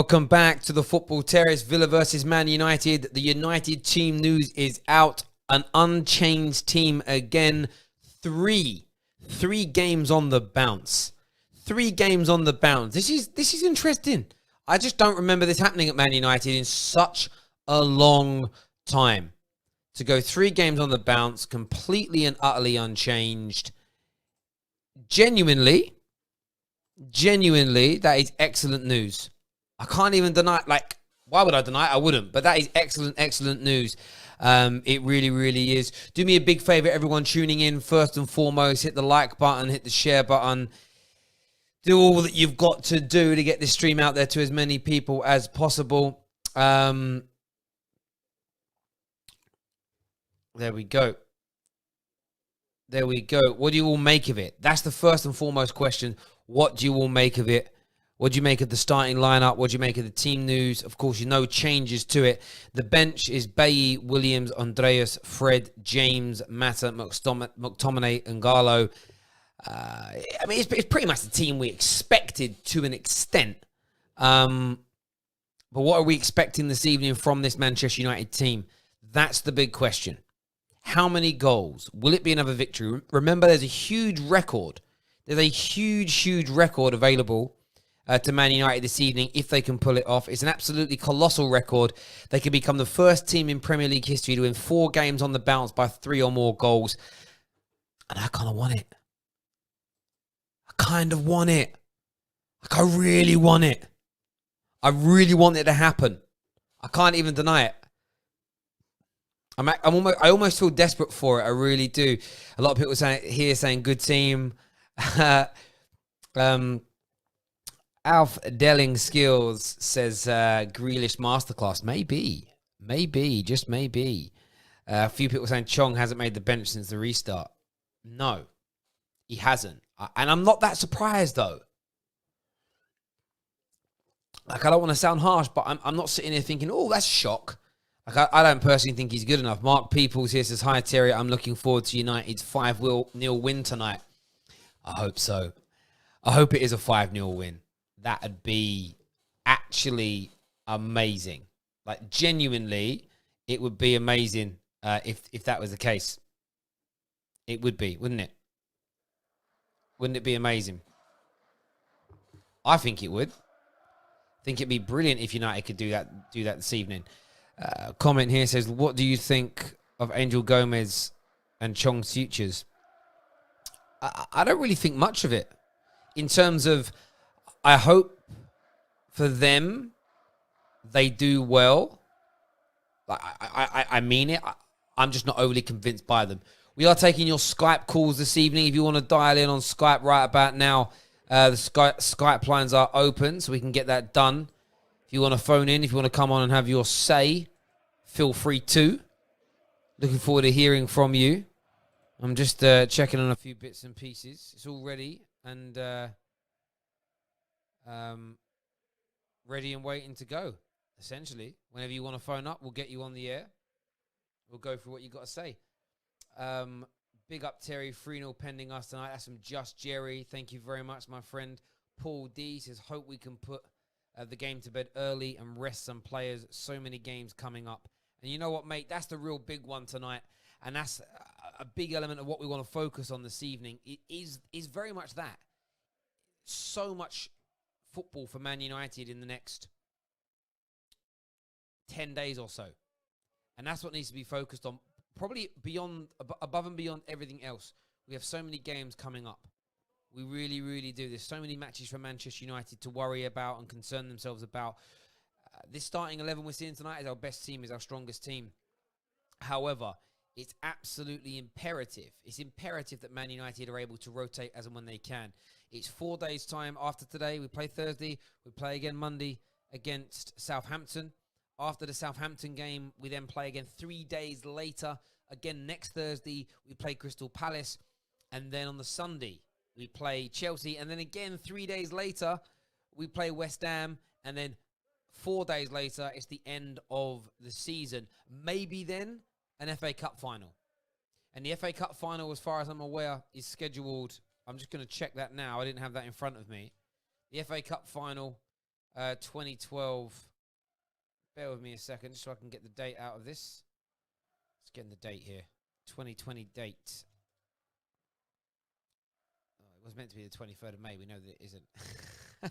Welcome back to the Football Terrace. Villa versus Man United. The United team news is out. An unchanged team again. Three games on the bounce. 3 games on the bounce. This is interesting. I just don't remember this happening at Man United in such a long time. To go 3 games on the bounce, completely and utterly unchanged. Genuinely, that is excellent news. I can't even deny it. Like, why would I deny it? I wouldn't. But that is excellent news. It really is. Do me a big favor, everyone tuning in. First and foremost, hit the like button, hit the share button. Do all that you've got to do to get this stream out there to as many people as possible. There we go. What do you all make of it? That's the first and foremost question. What do you all make of it? What do you make of the starting lineup? What do you make of the team news? Of course, changes to it. The bench is Bailly, Williams, Andreas, Fred, James, Mata, McTominay, and Garlo. It's pretty much the team we expected to an extent. But what are we expecting this evening from this Manchester United team? That's the big question. How many goals? Will it be another victory? Remember, there's a huge record. There's a huge record available to Man United this evening if they can pull it off. It's an absolutely colossal record. They could become the first team in Premier League history to win 4 games on the bounce by 3 or more goals. And I kind of want it. Like, I really want it. I really want it to happen. I can't even deny it. I almost feel desperate for it. I really do. A lot of people saying good team. Alf Delling Skills says Grealish masterclass. Maybe, just maybe. A few people saying Chong hasn't made the bench since the restart. No, he hasn't. And I'm not that surprised, though. Like, I don't want to sound harsh, but I'm not sitting here thinking, oh, that's shock. Like, I don't personally think he's good enough. Mark Peoples here says, hi, Terry. I'm looking forward to United's 5-0 win tonight. I hope so. I hope it is a 5-0 win. That would be actually amazing. Like, genuinely, it would be amazing if that was the case. It would be, wouldn't it? Wouldn't it be amazing? I think it would. I think it'd be brilliant if United could do that this evening. Comment here says, what do you think of Angel Gomez and Chong's futures? I don't really think much of it. In terms of, I hope for them they do well. I mean it. I'm just not overly convinced by them. We are taking your Skype calls this evening. If you want to dial in on Skype right about now, the Skype lines are open, so we can get that done. If you want to phone in, if you want to come on and have your say, feel free to. Looking forward to hearing from you. I'm just checking on a few bits and pieces. It's all ready and ready and waiting to go, essentially. Whenever you want to phone up, we'll get you on the air. We'll go through what you got to say. Big up Terry, 3-0 pending us tonight. That's from Just Jerry. Thank you very much, my friend. Paul D says, hope we can put the game to bed early and rest some players. So many games coming up. And you know what, mate? That's the real big one tonight. And that's a big element of what we want to focus on this evening. It is very much that. So much football for Man United in the next 10 days or so. And that's what needs to be focused on. Probably above and beyond everything else. We have so many games coming up. We really do. There's so many matches for Manchester United to worry about and concern themselves about. This starting 11 we're seeing tonight is our best team, is our strongest team. However, it's absolutely imperative. It's imperative that Man United are able to rotate as and when they can. It's 4 days' time after today. We play Thursday. We play again Monday against Southampton. After the Southampton game, we then play again 3 days later. Again, next Thursday, we play Crystal Palace. And then on the Sunday, we play Chelsea. And then again, 3 days later, we play West Ham. And then 4 days later, it's the end of the season. Maybe then an FA Cup final. And the FA Cup final, as far as I'm aware, is scheduled. I'm just going to check that now. I didn't have that in front of me. The FA Cup final 2012. Bear with me a second just so I can get the date out of this. Let's get the date here. 2020 date. Oh, it was meant to be the 23rd of May. We know that it isn't. I'm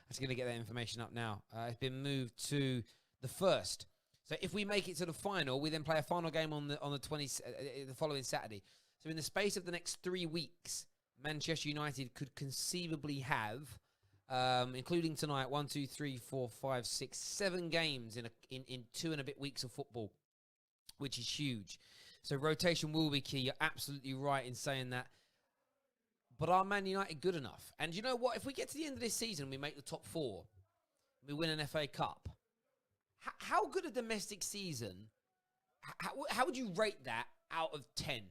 just going to get that information up now. It's been moved to the 1st. So if we make it to the final, we then play a final game on the 20 the following Saturday. So in the space of the next 3 weeks, Manchester United could conceivably have, including tonight, 1, 2, 3, 4, 5, 6, 7 games in 2 and a bit weeks of football, which is huge. So rotation will be key. You're absolutely right in saying that. But are Man United good enough? And you know what? If we get to the end of this season, we make the top 4, we win an FA Cup. How good a domestic season, how would you rate that out of 10?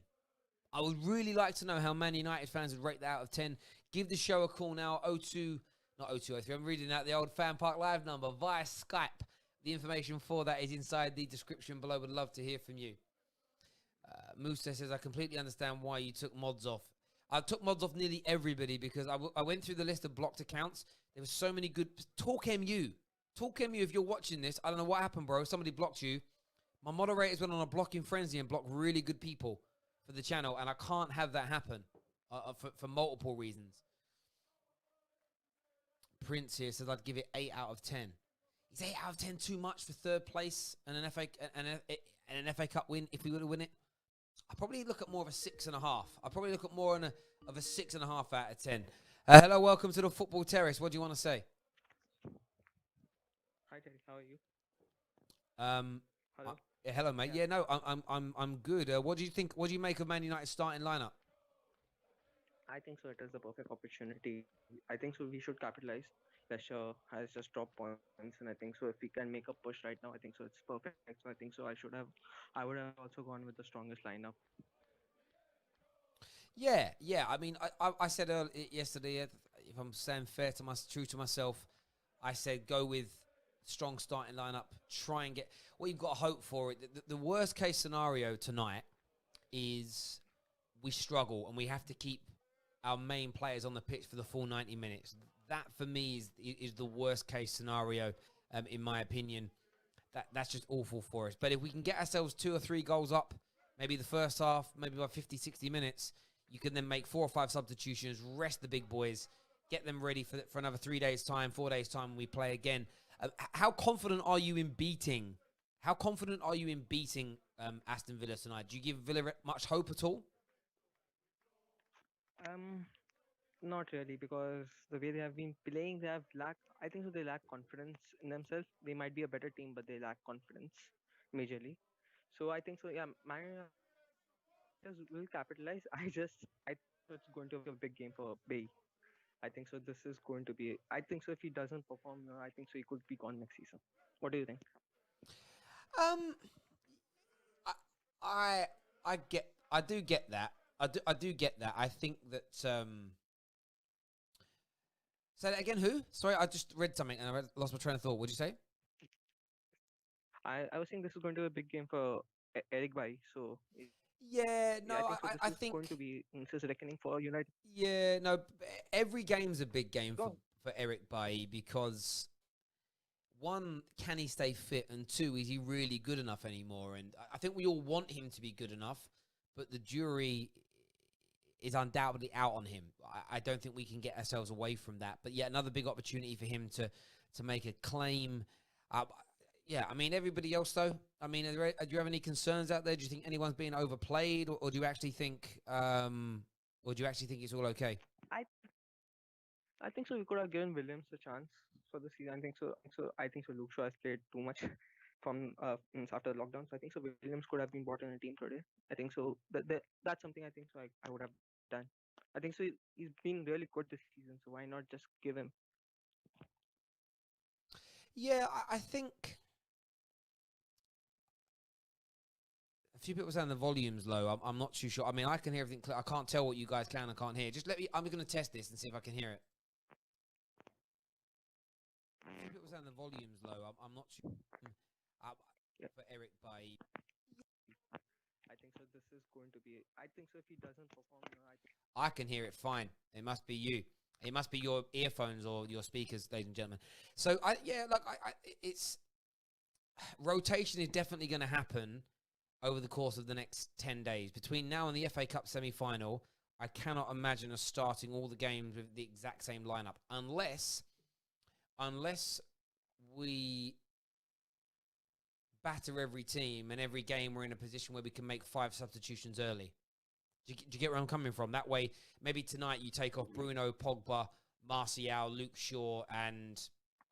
I would really like to know how Man United fans would rate that out of 10. Give the show a call now, 0203. I'm reading out the old Fan Park Live number via Skype. The information for that is inside the description below. Would love to hear from you. Musa says, I completely understand why you took mods off. I took mods off nearly everybody because I went through the list of blocked accounts. There were so many good... TalkMU, if you're watching this, I don't know what happened, bro. Somebody blocked you. My moderators went on a blocking frenzy and blocked really good people for the channel, and I can't have that happen for multiple reasons. Prince here says I'd give it 8 out of 10. Is 8 out of 10 too much for 3rd place and an FA Cup win if we were to win it? I'd probably look at more of a 6.5. I'd probably look at more of a 6.5 out of 10. Hello, welcome to the Football Terrace. What do you want to say? Hi Terry, how are you? Hello. Hello, mate. Yeah, no, I'm good. What do you think? What do you make of Man United's starting lineup? I think so. It is the perfect opportunity. I think so. We should capitalize. Leicester has just dropped points, and I think so. If we can make a push right now, I think so. It's perfect. So I think so. I would have also gone with the strongest lineup. Yeah. I mean, I said yesterday, if I'm staying true to myself, I said go with strong starting lineup. Try and get what you've got to hope for. The worst case scenario tonight is we struggle and we have to keep our main players on the pitch for the full 90 minutes. That for me is the worst case scenario, in my opinion. That's just awful for us. But if we can get ourselves 2 or 3 goals up, maybe the first half, maybe by 50, 60 minutes, you can then make 4 or 5 substitutions, rest the big boys, get them ready for another 3 days' time, 4 days' time when we play again. How confident are you in beating? Aston Villa tonight? Do you give Villa much hope at all? Not really, because the way they have been playing, I think so. They lack confidence in themselves. They might be a better team, but they lack confidence majorly. So I think so. Yeah, Man United will capitalize. I think it's going to be a big game for Bay. I think so. This is going to be. I think so. If he doesn't perform, I think so. He could be gone next season. What do you think? Um, I do get that. I do get that. I think that. Say that again. Who? Sorry, I just read something and I lost my train of thought. What did you say? I was saying this is going to be a big game for Eric Bailly. So Yeah, no, yeah, I think so. I This is think. going to be his reckoning for United. Yeah, no. Every game's a big game Go. for Eric Bailly because 1, can he stay fit, and 2, is he really good enough anymore? And I think we all want him to be good enough, but the jury is undoubtedly out on him. I don't think we can get ourselves away from that. But yeah, another big opportunity for him to make a claim. Yeah, I mean, everybody else, though, I mean, do you have any concerns out there? Do you think anyone's being overplayed, or do you actually think it's all okay? I I think so. We could have given Williams a chance for the season. I think so. I think so. Luke Shaw has played too much from after the lockdown. So I think so. Williams could have been brought in a team today. I think so. That's something I think so. I would have done. I think so. He's been really good this season. So why not just give him? Yeah, I think a few people saying the volume's low. I'm not too sure. I mean, I can hear everything clear. I can't tell what you guys can and can't hear. Just let me. I'm going to test this and see if I can hear it. A few people saying the volume's low. I'm not sure. Yeah. For Eric Bailly. I think so. This is going to be. I think so. If he doesn't perform, I can hear it fine. It must be you. It must be your earphones or your speakers, ladies and gentlemen. So it's rotation is definitely going to happen over the course of the next 10 days. Between now and the FA Cup semi-final, I cannot imagine us starting all the games with the exact same lineup unless we batter every team and every game we're in a position where we can make 5 substitutions early. Do you get where I'm coming from? That way, maybe tonight you take off Bruno, Pogba, Martial, Luke Shaw, and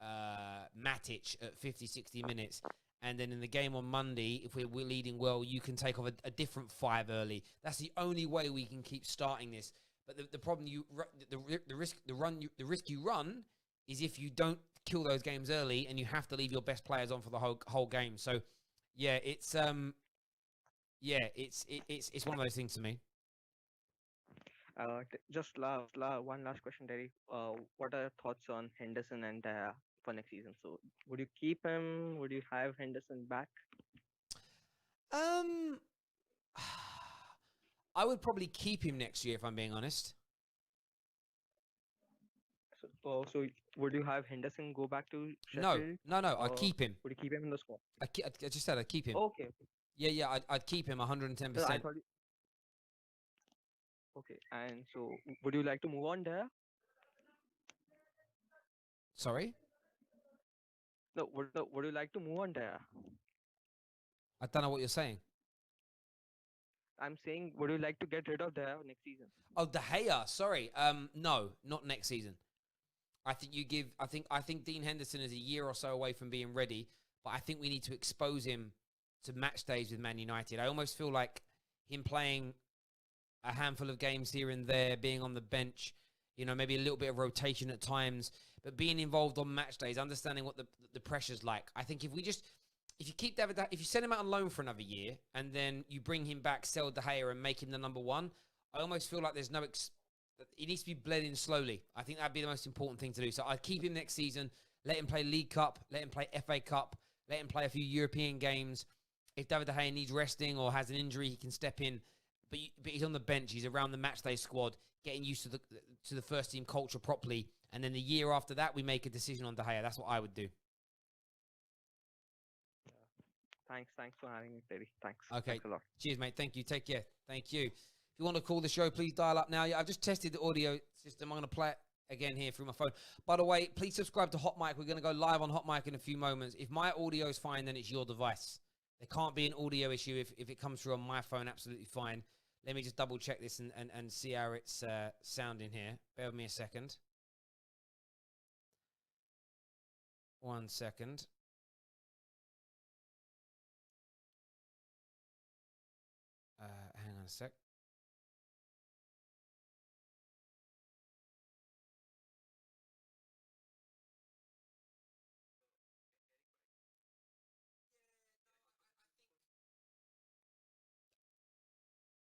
Matic at 50, 60 minutes. And then in the game on Monday, if we're leading well, you can take off a different 5 early. That's the only way we can keep starting this. But the problem the risk you run is if you don't kill those games early, and you have to leave your best players on for the whole game. So, yeah, it's one of those things to me. Just one last question, Terry. What are your thoughts on Henderson and for next season? So, would you keep him? Would you have Henderson back? I would probably keep him next year if I'm being honest. So would you have Henderson go back to Sheffield? No. I'd keep him. Would you keep him in the squad? I just said I'd keep him. Okay. Yeah. I'd keep him 110%. Okay, and so would you like to move on there? Sorry? No, would you like to move on there? I don't know what you're saying. I'm saying, would you like to get rid of there next season? Oh, De Gea. Sorry. No, not next season. I think Dean Henderson is a year or so away from being ready, but I think we need to expose him to match days with Man United. I almost feel like him playing a handful of games here and there, being on the bench, maybe a little bit of rotation at times, but being involved on match days, understanding what the pressure's like. I think if you keep if you send him out on loan for another year and then you bring him back, sell De Gea and make him the number 1, I almost feel like there's no... He needs to be bled in slowly. I think that'd be the most important thing to do. So I'd keep him next season, let him play League Cup, let him play FA Cup, let him play a few European games. If David De Gea needs resting or has an injury, he can step in. But he's on the bench. He's around the matchday squad, getting used to the first team culture properly. And then the year after that, we make a decision on De Gea. That's what I would do. Thanks for having me, Terry. Thanks. Okay. Thanks a lot. Cheers, mate. Thank you. Take care. Thank you. If you want to call the show, please dial up now. Yeah, I've just tested the audio system. I'm going to play it again here through my phone. By the way, please subscribe to Hot Mic. We're going to go live on Hot Mic in a few moments. If my audio is fine, then it's your device. There can't be an audio issue if it comes through on my phone. Absolutely fine. Let me just double check this and see how it's sounding here. Bear with me a second. 1 second. Hang on a sec.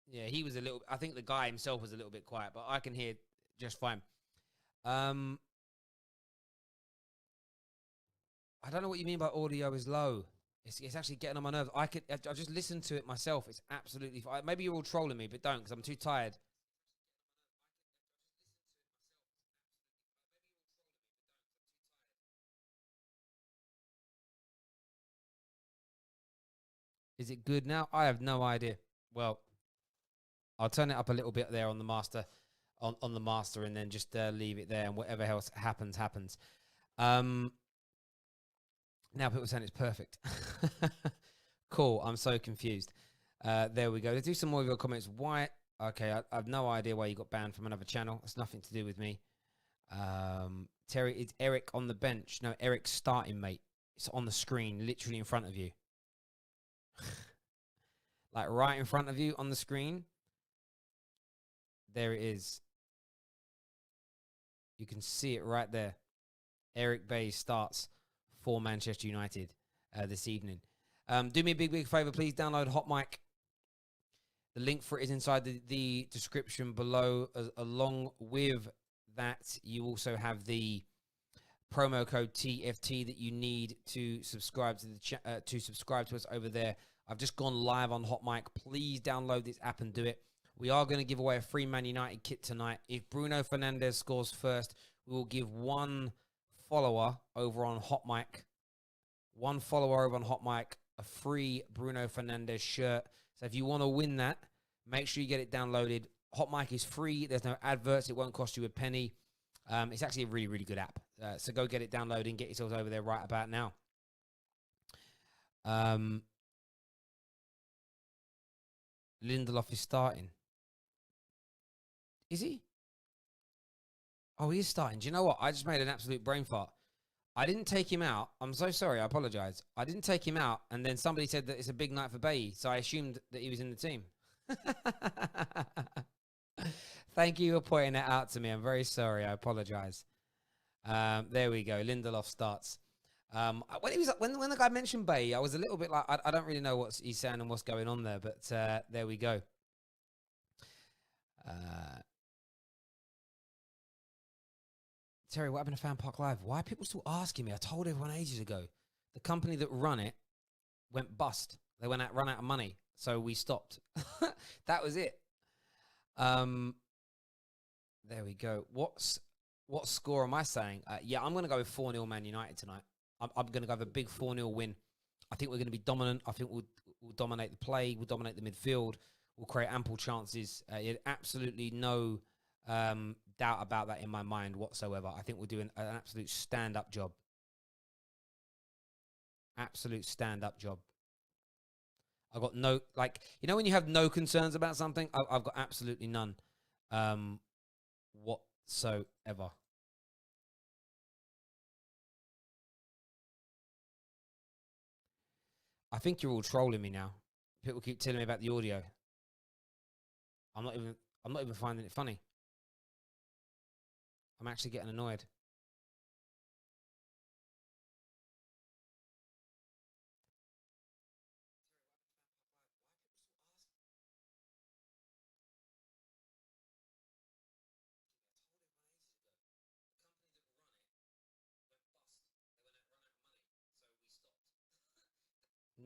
Yeah, he was I think the guy himself was a little bit quiet, but I can hear just fine. I don't know what you mean by audio is low. It's actually getting on my nerves. I've just listened to it myself. It's absolutely fine. Maybe you're all trolling me, but don't, because I'm too tired. Is it good now? I have no idea. Well, I'll turn it up a little bit there on the master, on the master, and then just leave it there, and whatever else happens. Now people are saying it's perfect. Cool. I'm so confused. There we go. Let's do some more of your comments. Why? Okay, I have no idea why you got banned from another channel. It's nothing to do with me. Terry, it's Eric on the bench. No, Eric's starting, mate. It's on the screen, literally in front of you. Like right in front of you on the screen. There it is. You can see it right there. Eric Bailly starts for Manchester United this evening. Do me a big favor, please download Hot Mic. The link for it is inside the description below. Along with that, you also have the promo code TFT that you need to subscribe to subscribe to us over there. I've just gone live on Hot Mic. Please download this app and do it. We are going to give away a free Man United kit tonight. If Bruno Fernandes scores first, we will give one follower over on Hot Mic, a free Bruno Fernandes shirt. So if you want to win that, make sure you get it downloaded. Hot Mic is free. There's no adverts. It won't cost you a penny. It's actually a really, really good app. So go get it downloaded and get yourselves over there right about now. Lindelof is starting. Is he? Oh, he is starting. Do you know what? I just made an absolute brain fart. I didn't take him out. I'm so sorry. I apologize. I didn't take him out. And then somebody said that it's a big night for Bailly. So I assumed that he was in the team. Thank you for pointing that out to me. I'm very sorry. I apologize. There we go. Lindelof starts. When the guy mentioned Bailly, I was a little bit like, I don't really know what he's saying and what's going on there. But there we go. Terry, what happened to Fan Park Live? Why are people still asking me? I told everyone ages ago. The company that run it went bust. They run out of money, so we stopped. That was it. There we go. What score am I saying? Yeah, I'm going to go with 4-0 Man United tonight. I'm going to go with a big 4-0 win. I think we're going to be dominant. I think we'll dominate the play. We'll dominate the midfield. We'll create ample chances. Absolutely no doubt about that in my mind whatsoever. I think we'll do an absolute stand-up job. Absolute stand-up job. I've got no, when you have no concerns about something, I've got absolutely none whatsoever. I think you're all trolling me now. People keep telling me about the audio. I'm not even finding it funny. I'm actually getting annoyed.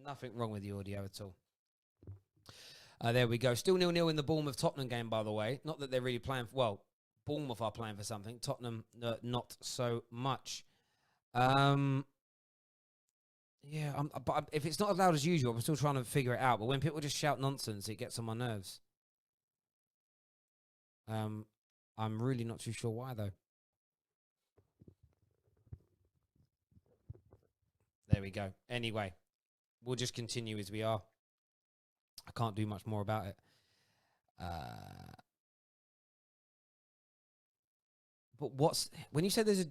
Nothing wrong with the audio at all. There we go. Still 0-0 in the Bournemouth-Tottenham game, by the way. Not that they're really playing... Well, Bournemouth are playing for something. Tottenham, not so much. Yeah, but if it's not as loud as usual, I'm still trying to figure it out. But when people just shout nonsense, it gets on my nerves. I'm really not too sure why, though. There we go. Anyway, we'll just continue as we are. I can't do much more about it. But when you say there's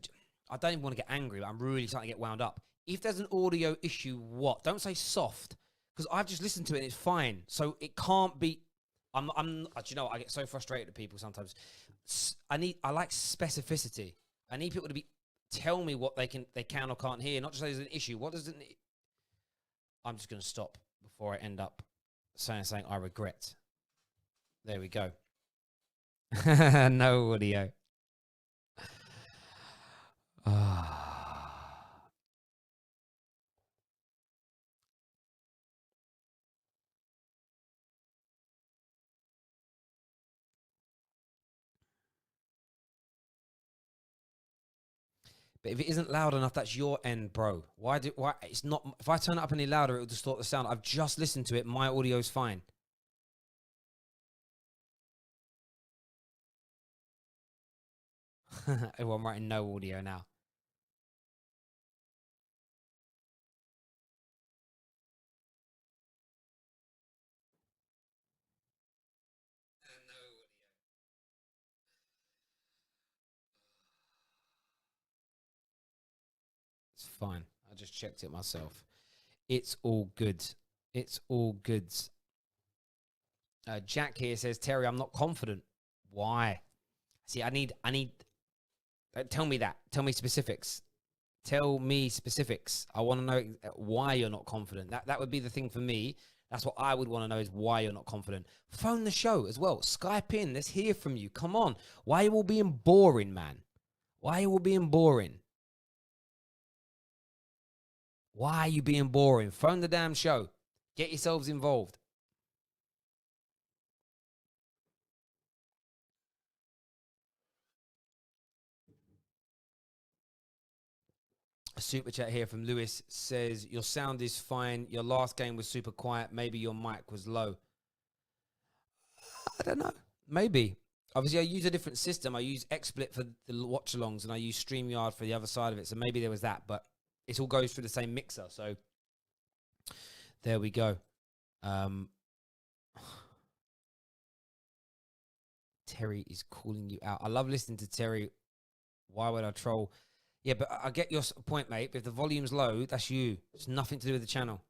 I don't even want to get angry, but I'm really starting to get wound up. If there's an audio issue, what? Don't say soft, because I've just listened to it and it's fine. So it can't be. Do you know what? I get so frustrated at people sometimes. I like specificity. I need people to tell me what they can or can't hear, not just say there's an issue. What does it? I'm just going to stop before I end up saying something I regret. There we go. No audio. But if it isn't loud enough, that's your end, bro. Why it's not? If I turn it up any louder, it will distort the sound. I've just listened to it. My audio's fine. Everyone writing no audio now. No audio. It's fine. I just checked it myself. It's all good. It's all good. Jack here says, Terry, I'm not confident. Why? See, I need. Tell me that. Tell me specifics. Tell me specifics. I want to know why you're not confident. That would be the thing for me. That's what I would want to know, is why you're not confident. Phone the show as well. Skype in. Let's hear from you. Come on. Why are you all being boring, man? Why are you all being boring? Why are you being boring? Phone the damn show. Get yourselves involved. A super chat here from Lewis says, your sound is fine. Your last game was super quiet. Maybe your mic was low. I don't know. Maybe. Obviously, I use a different system. I use XSplit for the watch-alongs, and I use StreamYard for the other side of it. So maybe there was that, but it all goes through the same mixer. So there we go. Terry is calling you out. I love listening to Terry. Why would I troll? Yeah, but I get your point, mate. If the volume's low, that's you. It's nothing to do with the channel.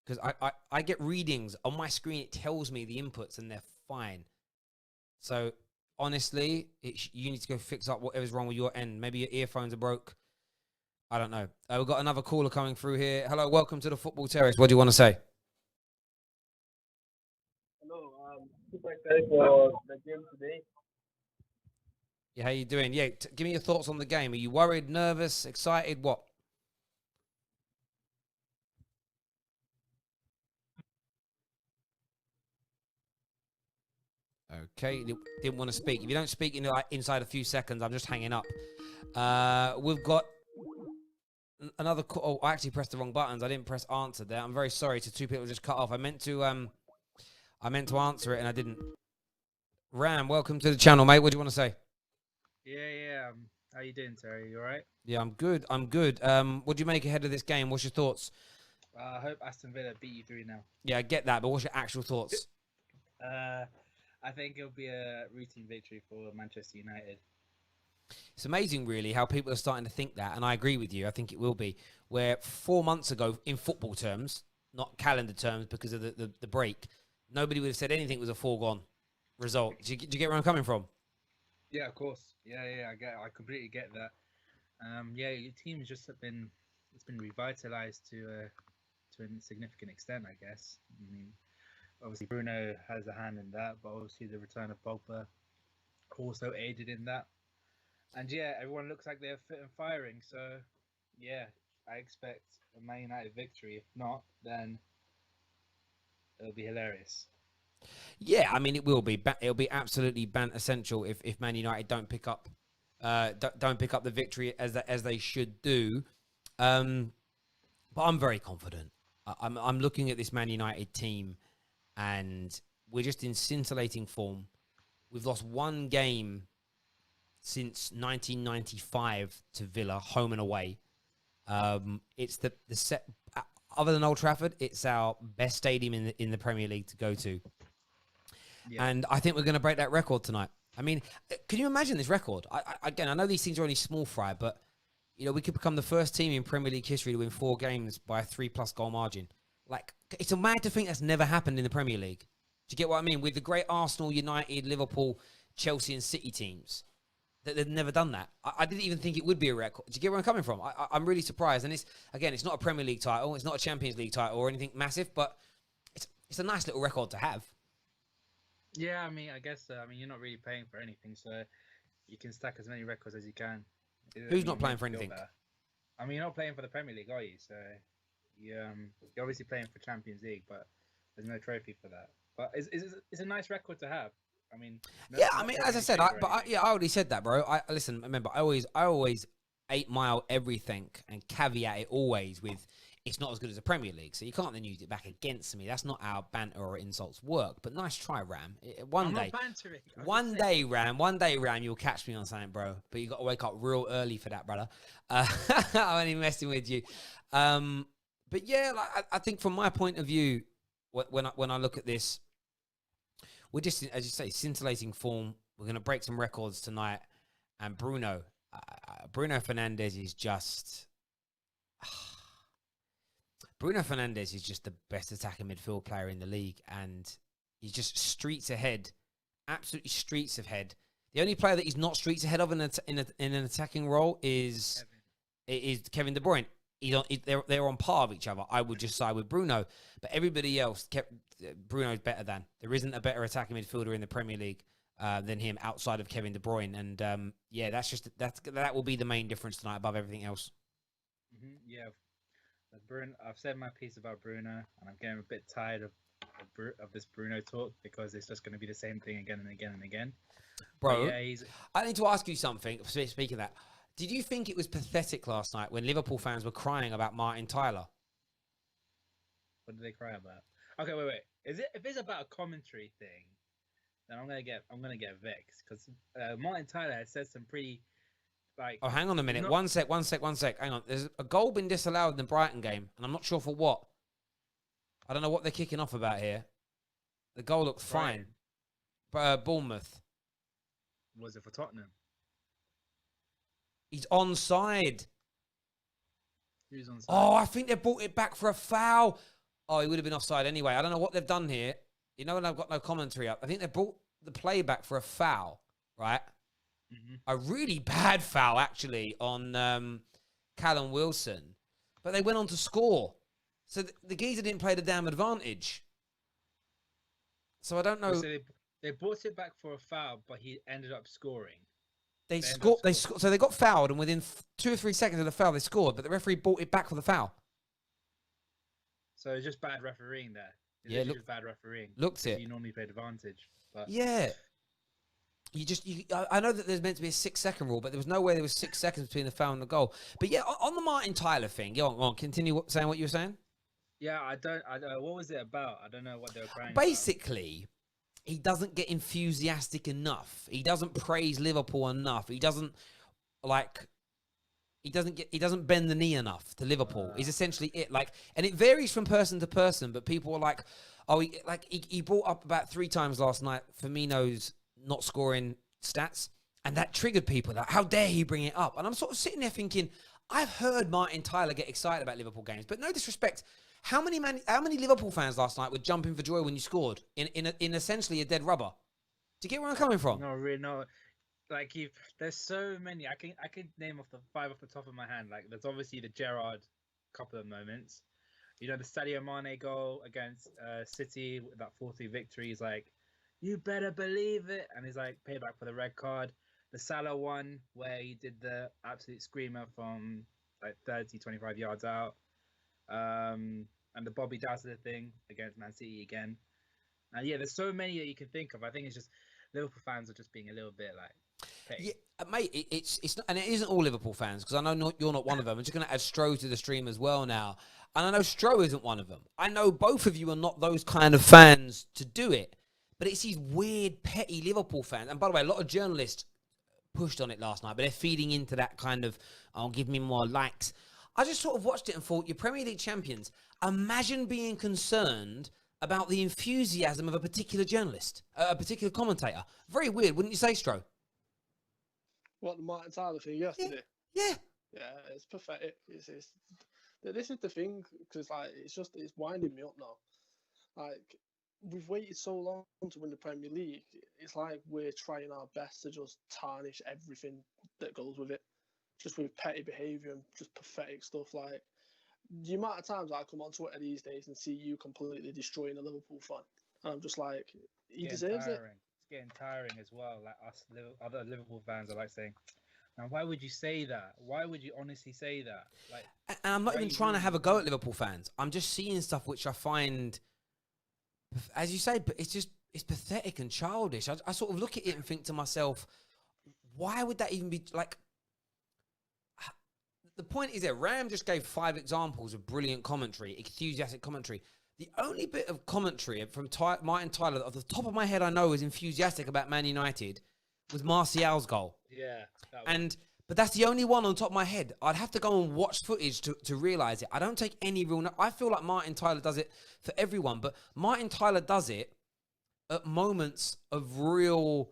Because I get readings on my screen. It tells me the inputs, and they're fine. So, honestly, you need to go fix up whatever's wrong with your end. Maybe your earphones are broke. I don't know. We've got another caller coming through here. Hello, welcome to the Football Terrace. What do you want to say? Hello, super excited for the game today. Yeah, how you doing? Yeah, give me your thoughts on the game. Are you worried, nervous, excited? What? Okay, didn't want to speak. If you don't speak inside a few seconds, I'm just hanging up. We've got another call. Oh, I actually pressed the wrong buttons. I didn't press answer there. I'm very sorry to two people just cut off. I meant to answer it and I didn't. Ram, welcome to the channel, mate. What do you want to say? Yeah. How you doing, Terry? You all right? Yeah, I'm good. What do you make ahead of this game? What's your thoughts? I hope Aston Villa beat you 3-0. Yeah, I get that, but what's your actual thoughts? I think it'll be a routine victory for Manchester United. It's amazing, really, how people are starting to think that, and I agree with you. I think it will be. Where 4 months ago, in football terms, not calendar terms, because of the break, nobody would have said anything was a foregone result. Do you get where I'm coming from? Yeah, of course. Yeah. I completely get that. Your team's just been revitalized to a significant extent, I guess. I mean, obviously Bruno has a hand in that, but obviously the return of Pogba also aided in that. And yeah, everyone looks like they're fit and firing. So yeah, I expect a Man United victory. If not, then it'll be hilarious. Yeah, I mean it will be. It'll be absolutely essential if Man United don't pick up the victory as they should do. But I'm very confident. I'm looking at this Man United team, and we're just in scintillating form. We've lost one game since 1995 to Villa, home and away. It's the set. Other than Old Trafford, it's our best stadium in the Premier League to go to. Yeah. And I think we're going to break that record tonight. I mean, can you imagine this record? Again, I know these things are only small fry, but we could become the first team in Premier League history to win 4 games by a 3+ goal margin. Like, it's a mad to think that's never happened in the Premier League. Do you get what I mean? With the great Arsenal, United, Liverpool, Chelsea, and City teams, that they've never done that. I didn't even think it would be a record. Do you get where I'm coming from? I'm really surprised. And it's not a Premier League title, it's not a Champions League title or anything massive, but it's a nice little record to have. Yeah, I mean, I guess you're not really paying for anything, so you can stack as many records as you can. Who's not playing for anything? I mean, you're not playing for the Premier League, are you? So you're obviously playing for Champions League, but there's no trophy for that. But it's a nice record to have. I mean, as I said, I already said that, bro. Listen, remember, I always 8 mile everything and caveat it always with it's not as good as the Premier League, so you can't then use it back against me. That's not how banter or insults work. But nice try, Ram. One day, Ram, you'll catch me on something, bro. But you got to wake up real early for that, brother. I'm only messing with you. But yeah, I think from my point of view, when I look at this, we're just, as you say, scintillating form. We're going to break some records tonight. And Bruno Fernandes is just... Bruno Fernandes is just the best attacking midfield player in the league. And he's just streets ahead. Absolutely streets ahead. The only player that he's not streets ahead of in an attacking role is Kevin De Bruyne. They're on par of each other. I would just side with Bruno. But everybody else, Bruno's better than. There isn't a better attacking midfielder in the Premier League than him outside of Kevin De Bruyne. And that will be the main difference tonight above everything else. Mm-hmm. Yeah. Bruno, I've said my piece about Bruno, and I'm getting a bit tired of this Bruno talk because it's just going to be the same thing again and again and again. Bro, I need to ask you something. Speaking of that, Did you think it was pathetic last night when Liverpool fans were crying about Martin Tyler? What did they cry about? Okay, wait. Is it if it's about a commentary thing, then I'm gonna get vexed because Martin Tyler has said some pretty like. Oh, hang on a minute. not- One sec. Hang on. There's a goal been disallowed in the Brighton game, and I'm not sure for what. I don't know what they're kicking off about here. The goal looked fine. Bournemouth. Was it for Tottenham? He's onside. Who's on side? Oh, I think they brought it back for a foul. Oh, he would have been offside anyway. I don't know what they've done here. You know, and I've got no commentary up. I think they brought the play back for a foul, right? Mm-hmm. A really bad foul, actually, on Callum Wilson. But they went on to score. So the geezer didn't play the damn advantage. So I don't know. So they brought it back for a foul, but he ended up scoring. They scored. So they got fouled, and within 2 or 3 seconds of the foul, they scored. But the referee brought it back for the foul. So it's just bad refereeing there. Yeah, just bad refereeing. Looked it. You normally play advantage, but Yeah. I know that there's meant to be a 6-second rule, but there was no way there was 6 seconds between the foul and the goal. But yeah, on the Martin Tyler thing, go on, continue saying what you were saying. yeah, I don't. What was it about? I don't know what they were crying Basically, he doesn't get enthusiastic enough. He doesn't praise Liverpool enough. He doesn't He doesn't bend the knee enough to Liverpool. Is essentially it. And it varies from person to person. But people are like, oh, he brought up about 3 times last night Firmino's not scoring stats, and that triggered people. Like, how dare he bring it up? And I'm sort of sitting there thinking, I've heard Martin Tyler get excited about Liverpool games, but no disrespect. How many Liverpool fans last night were jumping for joy when you scored in essentially a dead rubber? Do you get where I'm coming from? No, really, no. There's so many. I can name off the 5 off the top of my hand. Like, there's obviously the Gerrard couple of moments. You know, the Sadio Mane goal against City, that 4-3 victory. He's like, you better believe it. And he's like, payback for the red card. The Salah one, where he did the absolute screamer from like 30, 25 yards out. And the Bobby Dazzler thing against Man City again. And yeah, there's so many that you can think of. I think it's just Liverpool fans are just being a little bit like, petty. Yeah, mate, it's not, and it isn't all Liverpool fans, because I know you're not one of them. I'm just going to add Stro to the stream as well now. And I know Stro isn't one of them. I know both of you are not those kind of fans to do it. But it's these weird, petty Liverpool fans. And by the way, a lot of journalists pushed on it last night, but they're feeding into that kind of, oh, give me more likes. I just sort of watched it and thought, you're Premier League champions. Imagine being concerned about the enthusiasm of a particular journalist, a particular commentator. Very weird, wouldn't you say, Stro? What, the Martin Tyler thing yesterday? Yeah. Yeah, it's pathetic. This is the thing, because it's winding me up now. Like, we've waited so long to win the Premier League. It's like we're trying our best to just tarnish everything that goes with it, just with petty behaviour and just pathetic stuff. Like, the amount of times I come on Twitter these days and see you completely destroying a Liverpool fan, and I'm just like, he deserves it. It's getting tiring as well. Like, other Liverpool fans are like saying, now, why would you say that? Why would you honestly say that? Like, and I'm not even trying to have a go at Liverpool fans. I'm just seeing stuff which I find, as you say, but it's pathetic and childish. I sort of look at it and think to myself, why would that even be like? The point is that Ram just gave 5 examples of brilliant commentary, enthusiastic commentary. The only bit of commentary from Martin Tyler, off the top of my head, I know is enthusiastic about Man United, was Martial's goal. Yeah. But that's the only one on top of my head. I'd have to go and watch footage to realise it. I don't take any real... I feel like Martin Tyler does it for everyone, but Martin Tyler does it at moments of real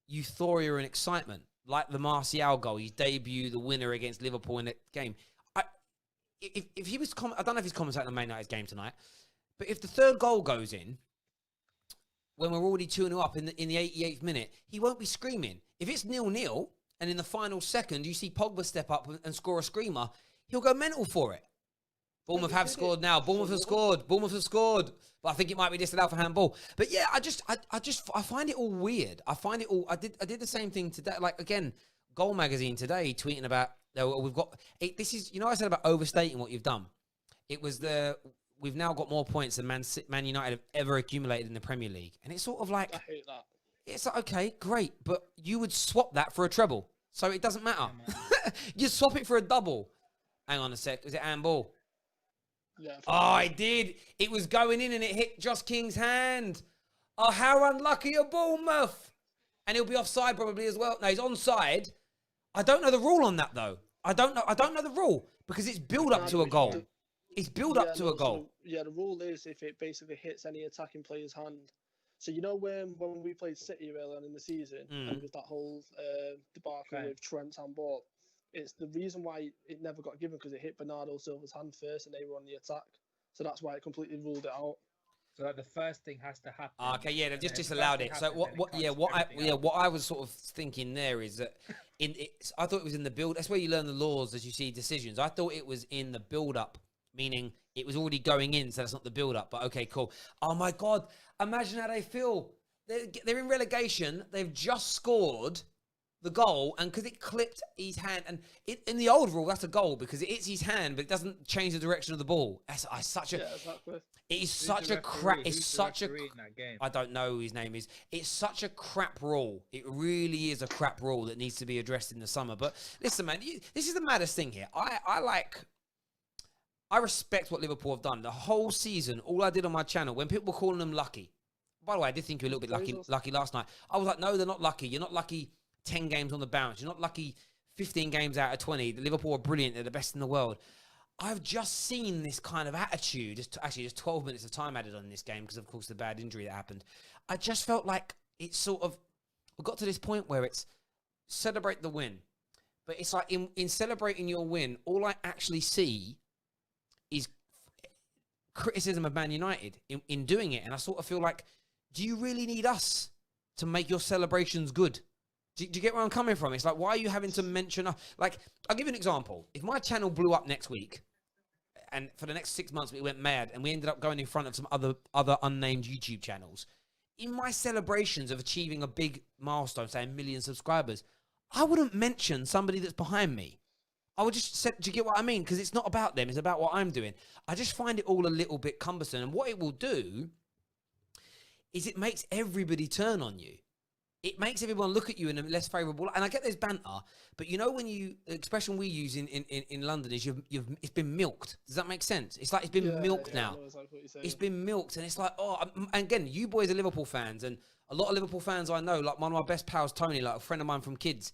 euphoria and excitement, like the Martial goal, his debut, the winner against Liverpool in the game. If he was... I don't know if he's commentating on Man United's game tonight, but if the 3rd goal goes in, when we're already 2-0 up in the 88th minute, he won't be screaming. If it's 0-0... and in the final second, you see Pogba step up and score a screamer, he'll go mental for it. Bournemouth have scored now. Bournemouth have scored. But I think it might be disallowed for handball. But yeah, I find it all weird. I did the same thing today. Like, again, Goal Magazine today tweeting about, we've got, this is, you know, I said about overstating what you've done. It was we've now got more points than Man United have ever accumulated in the Premier League. And it's sort of like, I hate that. it's like, okay, great, but you would swap that for a treble. So it doesn't matter. Yeah, man. You swap it for a double. Hang on a sec. Was it handball? Yeah. I think Oh, it did. It was going in and it hit Josh King's hand. Oh, how unlucky are Bournemouth. And he'll be offside probably as well. No, he's onside. I don't know the rule on that, though. I don't know the rule because it's build up to a goal. It's build up to a goal. The rule is if it basically hits any attacking player's hand. So you know when we played City earlier on in the season and with that whole debacle with Trent's handball, it's the reason why it never got given because it hit Bernardo Silva's hand first and they were on the attack. So that's why it completely ruled it out. So like, the first thing has to happen. Okay, yeah, they've and just then disallowed first it. thing So happens, then it cuts everything out. what I was sort of thinking there is that I thought it was in the build. That's where you learn the laws as you see decisions. I thought it was in the build up, meaning it was already going in, so that's not the build up. But okay, cool. Oh my God, imagine how they feel. They're in relegation. They've just scored the goal, and because it clipped his hand, and in the old rule, that's a goal because it hits his hand, but it doesn't change the direction of the ball. That's such a. Yeah, exactly. It is Who's such the a crap. referee? It's Who's the such a. referee in that game? I don't know who his name is. It's such a crap rule. It really is a crap rule that needs to be addressed in the summer. But listen, man, this is the maddest thing here. I respect what Liverpool have done the whole season. All I did on my channel when people were calling them lucky. By the way, I did think you were a little bit lucky last night. I was like, no, they're not lucky. You're not lucky 10 games on the bounce. You're not lucky 15 games out of 20. The Liverpool are brilliant. They're the best in the world. I've just seen this kind of attitude. Just 12 minutes of time added on this game because, of course, the bad injury that happened. I just felt like it's sort of... We got to this point where it's celebrate the win. But it's like in celebrating your win, all I actually see is criticism of Man United in doing it. And I sort of feel like, do you really need us to make your celebrations good? Do you get where I'm coming from? It's like, why are you having to mention... Like, I'll give you an example. If my channel blew up next week, and for the next 6 months we went mad, and we ended up going in front of some other unnamed YouTube channels, in my celebrations of achieving a big milestone, say 1 million subscribers, I wouldn't mention somebody that's behind me. I would just say, do you get what I mean? Because it's not about them. It's about what I'm doing. I just find it all a little bit cumbersome. And what it will do is it makes everybody turn on you. It makes everyone look at you in a less favourable... And I get there's banter, but you know when the expression we use in London is it's been milked. Does that make sense? It's like it's been milked now. It's been milked, and it's like, and again, you boys are Liverpool fans, and a lot of Liverpool fans I know, like one of my best pals, Tony, like a friend of mine from kids,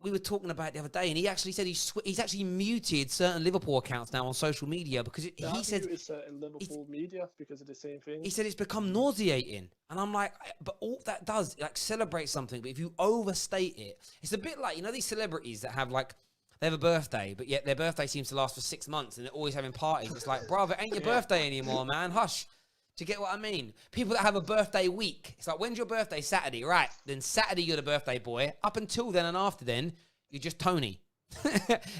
we were talking about it the other day, and he actually said he's actually muted certain Liverpool accounts now on social media because he said it's certain Liverpool media because of the same thing. He said it's become nauseating, and I'm like, but all that does like celebrate something, but if you overstate it, it's a bit like these celebrities that have like they have a birthday, but yet their birthday seems to last for 6 months, and they're always having parties. It's like, brother, it ain't your birthday anymore, man. Hush. Do you get what I mean? People that have a birthday week. It's like, when's your birthday? Saturday. Right. Then Saturday, you're the birthday boy. Up until then and after then, you're just Tony. Do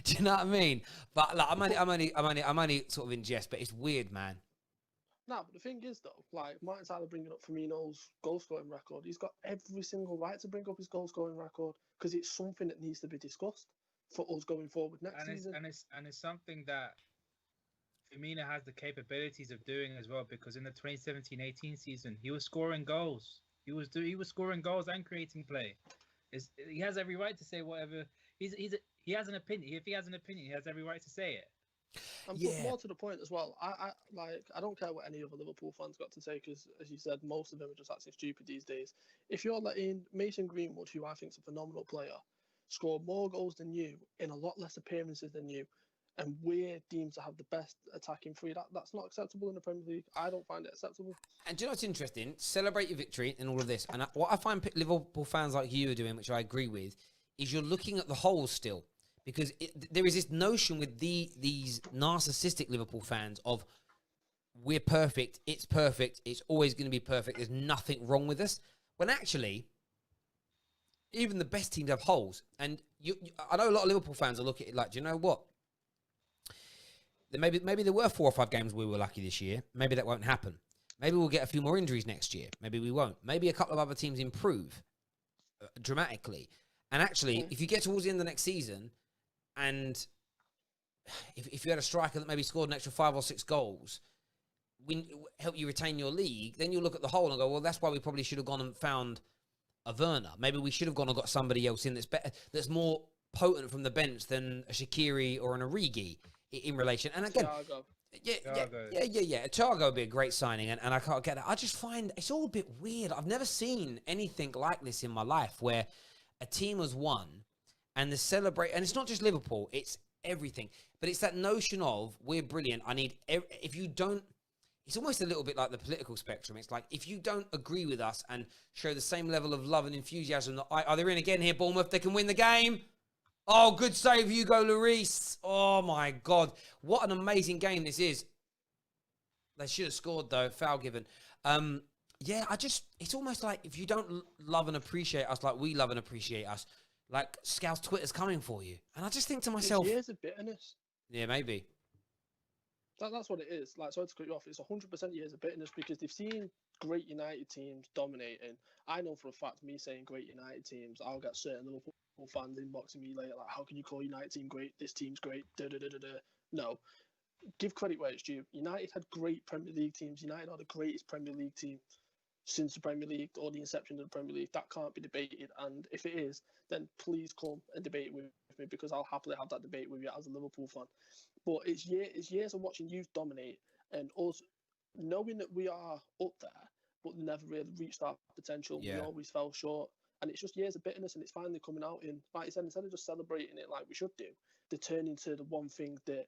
you know what I mean? But like, I'm only sort of in jest, but it's weird, man. No, but the thing is, though, like, Martin Tyler bringing up Firmino's goal-scoring record, he's got every single right to bring up his goal-scoring record because it's something that needs to be discussed for us going forward next season. And it's something that Firmino has the capabilities of doing as well, because in the 2017-18 season, he was scoring goals. He was scoring goals and creating play. He has every right to say whatever. He has an opinion. If he has an opinion, he has every right to say it. And more to the point as well, I don't care what any other Liverpool fans got to say because, as you said, most of them are just acting stupid these days. If you're letting Mason Greenwood, who I think is a phenomenal player, score more goals than you in a lot less appearances than you, and we're deemed to have the best attacking three, that's not acceptable in the Premier League. I don't find it acceptable. And do you know what's interesting? Celebrate your victory and all of this. And what I find Liverpool fans like you are doing, which I agree with, is you're looking at the whole still. Because there is this notion with these narcissistic Liverpool fans of we're perfect, it's always going to be perfect, there's nothing wrong with us. When actually, even the best teams have holes. And I know a lot of Liverpool fans will look at it like, do you know what? Maybe there were 4 or 5 games we were lucky this year. Maybe that won't happen. Maybe we'll get a few more injuries next year. Maybe we won't. Maybe a couple of other teams improve dramatically. And actually, if you get towards the end of the next season, and if you had a striker that maybe scored an extra 5 or 6 goals, help you retain your league, then you'll look at the whole and go, well, that's why we probably should have gone and found a Werner. Maybe we should have gone and got somebody else in that's better, that's more potent from the bench than a Shaqiri or an Origi in relation. And again, Thiago. Yeah. Thiago would be a great signing, and I can't get that. I just find it's all a bit weird. I've never seen anything like this in my life where a team has won and the celebrate, and it's not just Liverpool, it's everything. But it's that notion of we're brilliant. If you don't, it's almost a little bit like the political spectrum. It's like if you don't agree with us and show the same level of love and enthusiasm that they're in again here, Bournemouth, they can win the game. Oh, good save, Hugo Lloris. Oh, my God. What an amazing game this is. They should have scored, though. Foul given. It's almost like if you don't love and appreciate us like we love and appreciate us, like Scouse Twitter's coming for you. And I just think to myself... It's years of bitterness. Yeah, maybe. That's what it is. Like, sorry to cut you off. It's 100% years of bitterness because they've seen great United teams dominating. I know for a fact, me saying great United teams, I'll get certain Liverpool fans inboxing me later, like, how can you call United team great? This team's great. No. Give credit where it's due. United had great Premier League teams. United are the greatest Premier League team since the Premier League or the inception of the Premier League. That can't be debated. And if it is, then please come and debate with me because I'll happily have that debate with you as a Liverpool fan. But it's years of watching youth dominate and us knowing that we are up there, but never really reached our potential. Yeah. We always fell short. And it's just years of bitterness, and it's finally coming out in, like I said, instead of just celebrating it like we should do, they turn into the one thing that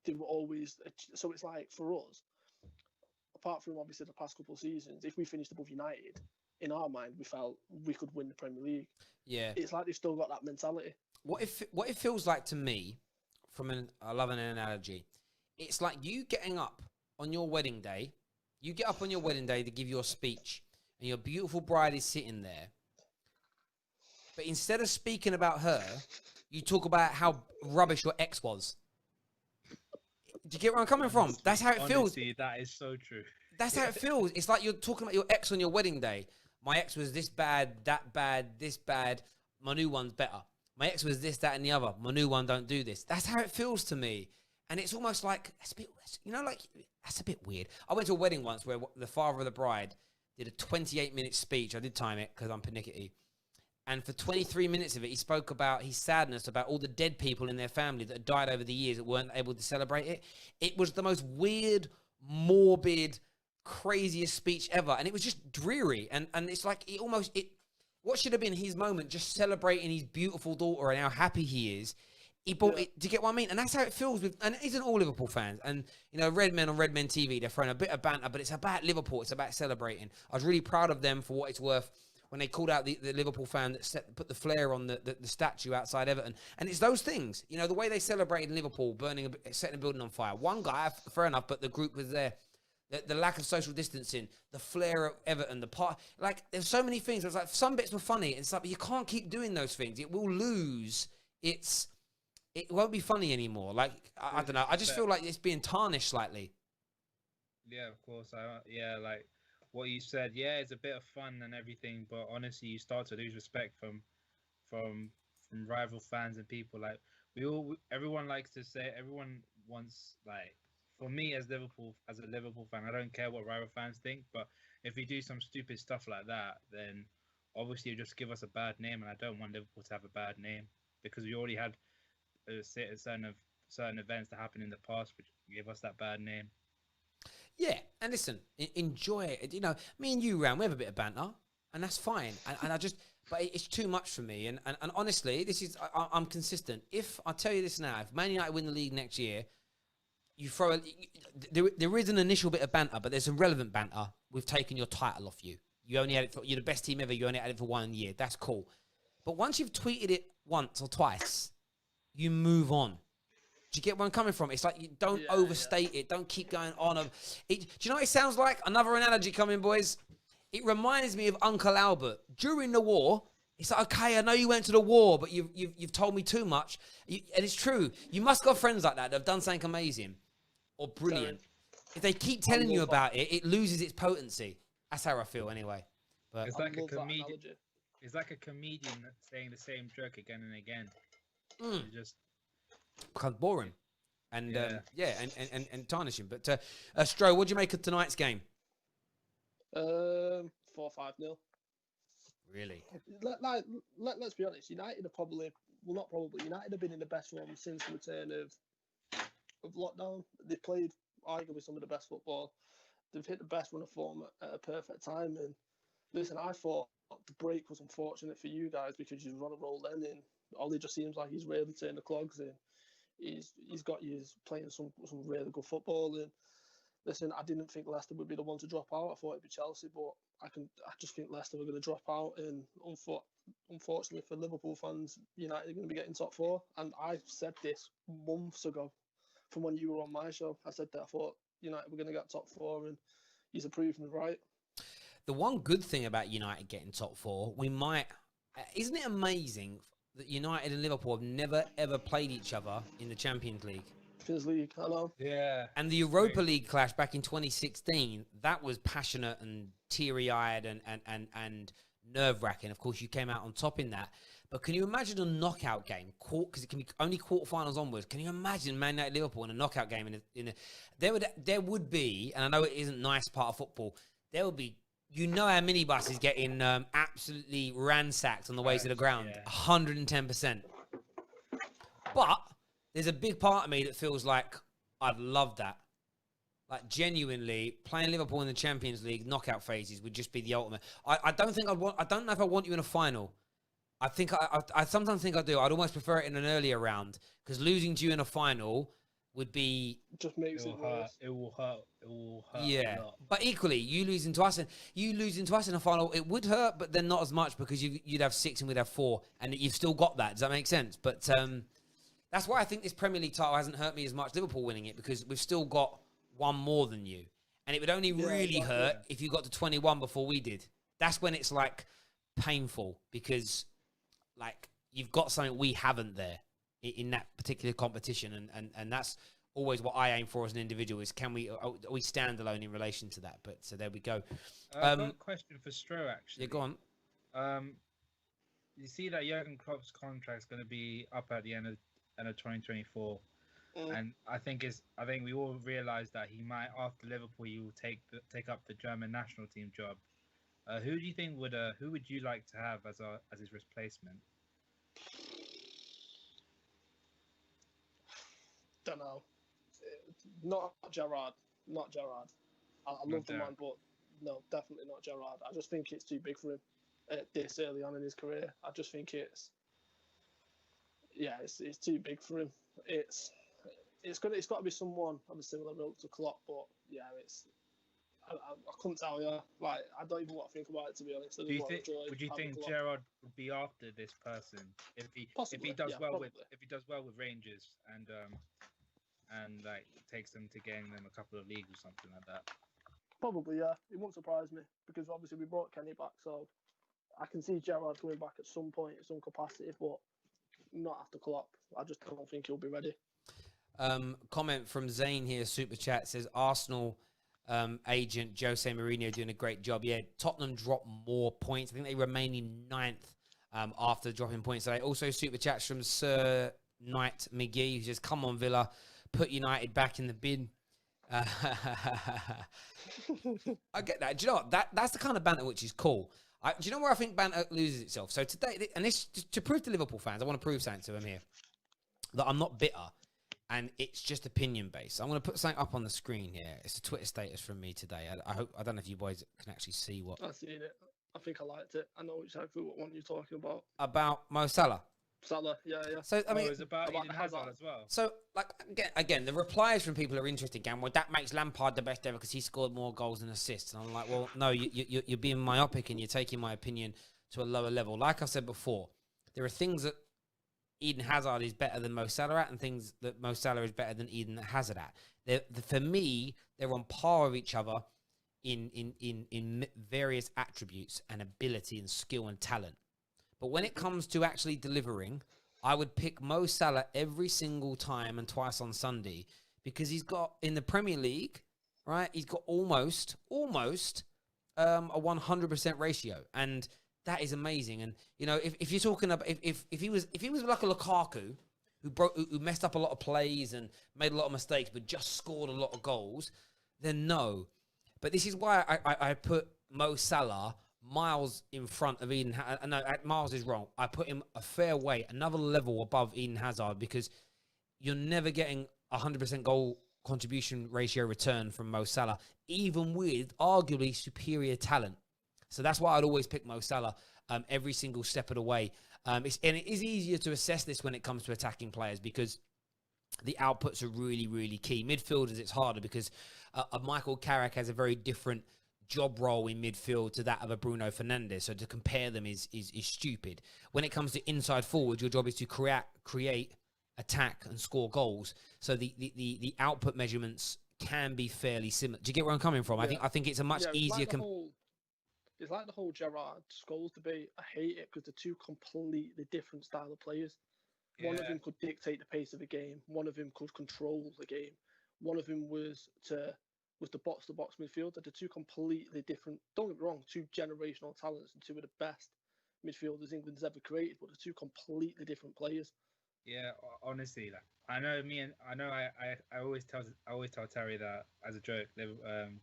they were always. So it's like for us, apart from obviously the past couple of seasons, if we finished above United, in our mind, we felt we could win the Premier League. Yeah. It's like they've still got that mentality. What it feels like to me, I love an analogy, it's like you getting up on your wedding day. You get up on your wedding day to give your speech, and your beautiful bride is sitting there. But instead of speaking about her, you talk about how rubbish your ex was. Do you get where I'm coming from? That's how it feels. That is so true. That's how it feels. It's like you're talking about your ex on your wedding day. My ex was this bad, that bad, this bad. My new one's better. My ex was this, that, and the other. My new one don't do this. That's how it feels to me. And it's almost like, that's a bit weird. I went to a wedding once where the father of the bride did a 28-minute speech. I did time it because I'm pernickety. And for 23 minutes of it, he spoke about his sadness about all the dead people in their family that had died over the years that weren't able to celebrate it. It was the most weird, morbid, craziest speech ever. And it was just dreary. And it's like what should have been his moment, just celebrating his beautiful daughter and how happy he is. He bought it. Do you get what I mean? And that's how it feels with, and it isn't all Liverpool fans. And, Red Men on Red Men TV, they're throwing a bit of banter, but it's about Liverpool. It's about celebrating. I was really proud of them for what it's worth when they called out the Liverpool fan that put the flare on the statue outside Everton. And it's those things, the way they celebrated Liverpool, setting a building on fire. One guy, fair enough, but the group was there. The lack of social distancing, the flare at Everton, the part, like, there's so many things. It's like, some bits were funny. It's like, but you can't keep doing those things. It will lose. It won't be funny anymore. Like, I don't know. I just feel like it's being tarnished slightly. Yeah, of course. Like what you said. Yeah, it's a bit of fun and everything, but honestly, you start to lose respect from rival fans and people. Like everyone likes to say, everyone wants, like, for me as a Liverpool fan, I don't care what rival fans think, but if we do some stupid stuff like that, then obviously you just give us a bad name, and I don't want Liverpool to have a bad name because we already had certain events that happened in the past which gave us that bad name. Yeah, and listen, enjoy it. Me and you, Ram, we have a bit of banter, and that's fine. And but it's too much for me. And honestly, I'm consistent. If I tell you this now, if Man United win the league next year, there is an initial bit of banter, but there's some relevant banter. We've taken your title off you. You only had it you're the best team ever. You only had it for 1 year. That's cool. But once you've tweeted it once or twice, you move on. Do you get where I'm coming from? It's like you don't overstate it. Don't keep going on. Do you know what it sounds like? Another analogy coming, boys. It reminds me of Uncle Albert. During the war, it's like, okay, I know you went to the war, but you've told me too much. And it's true. You must got friends like that have done something amazing or brilliant. If they keep telling you about it, it loses its potency. That's how I feel anyway. But it's like a comedian. It's like a comedian saying the same joke again and again. It just becomes boring, and and tarnishing. But Stro, what do you make of tonight's game? 4-5-0. Really? Let's be honest. United are probably not probably. United have been in the best form since the return of lockdown. They've played arguably some of the best football. They've hit the best run of form at a perfect time. And listen, I thought the break was unfortunate for you guys because you run a roll then, and Ollie just seems like he's really turned the clogs in. He's got you playing some really good football. And listen, I didn't think Leicester would be the one to drop out. I thought it'd be Chelsea, but I just think Leicester were going to drop out. And unfortunately for Liverpool fans, United are going to be getting top four. And I said this months ago, from when you were on my show. I said that I thought United were going to get top four, and he's proved me right. The one good thing about United getting top four, isn't it amazing that United and Liverpool have never ever played each other in the Champions League? Champions League, I know. Yeah. And the Europa League clash back in 2016, that was passionate and teary-eyed and nerve-wracking. Of course, you came out on top in that. But can you imagine a knockout game? Because it can be only quarterfinals onwards. Can you imagine Man United Liverpool in a knockout game? There would be, and I know it isn't nice part of football, there would be, our minibus is getting absolutely ransacked on the way to the ground. Yeah. 110%. But there's a big part of me that feels like I'd love that. Like, genuinely, playing Liverpool in the Champions League knockout phases would just be the ultimate. I don't know if I want you in a final. I sometimes think I do. I'd almost prefer it in an earlier round, because losing to you in a final would be... Just makes it worse. It will hurt. It will hurt. Yeah. A lot. But equally, you losing to us in a final, it would hurt, but then not as much, because you'd have 6 and we'd have 4, and you've still got that. Does that make sense? But that's why I think this Premier League title hasn't hurt me as much, Liverpool winning it, because we've still got one more than you. And it would only really hurt if you got to 21 before we did. That's when it's like painful, because like you've got something we haven't there in that particular competition. And that's always what I aim for as an individual, is are we stand alone in relation to that? But so there we go. I've got a question for Stro, actually. Yeah, go on. You see that Jurgen Klopp's contract is going to be up at the end of 2024. And I think we all realize that he might, after Liverpool, he will take up the German national team job. Who do you think who would you like to have as his replacement? Don't know. Not Gerrard. I love the man, but no, definitely not Gerrard. I just think it's too big for him this early on in his career. I just think it's too big for him. It's got to be someone of a similar ilk to Klopp, but yeah, I couldn't tell you. Like, I don't even want to think about it, to be honest. Would you think Gerrard would be after this person if he does well with Rangers and like takes them to gain them a couple of leagues or something like that? Probably, yeah. It won't surprise me, because obviously we brought Kenny back, so I can see Gerrard coming back at some point in some capacity, but not after Klopp. I just don't think he'll be ready. Comment from Zane here, super chat, says Arsenal agent Jose Mourinho doing a great job. Yeah, Tottenham dropped more points. I think they remain in 9th after dropping points. So also super chats from Sir Knight McGee, who says, "Come on, Villa, put United back in the bin." I get that. Do you know what? That's the kind of banter which is cool. Do you know where I think banter loses itself? So today, and this to prove to Liverpool fans, I want to prove something to them here, that I'm not bitter. And it's just opinion-based. I'm going to put something up on the screen here. It's a Twitter status from me today. I don't know if you boys can actually see what... I've seen it. I think I liked it. I know exactly what one you're talking about. About Mo Salah. Salah, yeah. So, I mean... it's about Eden Hazard as well. So, like, again, the replies from people are interesting. Well, that makes Lampard the best ever because he scored more goals than assists. And I'm like, well, no, you're being myopic and you're taking my opinion to a lower level. Like I said before, there are things that Eden Hazard is better than Mo Salah at, and things that Mo Salah is better than Eden Hazard at. For me, they're on par with each other in various attributes and ability and skill and talent. But when it comes to actually delivering, I would pick Mo Salah every single time and twice on Sunday, because he's got, in the Premier League, right, he's got almost a 100% ratio. And that is amazing. And, you know, if you're talking about, if he was like a Lukaku, who messed up a lot of plays and made a lot of mistakes, but just scored a lot of goals, then no. But this is why I put Mo Salah miles in front of Eden. No, Miles is wrong. I put him a fair way, another level above Eden Hazard, because you're never getting 100% goal contribution ratio return from Mo Salah, even with arguably superior talent. So that's why I'd always pick Mo Salah every single step of the way. And it is easier to assess this when it comes to attacking players, because the outputs are really, really key. Midfielders, it's harder because Michael Carrick has a very different job role in midfield to that of a Bruno Fernandes. So to compare them is stupid. When it comes to inside forward, your job is to create, attack, and score goals. So the output measurements can be fairly similar. Do you get where I'm coming from? Yeah. I think it's a much easier. It's like the whole Gerrard Scholes debate. I hate it because they're two completely different style of players. One of them could dictate the pace of a game. One of them could control the game. One of them was the box-to-box midfielder. They're two completely different. Don't get me wrong, two generational talents and two of the best midfielders England's ever created, but they're two completely different players. Yeah, honestly, like, I always tell Terry that as a joke.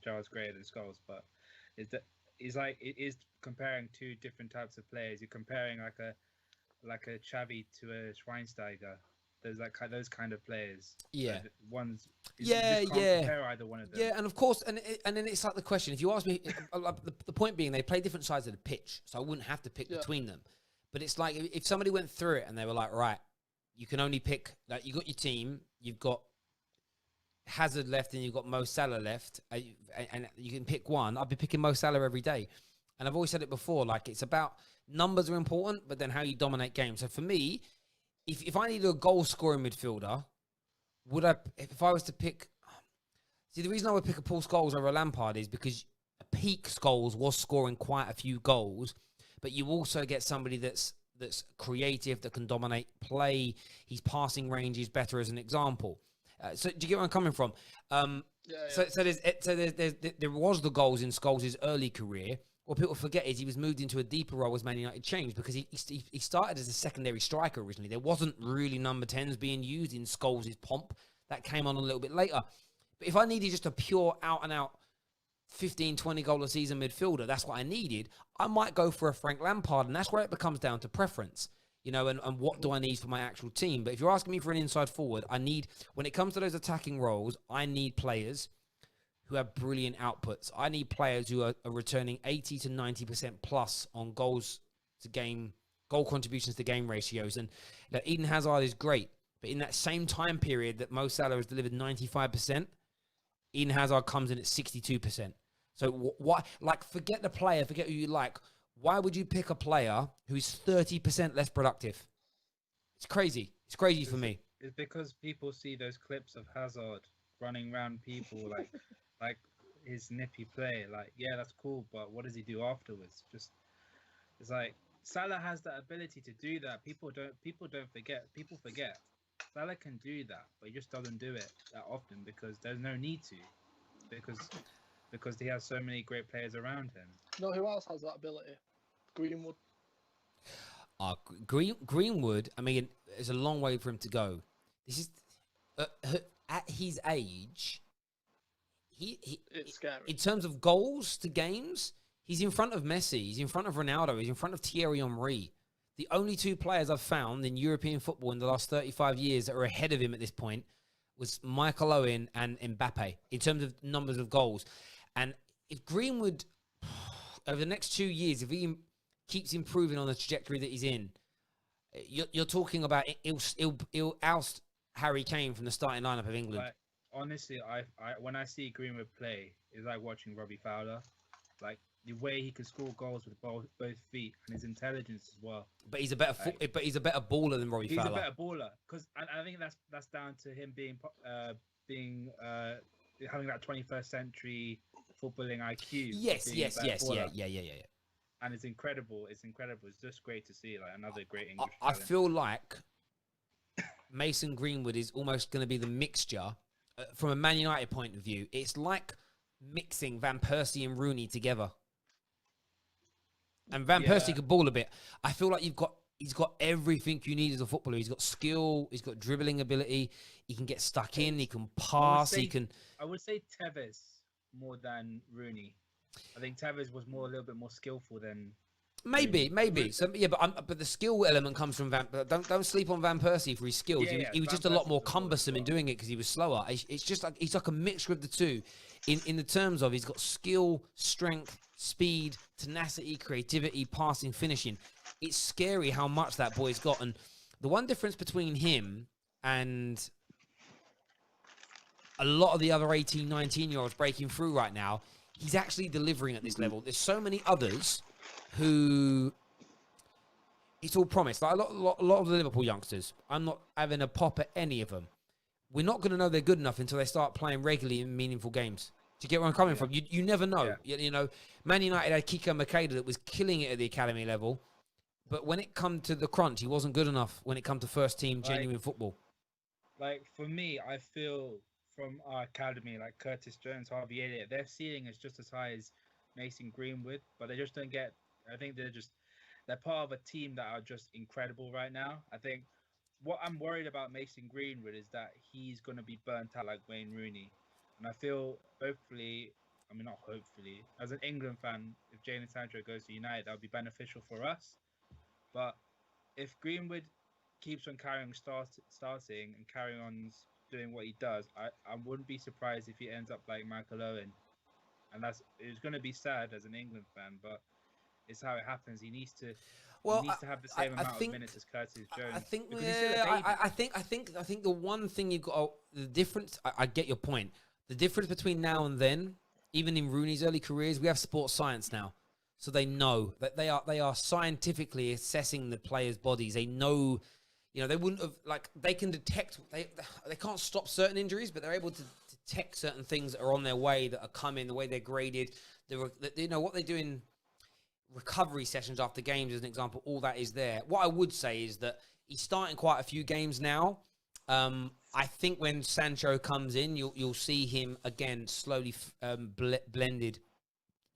Gerrard's greater than Scholes, but it is comparing two different types of players. You're comparing like a Xavi to a Schweinsteiger. There's those kind of players. Yeah. You just can't compare either one of them. Yeah, and of course, and then it's like the question. If you ask me, the point being, they play different sides of the pitch, so I wouldn't have to pick between them. But it's like if somebody went through it and they were like, right, you can only pick, like, you got your team, you've got Hazard left and you've got Mo Salah left, and you can pick one. I'd be picking Mo Salah every day. And I've always said it before, like, it's about numbers are important, but then how you dominate games. So for me, if I needed a goal scoring midfielder, if I was to pick, see, the reason I would pick a Paul Scholes over a Lampard is because peak Scholes was scoring quite a few goals, but you also get somebody that's creative, that can dominate play. His passing range is better, as an example. So do you get where I'm coming from? So there was the goals in Scholes' early career. What people forget is he was moved into a deeper role as Man United changed, because he started as a secondary striker originally. There wasn't really number 10s being used in Scholes' pomp. That came on a little bit later. But if I needed just a pure out-and-out 15, 20 goal a season midfielder, that's what I needed, I might go for a Frank Lampard, and that's where it becomes down to preference. You know, and what do I need for my actual team? But if you're asking me for an inside forward, when it comes to those attacking roles, I need players who have brilliant outputs. I need players who are returning 80 to 90% plus on goal contributions to game ratios. And Eden Hazard is great, but in that same time period that Mo Salah has delivered 95%, Eden Hazard comes in at 62%. So what? Like, forget the player, forget who you like. Why would you pick a player who's 30% less productive? It's crazy. It's crazy for me. It's because people see those clips of Hazard running around people like his nippy play. Like, yeah, that's cool, but what does he do afterwards? It's like Salah has that ability to do that. People forget. Salah can do that, but he just doesn't do it that often because there's no need to. Because he has so many great players around him. You know who else has that ability? Greenwood. Greenwood, I mean, it's a long way for him to go. This is at his age. It's scary. In terms of goals to games, he's in front of Messi. He's in front of Ronaldo. He's in front of Thierry Henry. The only two players I've found in European football in the last 35 years that are ahead of him at this point was Michael Owen and Mbappe in terms of numbers of goals. And if Greenwood, over the next 2 years, if he keeps improving on the trajectory that he's in, you're talking about he'll oust Harry Kane from the starting lineup of England. Like, honestly, I when I see Greenwood play, it's like watching Robbie Fowler. Like, the way he can score goals with both feet and his intelligence as well. But he's a better baller than Robbie Fowler. He's a better baller because I think that's down to him having that 21st century footballing IQ. Yes. Yeah. And it's incredible. It's just great to see, like, another great English I talent. feel like Mason Greenwood is almost going to be the mixture from a Man United point of view. It's like mixing Van Persie and Rooney together. And Van Persie could ball a bit. I feel like he's got everything you need as a footballer. He's got skill. He's got dribbling ability. He can get stuck in. He can pass. I would say Tevez more than Rooney. I think Tevez was a little bit more skillful than Maybe. Rooney. So yeah, but the skill element comes from Van. Don't sleep on Van Persie for his skills. Yeah, He was Van just a lot Persie's more a baller as cumbersome in well. doing it because he was slower. It's just like he's like a mixture of the two, in the terms of he's got skill, strength, speed, tenacity, creativity, passing, finishing. It's scary how much that boy's got. And the one difference between him and a lot of the other 18, 19-year-olds breaking through right now, he's actually delivering at this level. There's so many others who it's all promised. Like a lot of the Liverpool youngsters, I'm not having a pop at any of them. We're not going to know they're good enough until they start playing regularly in meaningful games. Do you get where I'm coming from? You never know. You know, Man United had Kiko Makeda that was killing it at the academy level, but when it come to the crunch, he wasn't good enough when it come to first team genuine football. Like for me, I feel from our academy, like Curtis Jones, Harvey Elliott, their ceiling is just as high as Mason Greenwood, but they just don't get. I think they're part of a team that are just incredible right now. I think what I'm worried about Mason Greenwood is that he's going to be burnt out like Wayne Rooney. And I feel not hopefully, as an England fan, if Jadon Sancho goes to United, that would be beneficial for us. But if Greenwood keeps on starting and carrying on doing what he does, I wouldn't be surprised if he ends up like Michael Owen. And it's going to be sad as an England fan, but it's how it happens. He needs to have the same amount of minutes as Curtis Jones. I think the one thing you've got, the difference. I get your point. The difference between now and then, even in Rooney's early careers, we have sports science now, so they know that they are scientifically assessing the players' bodies. They know, they wouldn't have they can detect. They can't stop certain injuries, but they're able to detect certain things that are on their way, that are coming, the way they're graded. What they do in recovery sessions after games, as an example, all that is there. What I would say is that he's starting quite a few games now. I think when Sancho comes in, you'll see him again slowly blended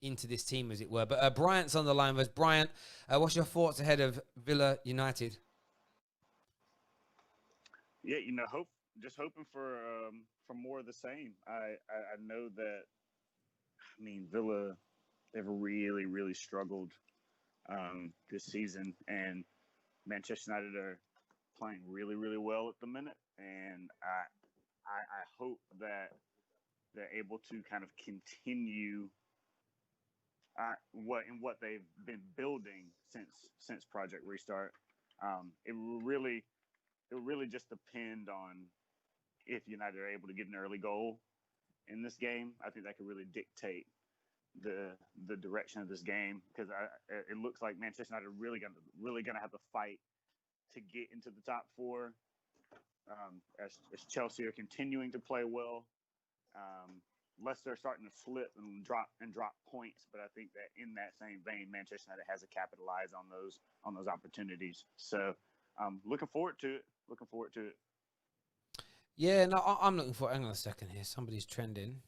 into this team, as it were. But Bryant's on the line. Bryant, what's your thoughts ahead of Villa United? Yeah, just hoping for more of the same. I know that. I mean, Villa, they've really, really struggled this season, and Manchester United are playing really, really well at the minute. And I hope that they're able to kind of continue what they've been building since Project Restart. It will really just depend on if United are able to get an early goal in this game. I think that could really dictate the direction of this game, because it looks like Manchester United are really gonna have to fight to get into the top four. As Chelsea are continuing to play well, Leicester are starting to flip and drop points, but I think that in that same vein, Manchester United has to capitalize on those opportunities. So, looking forward to it. Yeah, no, I'm looking for. Hang on a second here. Somebody's trending.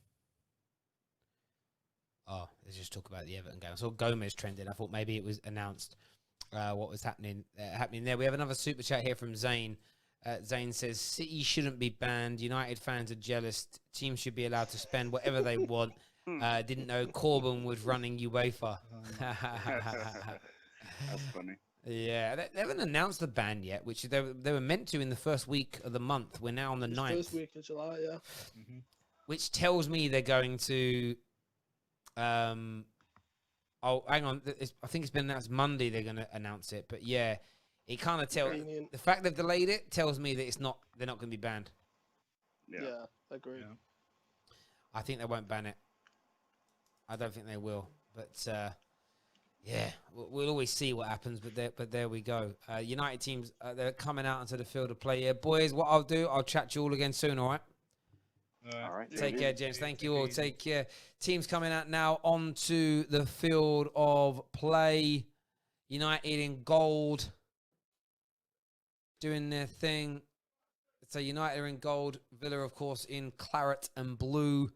Oh, let's just talk about the Everton game. I saw Gomez trending. I thought maybe it was announced what was happening there. We have another super chat here from Zane. Zane says, City shouldn't be banned. United fans are jealous. Teams should be allowed to spend whatever they want. Didn't know Corbyn was running UEFA. That's funny. Yeah, they haven't announced the ban yet, which they were meant to in the first week of the month. We're now on the 9th. First week of July, yeah. Mm-hmm. Which tells me they're going to... hang on. I think it's been announced Monday they're going to announce it. But yeah, it kind of tells... The fact they've delayed it tells me that they're not going to be banned. Yeah, agreed. Yeah. I think they won't ban it. I don't think they will. But... yeah, we'll always see what happens, but there we go. United teams, they're coming out into the field of play. Yeah, boys, what I'll do, I'll chat to you all again soon, all right? All right. Take care, James. Thank you all. Take care. Teams coming out now onto the field of play. United in gold, doing their thing. So United are in gold. Villa, of course, in claret and blue.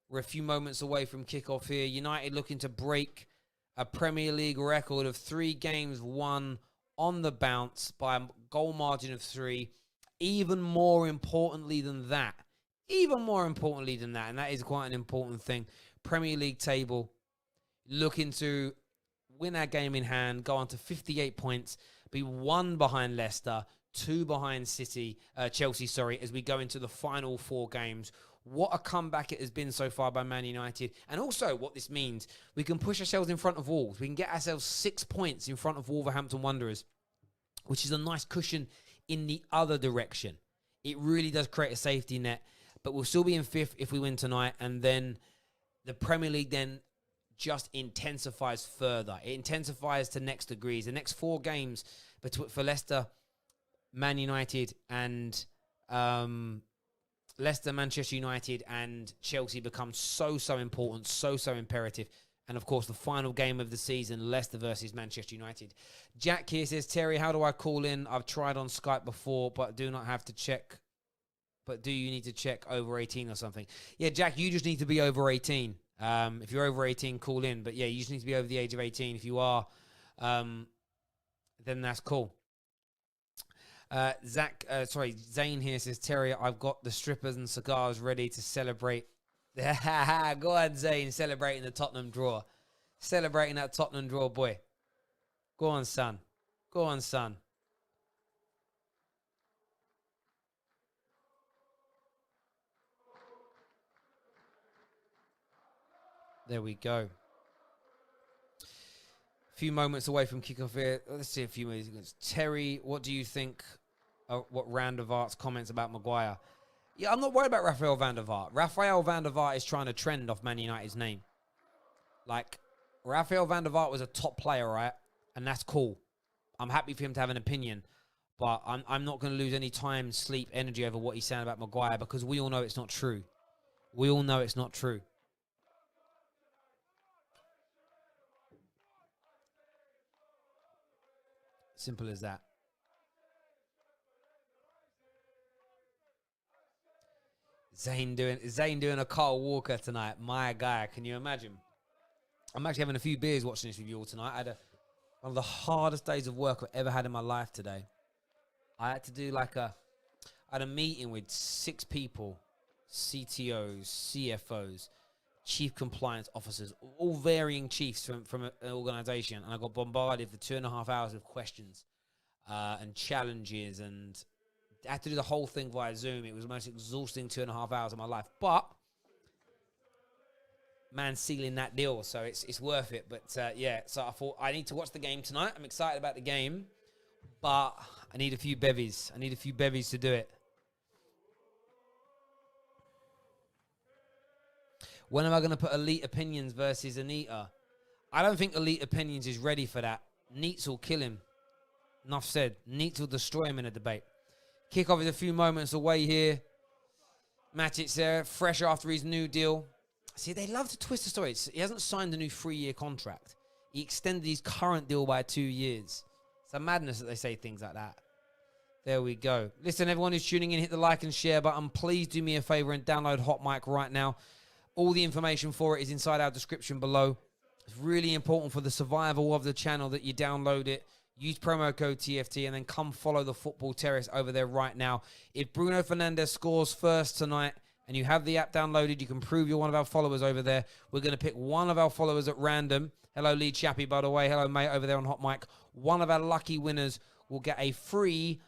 We're a few moments away from kickoff here. United looking to break a Premier League record of 3 games won on the bounce by a goal margin of 3. Even more importantly than that, and that is quite an important thing, Premier League table looking to win our game in hand, go on to 58 points, be 1 behind Leicester, 2 behind Chelsea, as we go into the final 4 games. What a comeback it has been so far by Man United. And also what this means, we can push ourselves in front of Wolves. We can get ourselves 6 points in front of Wolverhampton Wanderers, which is a nice cushion in the other direction. It really does create a safety net, but we'll still be in 5th if we win tonight. And then the Premier League then just intensifies further. It intensifies to next degrees. The next 4 games for Leicester, Man United, and Leicester, Manchester United, and Chelsea become so important, so imperative. And, of course, the final game of the season, Leicester versus Manchester United. Jack here says, Terry, how do I call in? I've tried on Skype before, but do not have to check. But do you need to check over 18 or something? Yeah, Jack, you just need to be over 18. If you're over 18, call in. But, yeah, you just need to be over the age of 18. If you are, then that's cool. Zane here says, Terry, I've got the strippers and cigars ready to celebrate. Go on, Zane, celebrating the Tottenham draw. Celebrating that Tottenham draw, boy. Go on, son. Go on, son. There we go. A few moments away from kickoff here. Let's see a few minutes. Terry, what do you think? What Round of Art's comments about Maguire? Yeah, I'm not worried about Raphael van der Vaart. Raphael van der Vaart is trying to trend off Man United's name. Like, Raphael van der Vaart was a top player, right? And that's cool. I'm happy for him to have an opinion. But I'm not going to lose any time, sleep, energy over what he's saying about Maguire, because we all know it's not true. We all know it's not true. Simple as that. Zane doing a Carl Walker tonight. My guy, can you imagine? I'm actually having a few beers watching this with you all tonight. I had one of the hardest days of work I've ever had in my life today. I had to do I had a meeting with 6 people, CTOs, CFOs, chief compliance officers, all varying chiefs from an organization. And I got bombarded for 2.5 hours with questions and challenges, and I had to do the whole thing via Zoom. It was the most exhausting 2.5 hours of my life. But man, sealing that deal, so it's worth it. But yeah, so I thought I need to watch the game tonight. I'm excited about the game, but I need a few bevies. I need a few bevies to do it. When am I going to put Elite Opinions versus Anita? I don't think Elite Opinions is ready for that. Neats will kill him. Enough said. Neats will destroy him in a debate. Kickoff is a few moments away here. Matic's there, fresh after his new deal. See, they love to twist the story. He hasn't signed a new 3-year contract. He extended his current deal by 2 years. It's a madness that they say things like that. There we go. Listen, everyone who's tuning in, hit the like and share button. Please do me a favor and download Hot Mic right now. All the information for it is inside our description below. It's really important for the survival of the channel that you download it. Use promo code TFT and then come follow the Football Terrace over there right now. If Bruno Fernandes scores first tonight and you have the app downloaded, you can prove you're one of our followers over there. We're going to pick one of our followers at random. Hello, Lee Chappie, by the way. Hello, mate, over there on Hot Mic. One of our lucky winners will get a free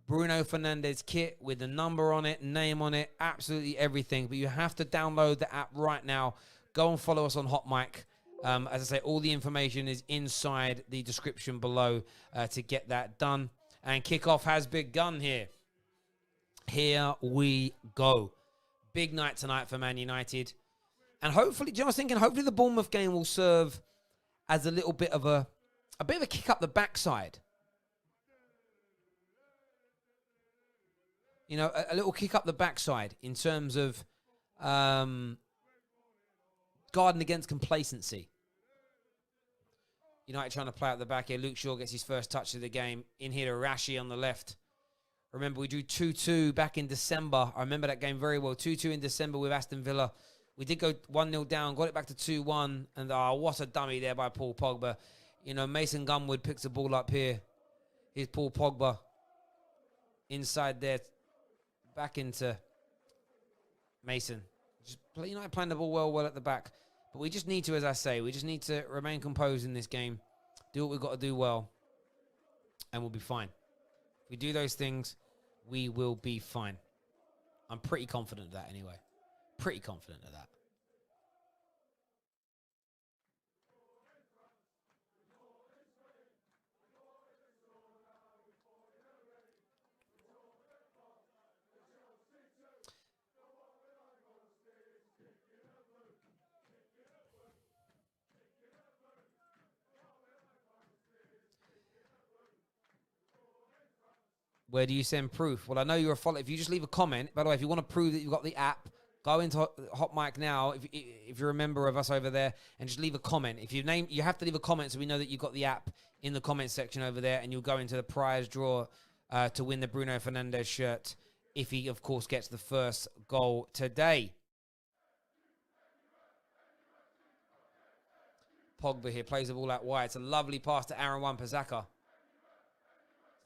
Bruno Fernandes kit with the number on it, name on it, absolutely everything. But you have to download the app right now. Go and follow us on Hot Mic. As I say, all the information is inside the description below to get that done. And kickoff has begun here. Here we go. Big night tonight for Man United. And hopefully, do you know what I was thinking? Hopefully the Bournemouth game will serve as a little bit of a kick up the backside. You know, a little kick up the backside in terms of guarding against complacency. United trying to play out the back here. Luke Shaw gets his first touch of the game. In here to Rashi on the left. Remember, we drew 2-2 back in December. I remember that game very well. 2-2 in December with Aston Villa. We did go 1-0 down, got it back to 2-1. And what a dummy there by Paul Pogba. You know, Mason Gunwood picks the ball up here. Here's Paul Pogba. Inside there. Back into Mason. United playing the ball well at the back. But we just need to, as I say, we just need to remain composed in this game, do what we've got to do well, and we'll be fine. If we do those things, we will be fine. I'm pretty confident of that anyway. Pretty confident of that. Where do you send proof? Well, I know you're a follower. If you just leave a comment, by the way, if you want to prove that you've got the app, go into Hot Mic now, if you're a member of us over there, and just leave a comment. If you have to leave a comment so we know that you've got the app in the comment section over there, and you'll go into the prize draw to win the Bruno Fernandes shirt if he, of course, gets the first goal today. Pogba here plays the ball out wide. It's a lovely pass to Aaron Wan-Bissaka.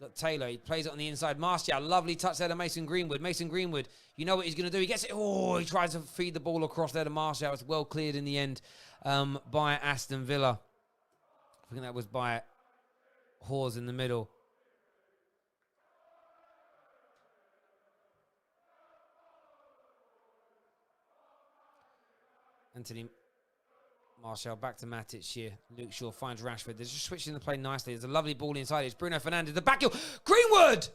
Got Taylor, he plays it on the inside. Martial, lovely touch there to Mason Greenwood. Mason Greenwood, you know what he's going to do. He gets it. Oh, he tries to feed the ball across there to Martial. It's well cleared in the end by Aston Villa. I think that was by Hawes in the middle. Anthony Martial back to Matic here. Luke Shaw finds Rashford. They're just switching the play nicely. There's a lovely ball inside. It's Bruno Fernandes. The back heel. Greenwood!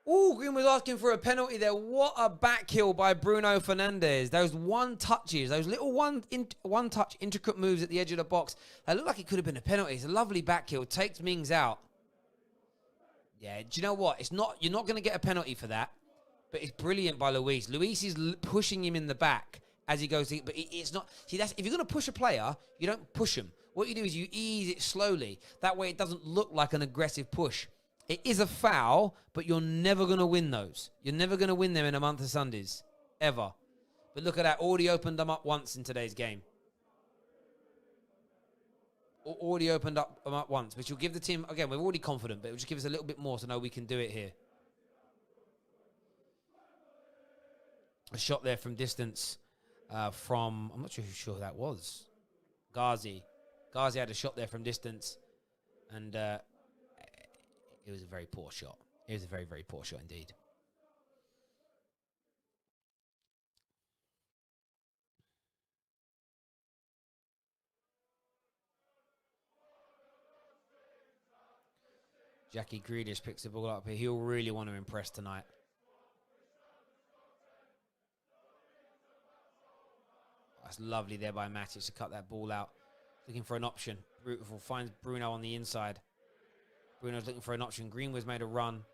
Oh, Greenwood asking for a penalty there. What a back heel by Bruno Fernandes. Those one touches, those little one touch intricate moves at the edge of the box. They look like it could have been a penalty. It's a lovely back heel. Takes Mings out. Yeah, do you know what? You're not going to get a penalty for that. But it's brilliant by Luis. Luis is pushing him in the back as he goes to, but it's not. See, that's if you're going to push a player, you don't push him. What you do is you ease it slowly. That way it doesn't look like an aggressive push. It is a foul, but you're never going to win those. You're never going to win them in a month of Sundays. Ever. But look at that. Already opened them up once in today's game. Already opened them up once, which will give the team, again, we're already confident, but it will just give us a little bit more to know we can do it here. A shot there from distance. I'm not sure who that was. Ghazi. Ghazi had a shot there from distance. And it was a very poor shot. It was a very, very poor shot indeed. Jackie Grealish picks the ball up here. He'll really want to impress tonight. That's lovely there by Matic to cut that ball out. Looking for an option. Beautiful. Finds Bruno on the inside. Bruno's looking for an option. Greenwood's made a run.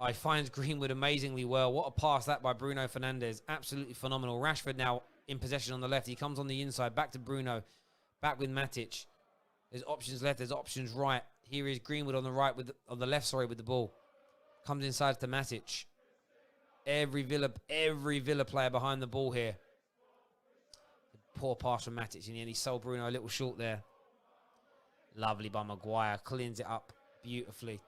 He finds Greenwood amazingly well. What a pass that by Bruno Fernandes. Absolutely phenomenal. Rashford now in possession on the left. He comes on the inside. Back to Bruno. Back with Matic. There's options left. There's options right. Here is Greenwood on the right on the left, with the ball. Comes inside to Matic. Every Villa player behind the ball here. Poor pass from Matic in the end. He sold Bruno a little short there. Lovely by Maguire. Cleans it up beautifully.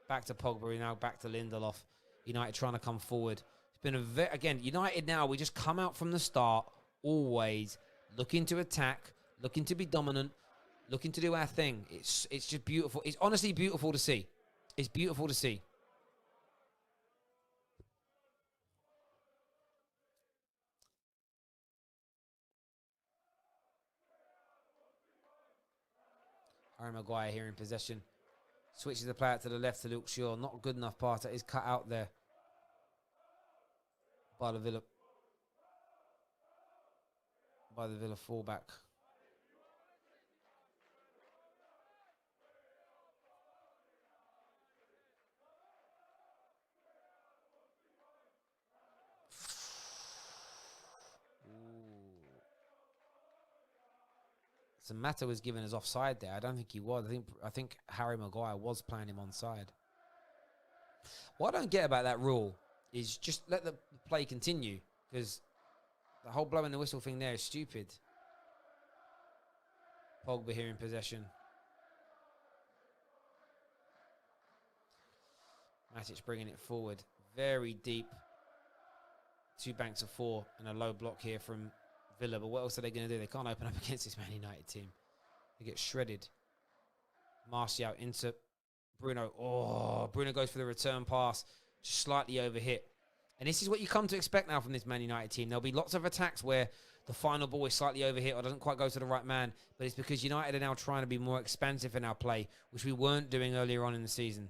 Back to Pogba. Now back to Lindelof. United trying to come forward. It's been again, United now, we just come out from the start, always looking to attack, looking to be dominant, looking to do our thing. It's just beautiful. It's honestly beautiful to see. It's beautiful to see. Harry Maguire here in possession. Switches the player to the left to Luke Shaw. Not a good enough pass. That is cut out there by the Villa fullback. Mata was given as offside there. I don't think he was. I think Harry Maguire was playing him onside. What I don't get about that rule is just let the play continue, because the whole blowing the whistle thing there is stupid. Pogba here in possession. Matic bringing it forward. Very deep. 2 banks of 4 and a low block here from Villa, but what else are they going to do? They can't open up against this Man United team. They get shredded. Martial into Bruno. Oh, Bruno goes for the return pass. Just slightly overhit. And this is what you come to expect now from this Man United team. There'll be lots of attacks where the final ball is slightly overhit or doesn't quite go to the right man. But it's because United are now trying to be more expansive in our play, which we weren't doing earlier on in the season.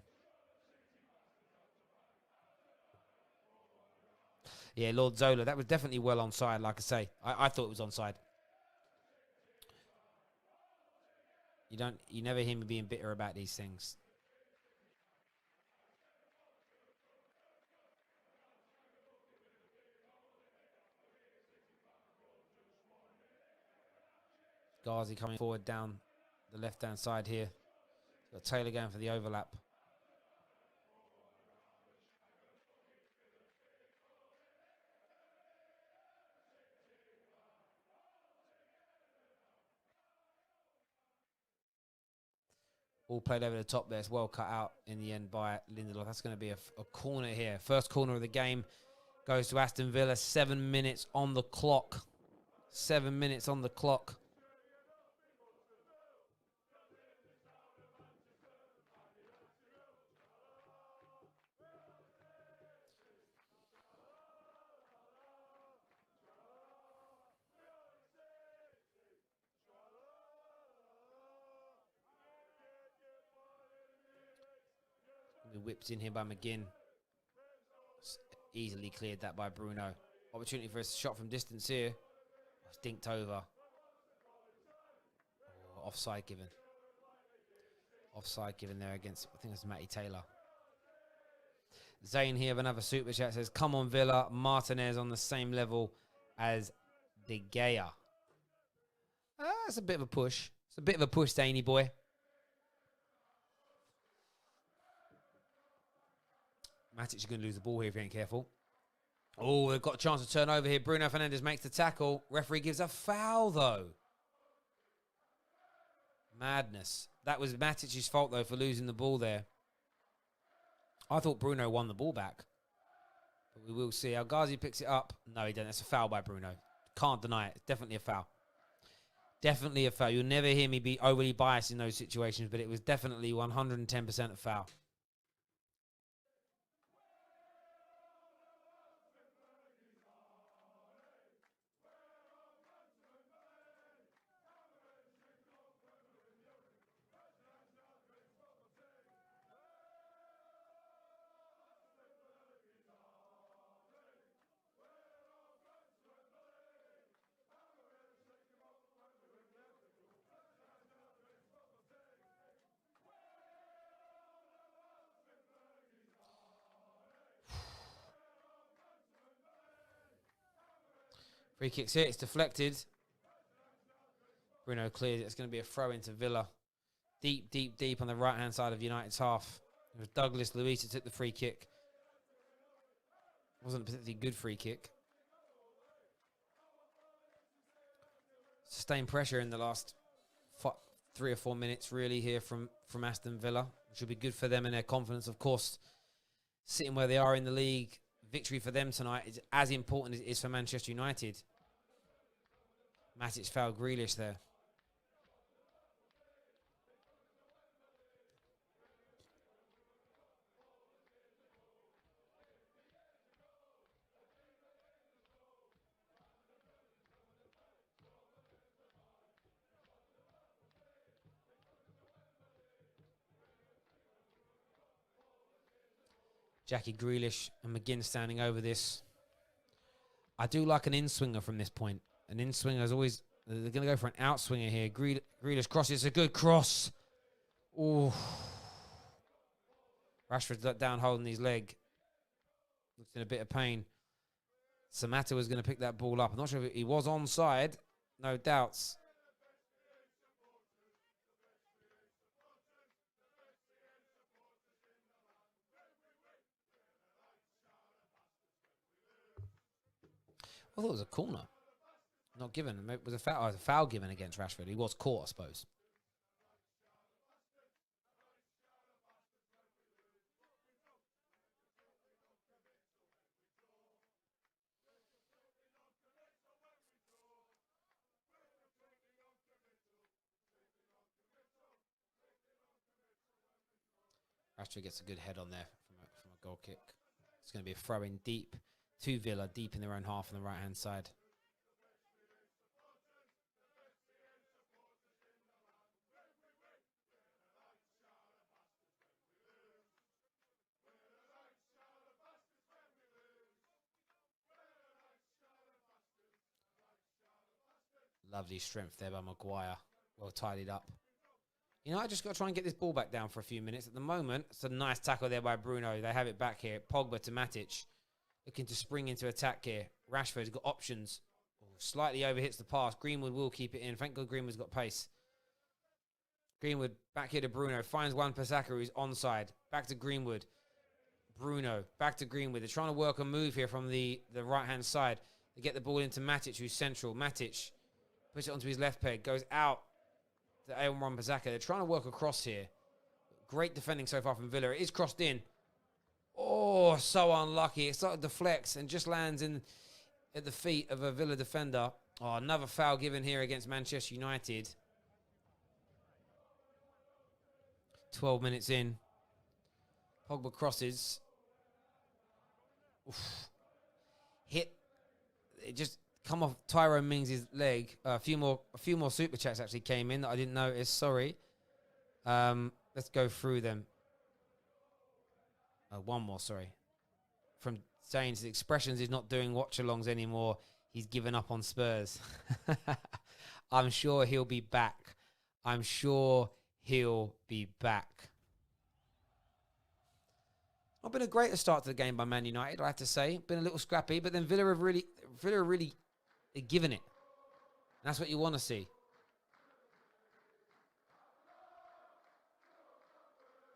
Yeah, Lord Zola, that was definitely well onside, like I say. I thought it was onside. You never hear me being bitter about these things. Ghazi coming forward down the left-hand side here. Got Taylor going for the overlap. All played over the top there. It's well cut out in the end by Lindelof. That's going to be a corner here. First corner of the game goes to Aston Villa. 7 minutes on the clock. 7 minutes on the clock. Whipped in here by McGinn. Easily cleared that by Bruno. Opportunity for a shot from distance here. It's dinked over. Oh, offside given. Offside given there against, I think it's Matty Taylor. Zane here of another super chat says, come on Villa, Martinez on the same level as De Gea. That's a bit of a push. It's a bit of a push, Zaney boy. Matic is going to lose the ball here if he ain't careful. Oh, they've got a chance to turn over here. Bruno Fernandes makes the tackle. Referee gives a foul, though. Madness. That was Matic's fault, though, for losing the ball there. I thought Bruno won the ball back. But we will see. El Ghazi picks it up. No, he doesn't. That's a foul by Bruno. Can't deny it. It's definitely a foul. Definitely a foul. You'll never hear me be overly biased in those situations, but it was definitely 110% a foul. Free kicks here. It's deflected. Bruno clears it. It's going to be a throw into Villa. Deep, deep, deep on the right-hand side of United's half. It was Douglas Luiz who took the free kick. Wasn't a particularly good free kick. Sustained pressure in the last 3 or 4 minutes, really, here from Aston Villa, which will be good for them and their confidence, of course. Sitting where they are in the league, victory for them tonight is as important as it is for Manchester United. Matic fouled Grealish there. Jackie Grealish and McGinn standing over this. I do like an in-swinger from this point. An in-swinger is always... They're going to go for an out-swinger here. Grealish crosses. It's a good cross. Ooh. Rashford's let down holding his leg. Looks in a bit of pain. Samatta was going to pick that ball up. I'm not sure if he was onside. No doubts. I thought it was a corner. Not given. It was a foul given against Rashford. He was caught, I suppose. Rashford gets a good head on there from a goal kick. It's going to be a throw in deep to Villa, deep in their own half on the right-hand side. Lovely strength there by Maguire. Well tidied up. You know, I just got to try and get this ball back down for a few minutes. At the moment, it's a nice tackle there by Bruno. They have it back here. Pogba to Matic. Looking to spring into attack here. Rashford's got options. Oh, slightly overhits the pass. Greenwood will keep it in. Thank God Greenwood's got pace. Greenwood back here to Bruno. Finds Wan-Bissaka who's onside. Back to Greenwood. Bruno. Back to Greenwood. They're trying to work a move here from the right-hand side. They get the ball into Matic who's central. Matic puts it onto his left peg. Goes out to Wan-Bissaka. They're trying to work across here. Great defending so far from Villa. It is crossed in. Oh, so unlucky. It started to flex and just lands in at the feet of a Villa defender. Oh, another foul given here against Manchester United. 12 minutes in. Pogba crosses. Oof. Hit. It just come off Tyrone Mings' leg. A few more super chats actually came in that I didn't notice. Sorry. Let's go through them. One more, sorry. From Zane's, the expressions is not doing watch-alongs anymore. He's given up on Spurs. I'm sure he'll be back. I'm sure he'll be back. Not been a great start to the game by Man United, I have to say. Been a little scrappy, but then Villa have really given it. And that's what you want to see.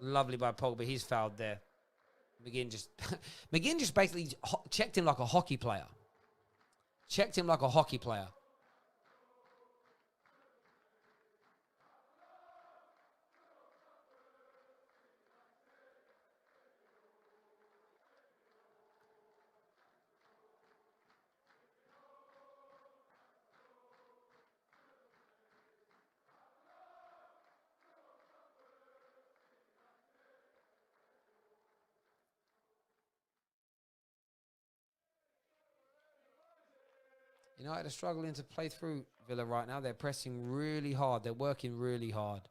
Lovely by Pogba. He's fouled there. McGinn just basically checked him like a hockey player. Checked him like a hockey player. United are struggling to play through Villa right now. They're pressing really hard. They're working really hard.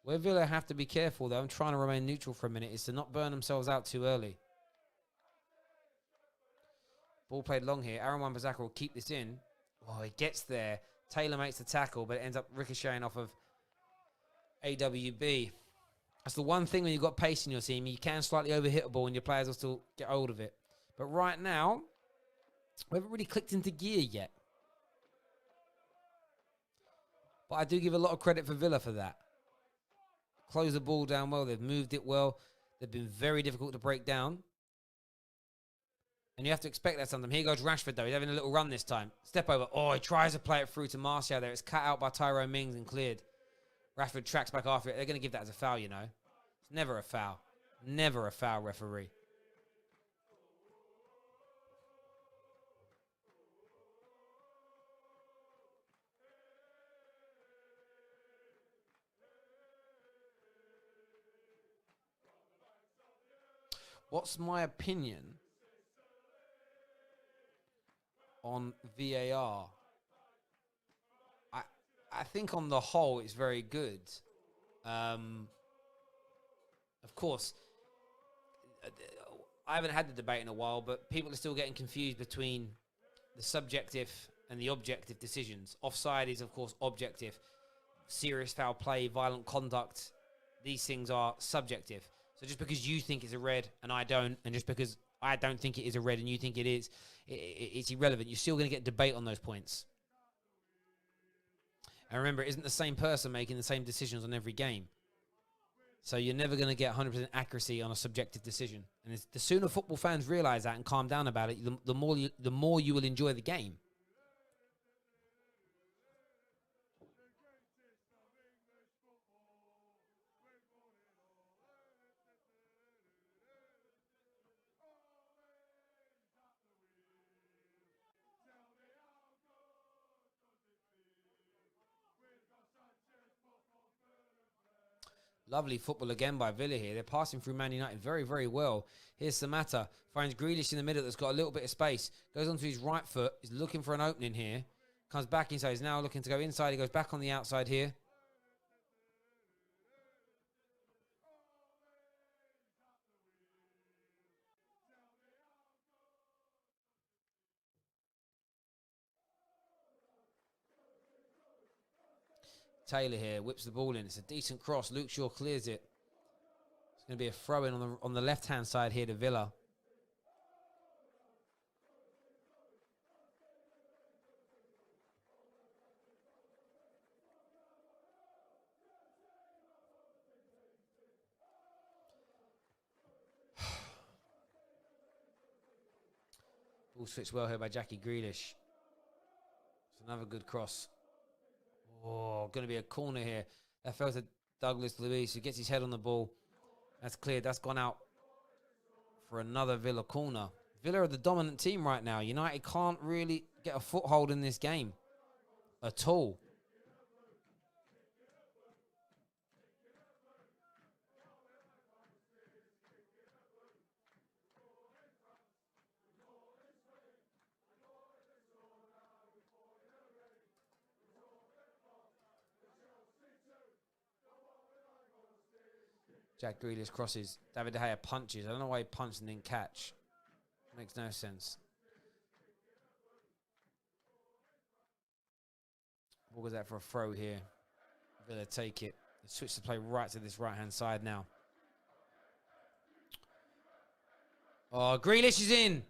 Where Villa have to be careful, though, I'm trying to remain neutral for a minute, is to not burn themselves out too early. Ball played long here. Aaron Wan-Bissaka will keep this in. Oh, he gets there. Taylor makes the tackle, but it ends up ricocheting off of AWB. That's the one thing when you've got pace in your team. You can slightly overhit a ball and your players will still get hold of it. But right now, we haven't really clicked into gear yet. But I do give a lot of credit for Villa for that. Close the ball down well. They've moved it well. They've been very difficult to break down. And you have to expect that sometimes. Here goes Rashford, though. He's having a little run this time. Step over. Oh, he tries to play it through to Martial there. It's cut out by Tyrone Mings and cleared. Rashford tracks back after it. They're going to give that as a foul, you know. It's never a foul. Never a foul, referee. What's my opinion on VAR? I think on the whole it's very good. Of course, I haven't had the debate in a while, but people are still getting confused between the subjective and the objective decisions. Offside is, of course, objective. Serious foul play, violent conduct, these things are subjective. So just because you think it's a red and I don't, and just because I don't think it is a red and you think it is, it's irrelevant. You're still going to get debate on those points. And remember, it isn't the same person making the same decisions on every game. So you're never going to get 100% accuracy on a subjective decision. And the sooner football fans realise that and calm down about it, the more you will enjoy the game. Lovely football again by Villa here. They're passing through Man United very, very well. Here's Samatta. Finds Grealish in the middle that's got a little bit of space. Goes onto his right foot. He's looking for an opening here. Comes back inside. He's now looking to go inside. He goes back on the outside here. Taylor here whips the ball in. It's a decent cross. Luke Shaw clears it. It's going to be a throw-in on the left-hand side here to Villa. Ball switched well here by Jackie Grealish. It's another good cross. Oh, going to be a corner here. That fell to Douglas Luiz, who gets his head on the ball. That's cleared. That's gone out for another Villa corner. Villa are the dominant team right now. United can't really get a foothold in this game at all. Jack Grealish crosses. David De Gea punches. I don't know why he punched and didn't catch. Makes no sense. What was that for a throw here? Villa take it. They switch the play right to this right-hand side now. Oh, Grealish is in.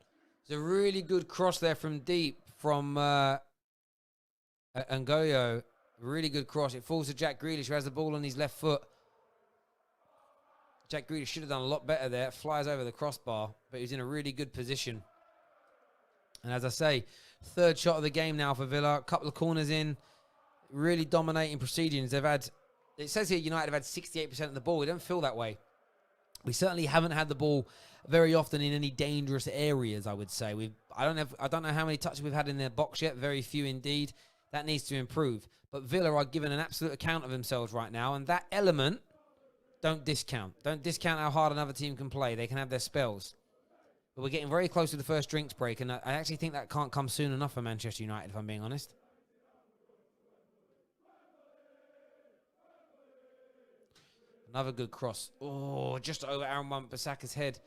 It's a really good cross there from deep from Ngoyo. Really good cross. It falls to Jack Grealish, who has the ball on his left foot. Jack Grealish should have done a lot better there. Flies over the crossbar, but he's in a really good position. And as I say, third shot of the game now for Villa. A couple of corners in. Really dominating proceedings. They've had, it says here United have had 68% of the ball. We don't feel that way. We certainly haven't had the ball very often in any dangerous areas, I would say. I don't know how many touches we've had in their box yet. Very few indeed. That needs to improve. But Villa are given an absolute account of themselves right now. And that element, don't discount. Don't discount how hard another team can play. They can have their spells. But we're getting very close to the first drinks break. And I actually think that can't come soon enough for Manchester United, if I'm being honest. Another good cross. Oh, just over Aaron Wan-Bissaka's head.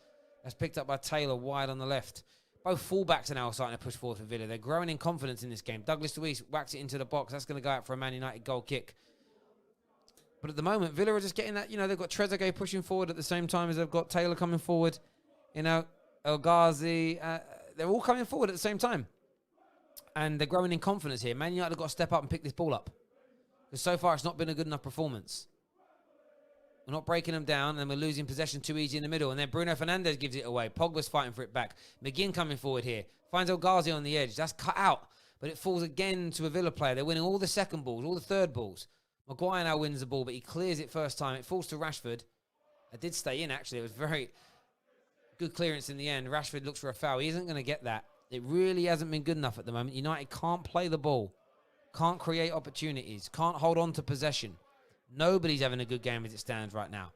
That's picked up by Taylor wide on the left. Both fullbacks are now starting to push forward for Villa. They're growing in confidence in this game. Douglas Luiz whacks it into the box. That's going to go out for a Man United goal kick. But at the moment, Villa are just getting that, they've got Trezeguet pushing forward at the same time as they've got Taylor coming forward. El Ghazi, they're all coming forward at the same time. And they're growing in confidence here. Man United have got to step up and pick this ball up. Because so far, it's not been a good enough performance. We're not breaking them down, and we're losing possession too easy in the middle. And then Bruno Fernandes gives it away. Pogba's fighting for it back. McGinn coming forward here. Finds El Ghazi on the edge. That's cut out. But it falls again to a Villa player. They're winning all the second balls, all the third balls. Maguire now wins the ball, but he clears it first time. It falls to Rashford. It did stay in, actually. It was very good clearance in the end. Rashford looks for a foul. He isn't going to get that. It really hasn't been good enough at the moment. United can't play the ball. Can't create opportunities. Can't hold on to possession. Nobody's having a good game as it stands right now.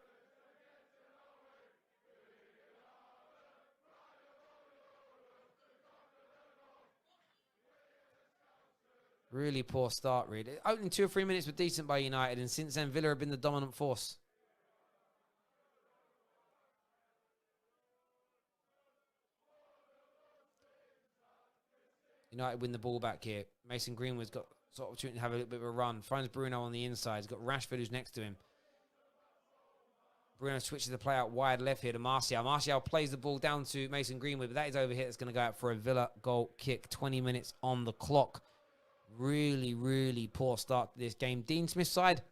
Really poor start, really. Opening 2 or 3 minutes were decent by United, and since then, Villa have been the dominant force. United win the ball back here. Mason Greenwood's got sort of opportunity to have a little bit of a run. Finds Bruno on the inside. He's got Rashford who's next to him. Bruno switches the play out wide left here to Martial. Martial plays the ball down to Mason Greenwood, but that is over here. It's going to go out for a Villa goal kick. 20 minutes on the clock. Really, really poor start to this game. Dean Smith's side,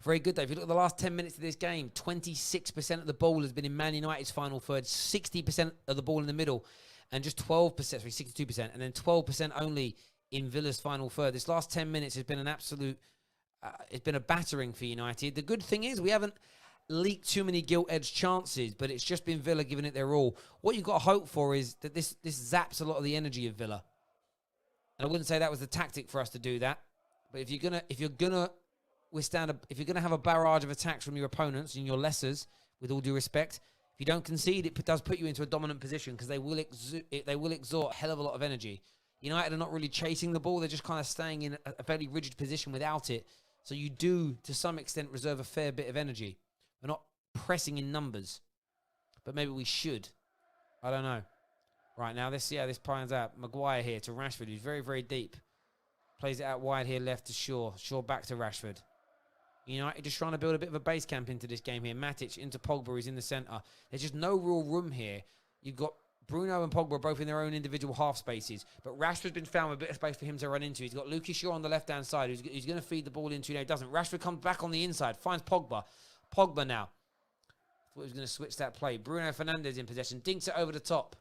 very good though. If you look at the last 10 minutes of this game, 26% of the ball has been in Man United's final third, 60% of the ball in the middle, and just 12%, sorry, 62%, and then 12% only in Villa's final third. This last 10 minutes has been an absolute, it's been a battering for United. The good thing is we haven't leaked too many gilt-edged chances, but it's just been Villa giving it their all. What you've got to hope for is that this zaps a lot of the energy of Villa. And I wouldn't say that was the tactic for us to do that. But if you're gonna if you're going to have a barrage of attacks from your opponents and your lessers, with all due respect, if you don't concede, it does put you into a dominant position because they will exhort a hell of a lot of energy. United are not really chasing the ball. They're just kind of staying in a fairly rigid position without it. So you do, to some extent, reserve a fair bit of energy. We're not pressing in numbers. But maybe we should. I don't know. Right, now let's see how this pans out. Maguire here to Rashford, who's very, very deep. Plays it out wide here, left to Shaw. Shaw back to Rashford. United just trying to build a bit of a base camp into this game here. Matic into Pogba, who's in the centre. There's just no real room here. You've got Bruno and Pogba both in their own individual half spaces. But Rashford's been found with a bit of space for him to run into. He's got Lucas Shaw on the left-hand side, who's going to feed the ball into. He doesn't. Rashford comes back on the inside, finds Pogba. Pogba now. Thought he was going to switch that play. Bruno Fernandes in possession. Dinks it over the top.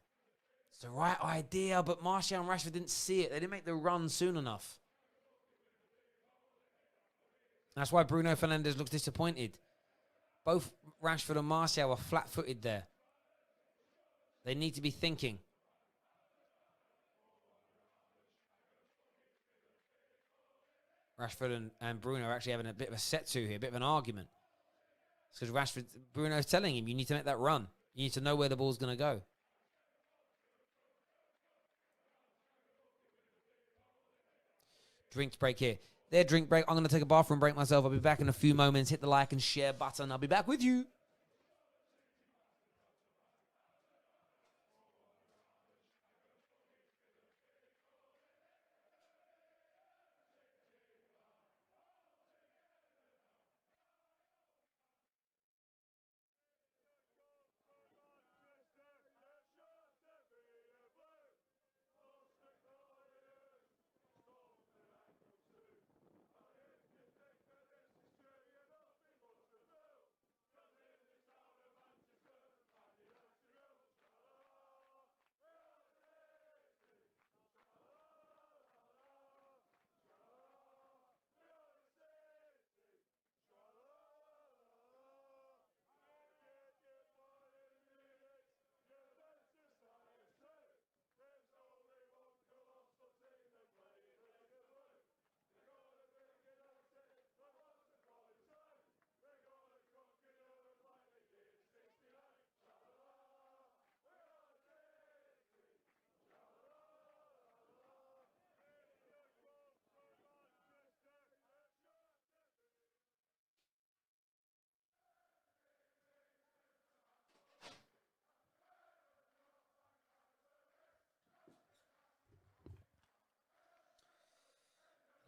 It's the right idea, but Martial and Rashford didn't see it. They didn't make the run soon enough. That's why Bruno Fernandes looks disappointed. Both Rashford and Martial are flat-footed there. They need to be thinking. Rashford and Bruno are actually having a bit of a set-to here, a bit of an argument. It's because Bruno's telling him, you need to make that run. You need to know where the ball's going to go. Drinks break here. Their drink break. I'm going to take a bathroom break myself. I'll be back in a few moments. Hit the like and share button. I'll be back with you.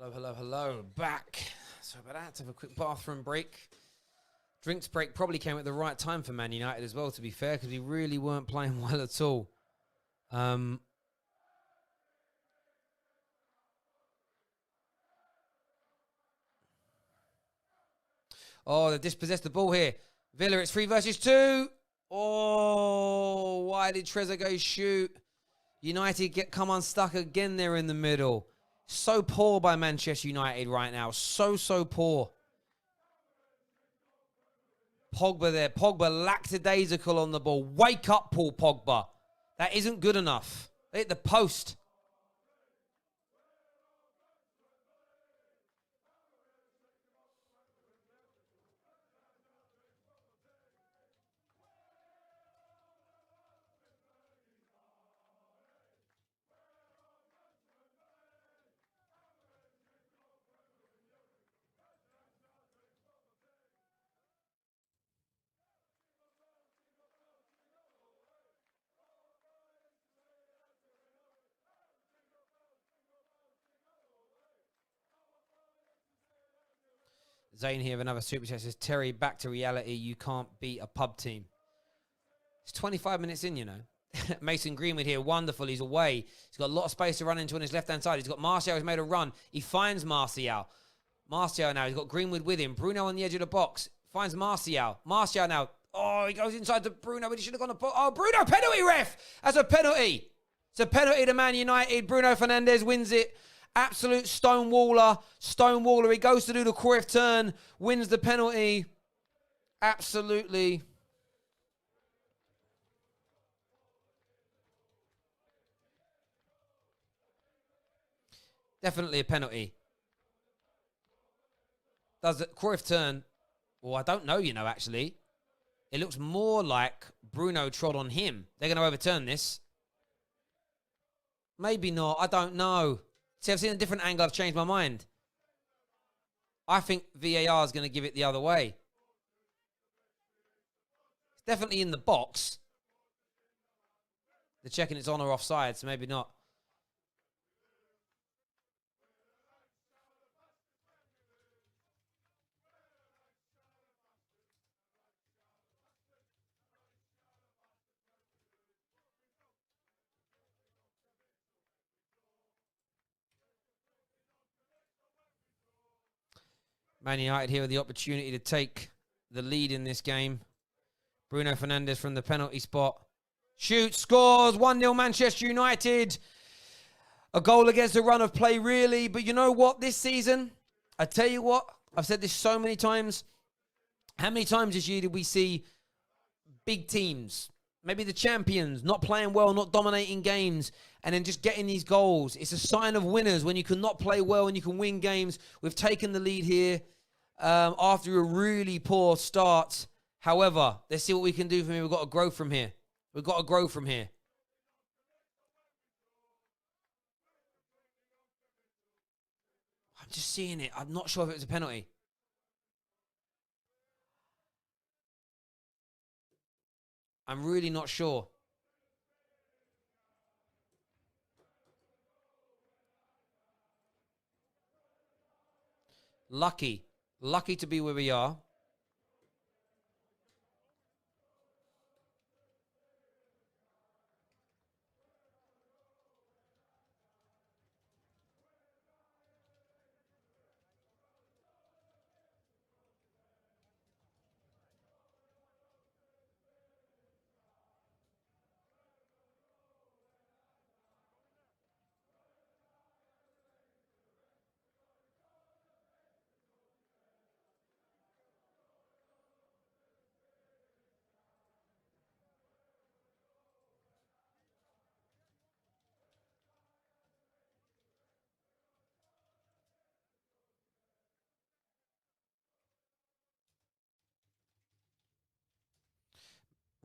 Hello. Back. So about that, to have a quick bathroom break. Drinks break probably came at the right time for Man United as well, to be fair, because we really weren't playing well at all. Oh, they've dispossessed the ball here. Villa, it's 3 versus 2. Oh, why did Trezeguet shoot? United come unstuck again there in the middle. So poor by Manchester United right now. So poor. Pogba there. Pogba lackadaisical on the ball. Wake up, Paul Pogba. That isn't good enough. They hit the post. Zane here, another super chat, says, Terry, back to reality. You can't beat a pub team. It's 25 minutes in, you know. Mason Greenwood here, wonderful. He's away. He's got a lot of space to run into on his left-hand side. He's got Martial, who's made a run. He finds Martial. Martial now, he's got Greenwood with him. Bruno on the edge of the box. Finds Martial. Martial now. Oh, he goes inside to Bruno, but he should have gone to... Oh, Bruno, penalty, ref! That's a penalty. It's a penalty to Man United. Bruno Fernandes wins it. Absolute stonewaller. He goes to do the Cruyff turn. Wins the penalty. Absolutely. Definitely a penalty. Does Cruyff turn? Well, I don't know, actually. It looks more like Bruno trod on him. They're going to overturn this. Maybe not. I don't know. See, I've seen a different angle. I've changed my mind. I think VAR is going to give it the other way. It's definitely in the box. They're checking it's on or offside, so maybe not. Man United here with the opportunity to take the lead in this game. Bruno Fernandes from the penalty spot. Shoots, scores, 1-0 Manchester United. A goal against the run of play, really. But you know what? This season, I tell you what, I've said this so many times. How many times this year did we see big teams, maybe the champions, not playing well, not dominating games, and then just getting these goals? It's a sign of winners when you can not play well and you can win games. We've taken the lead here after a really poor start. However, let's see what we can do from here. We've got to grow from here. We've got to grow from here. I'm just seeing it. I'm not sure if it was a penalty. I'm really not sure. Lucky to be where we are.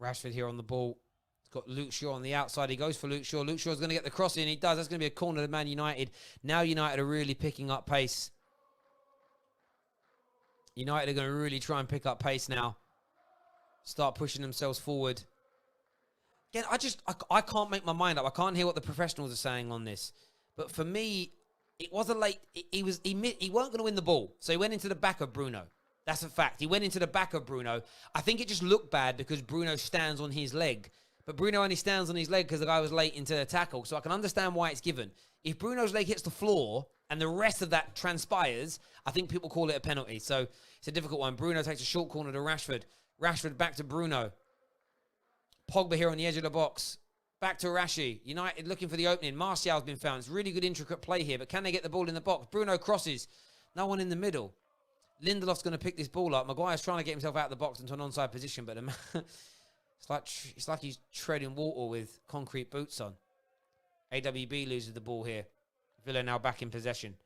Rashford here on the ball. He's got Luke Shaw on the outside. He goes for Luke Shaw. Luke Shaw's going to get the cross in. He does. That's going to be a corner to Man United. Now United are really picking up pace. United are going to really try and pick up pace now. Start pushing themselves forward. Again, I can't make my mind up. I can't hear what the professionals are saying on this. But for me, it was a late... He weren't going to win the ball. So he went into the back of Bruno. That's a fact. He went into the back of Bruno. I think it just looked bad because Bruno stands on his leg. But Bruno only stands on his leg because the guy was late into the tackle. So I can understand why it's given. If Bruno's leg hits the floor and the rest of that transpires, I think people call it a penalty. So it's a difficult one. Bruno takes a short corner to Rashford. Rashford back to Bruno. Pogba here on the edge of the box. Back to Rashi. United looking for the opening. Martial's been found. It's really good intricate play here. But can they get the ball in the box? Bruno crosses. No one in the middle. Lindelof's going to pick this ball up. Maguire's trying to get himself out of the box into an onside position, but it's like he's treading water with concrete boots on. AWB loses the ball here. Villa now back in possession.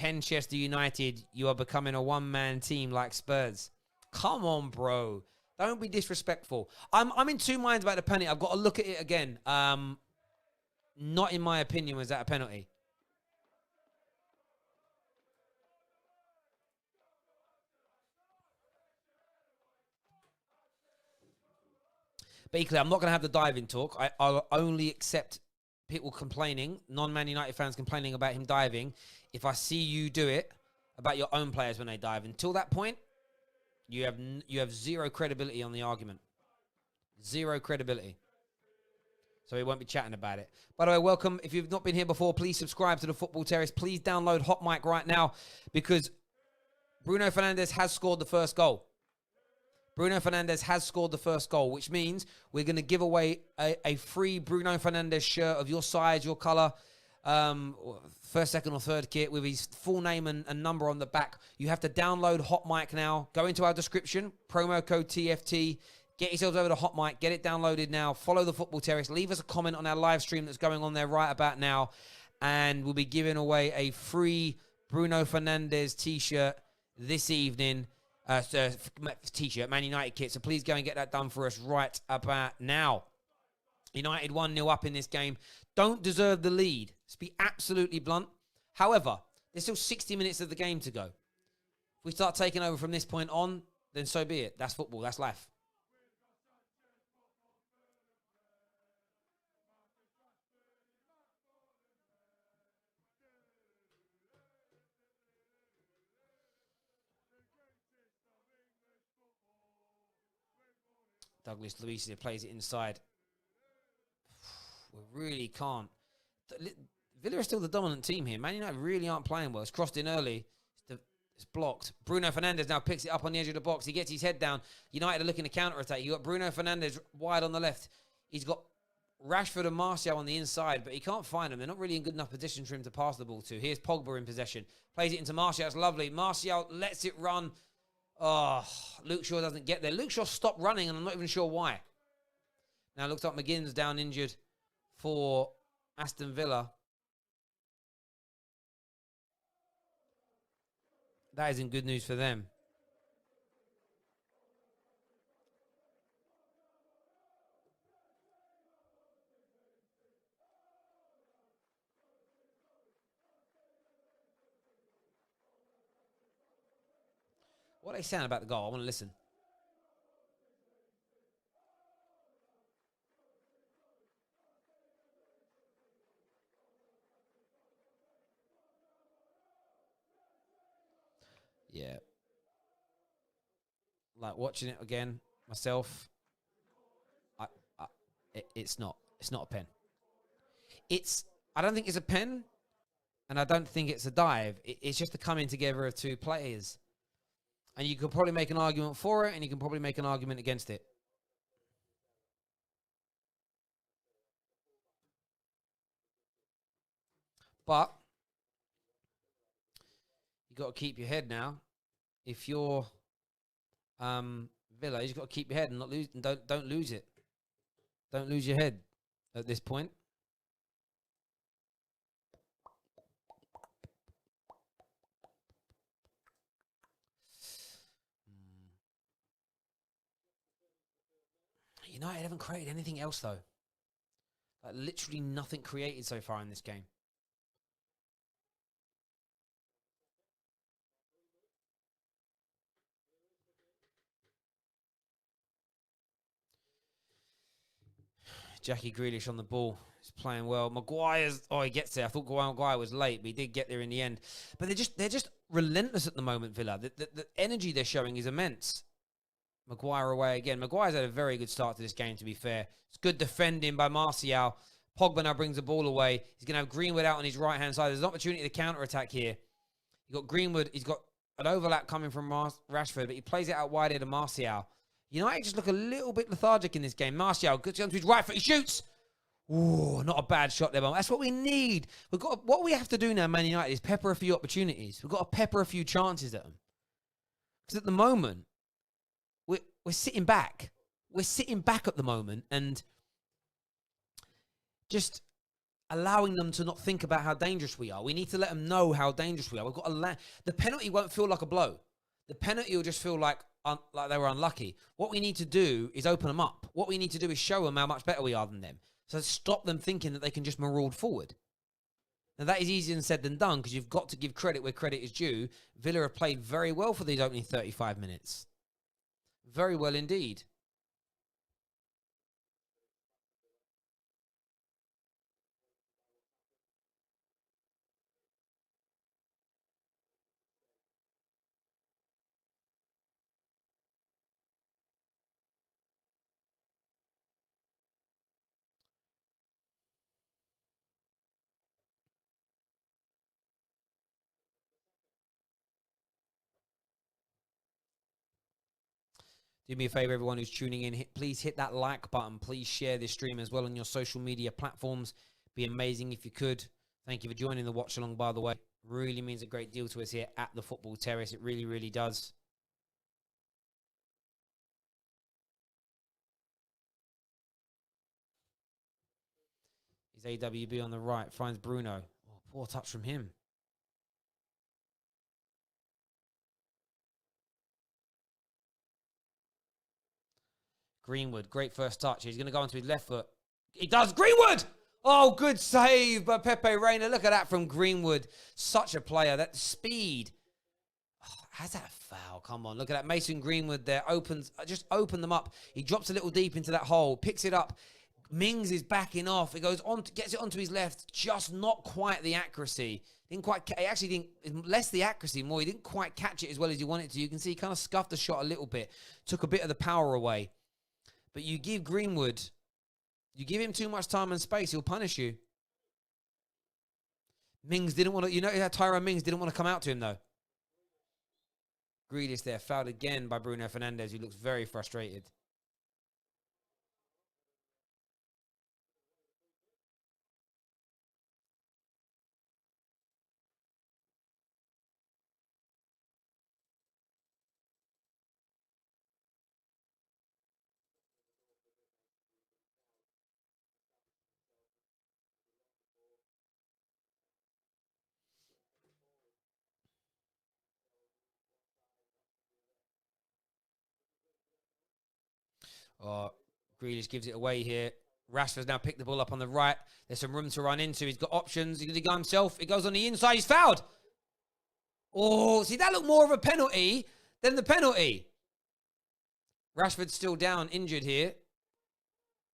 Manchester United, you are becoming a one-man team like Spurs. Come on, bro. Don't be disrespectful. I'm in two minds about the penalty. I've got to look at it again. Not in my opinion was that a penalty. But equally, I'm not going to have the diving talk. I'll only accept people complaining, non-Man United fans complaining about him diving, if I see you do it about your own players when they dive. Until that point, you have zero credibility on the argument. Zero credibility. So we won't be chatting about it. By the way, welcome. If you've not been here before, please subscribe to the Football Terrace. Please download Hot Mic right now because Bruno Fernandes has scored the first goal. Bruno Fernandes has scored the first goal, which means we're going to give away a free Bruno Fernandes shirt of your size, your colour, first, second or third kit with his full name and number on the back. You have to download Hot Mic now. Go into our description, promo code TFT. Get yourselves over to Hot Mic. Get it downloaded now. Follow the Football Terrace. Leave us a comment on our live stream that's going on there right about now. And we'll be giving away a free Bruno Fernandes t-shirt this evening. T-shirt, Man United kit. So please go and get that done for us right about now. United 1-0 up in this game. Don't deserve the lead. Let's be absolutely blunt. However, there's still 60 minutes of the game to go. If we start taking over from this point on, then so be it. That's football. That's life. Douglas Luiz plays it inside. We really can't. Villa are still the dominant team here. Man United really aren't playing well. It's crossed in early. It's blocked. Bruno Fernandes now picks it up on the edge of the box. He gets his head down. United are looking to counter-attack. You've got Bruno Fernandes wide on the left. He's got Rashford and Martial on the inside, but he can't find them. They're not really in good enough position for him to pass the ball to. Here's Pogba in possession. Plays it into Martial. It's lovely. Martial lets it run. Oh, Luke Shaw doesn't get there. Luke Shaw stopped running, and I'm not even sure why. Now it looks like McGinn's down injured for Aston Villa. That isn't good news for them. What are they saying about the goal? I want to listen. Yeah. Like watching it again myself. It's not a pen. I don't think it's a pen, and I don't think it's a dive. It's just the coming together of two players. And you could probably make an argument for it, and you can probably make an argument against it. But you got to keep your head now. If you're Villa, you just got to keep your head and not lose. And don't lose it. Don't lose your head at this point. United haven't created anything else though. Like literally nothing created so far in this game. Jackie Grealish on the ball. He's playing well. Maguire's he gets there. I thought Maguire was late, but he did get there in the end. But they're just relentless at the moment, Villa. The energy they're showing is immense. Maguire away again. Maguire's had a very good start to this game, to be fair. It's good defending by Martial. Pogba now brings the ball away. He's going to have Greenwood out on his right-hand side. There's an opportunity to counter-attack here. You've got Greenwood. He's got an overlap coming from Rashford, but he plays it out wide to Martial. United just look a little bit lethargic in this game. Martial gets onto his right foot. He shoots. Ooh, not a bad shot there, but that's what we need. What we have to do now, Man United, is pepper a few opportunities. We've got to pepper a few chances at them. Because at the moment, we're sitting back. We're sitting back at the moment and just allowing them to not think about how dangerous we are. We need to let them know how dangerous we are. We've got to the penalty won't feel like a blow. The penalty will just feel like they were unlucky. What we need to do is open them up. What we need to do is show them how much better we are than them. So stop them thinking that they can just maraud forward. Now, that is easier said than done because you've got to give credit where credit is due. Villa have played very well for these opening 35 minutes. Very well indeed. Do me a favor, everyone who's tuning in. Please hit that like button. Please share this stream as well on your social media platforms. Be amazing if you could. Thank you for joining the watch along, by the way. Really means a great deal to us here at the Football Terrace. It really, really does. Is AWB on the right. Finds Bruno. Oh, poor touch from him. Greenwood, great first touch. He's going to go onto his left foot. He does. Greenwood! Oh, good save by Pepe Reina. Look at that from Greenwood. Such a player. That speed. Oh, how's that foul? Come on. Look at that. Mason Greenwood there. Just open them up. He drops a little deep into that hole. Picks it up. Mings is backing off. He goes on, gets it onto his left. Just not quite the accuracy. Didn't quite. He actually didn't. Less the accuracy, more. He didn't quite catch it as well as he wanted to. You can see he kind of scuffed the shot a little bit. Took a bit of the power away. But you give Greenwood, you give him too much time and space, he'll punish you. Mings didn't want to. You know how Tyrone Mings didn't want to come out to him though. Grealish there, fouled again by Bruno Fernandes, who looks very frustrated. Oh, Grealish gives it away here. Rashford's now picked the ball up on the right. There's some room to run into. He's got options. He's going to go himself. He goes on the inside. He's fouled. Oh, see, that looked more of a penalty than the penalty. Rashford's still down, injured here.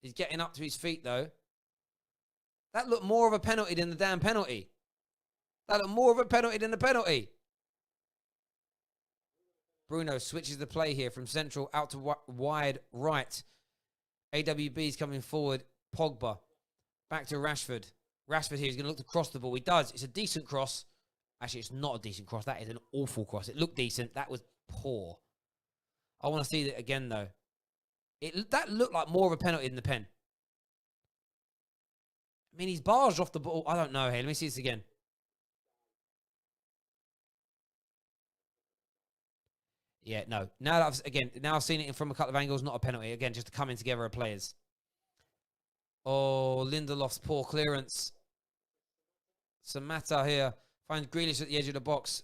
He's getting up to his feet, though. That looked more of a penalty than the damn penalty. That looked more of a penalty than the penalty. Bruno switches the play here from central out to wide right. AWB's coming forward. Pogba. Back to Rashford. Rashford here is going to look to cross the ball. He does. It's a decent cross. Actually, it's not a decent cross. That is an awful cross. It looked decent. That was poor. I want to see that again, though. That looked like more of a penalty than the pen. I mean, he's barged off the ball. I don't know. Hey, let me see this again. Yeah, no. Now I've seen it from a couple of angles, not a penalty. Again, just the coming together of players. Oh, Lindelof's poor clearance. Samatta here finds Grealish at the edge of the box.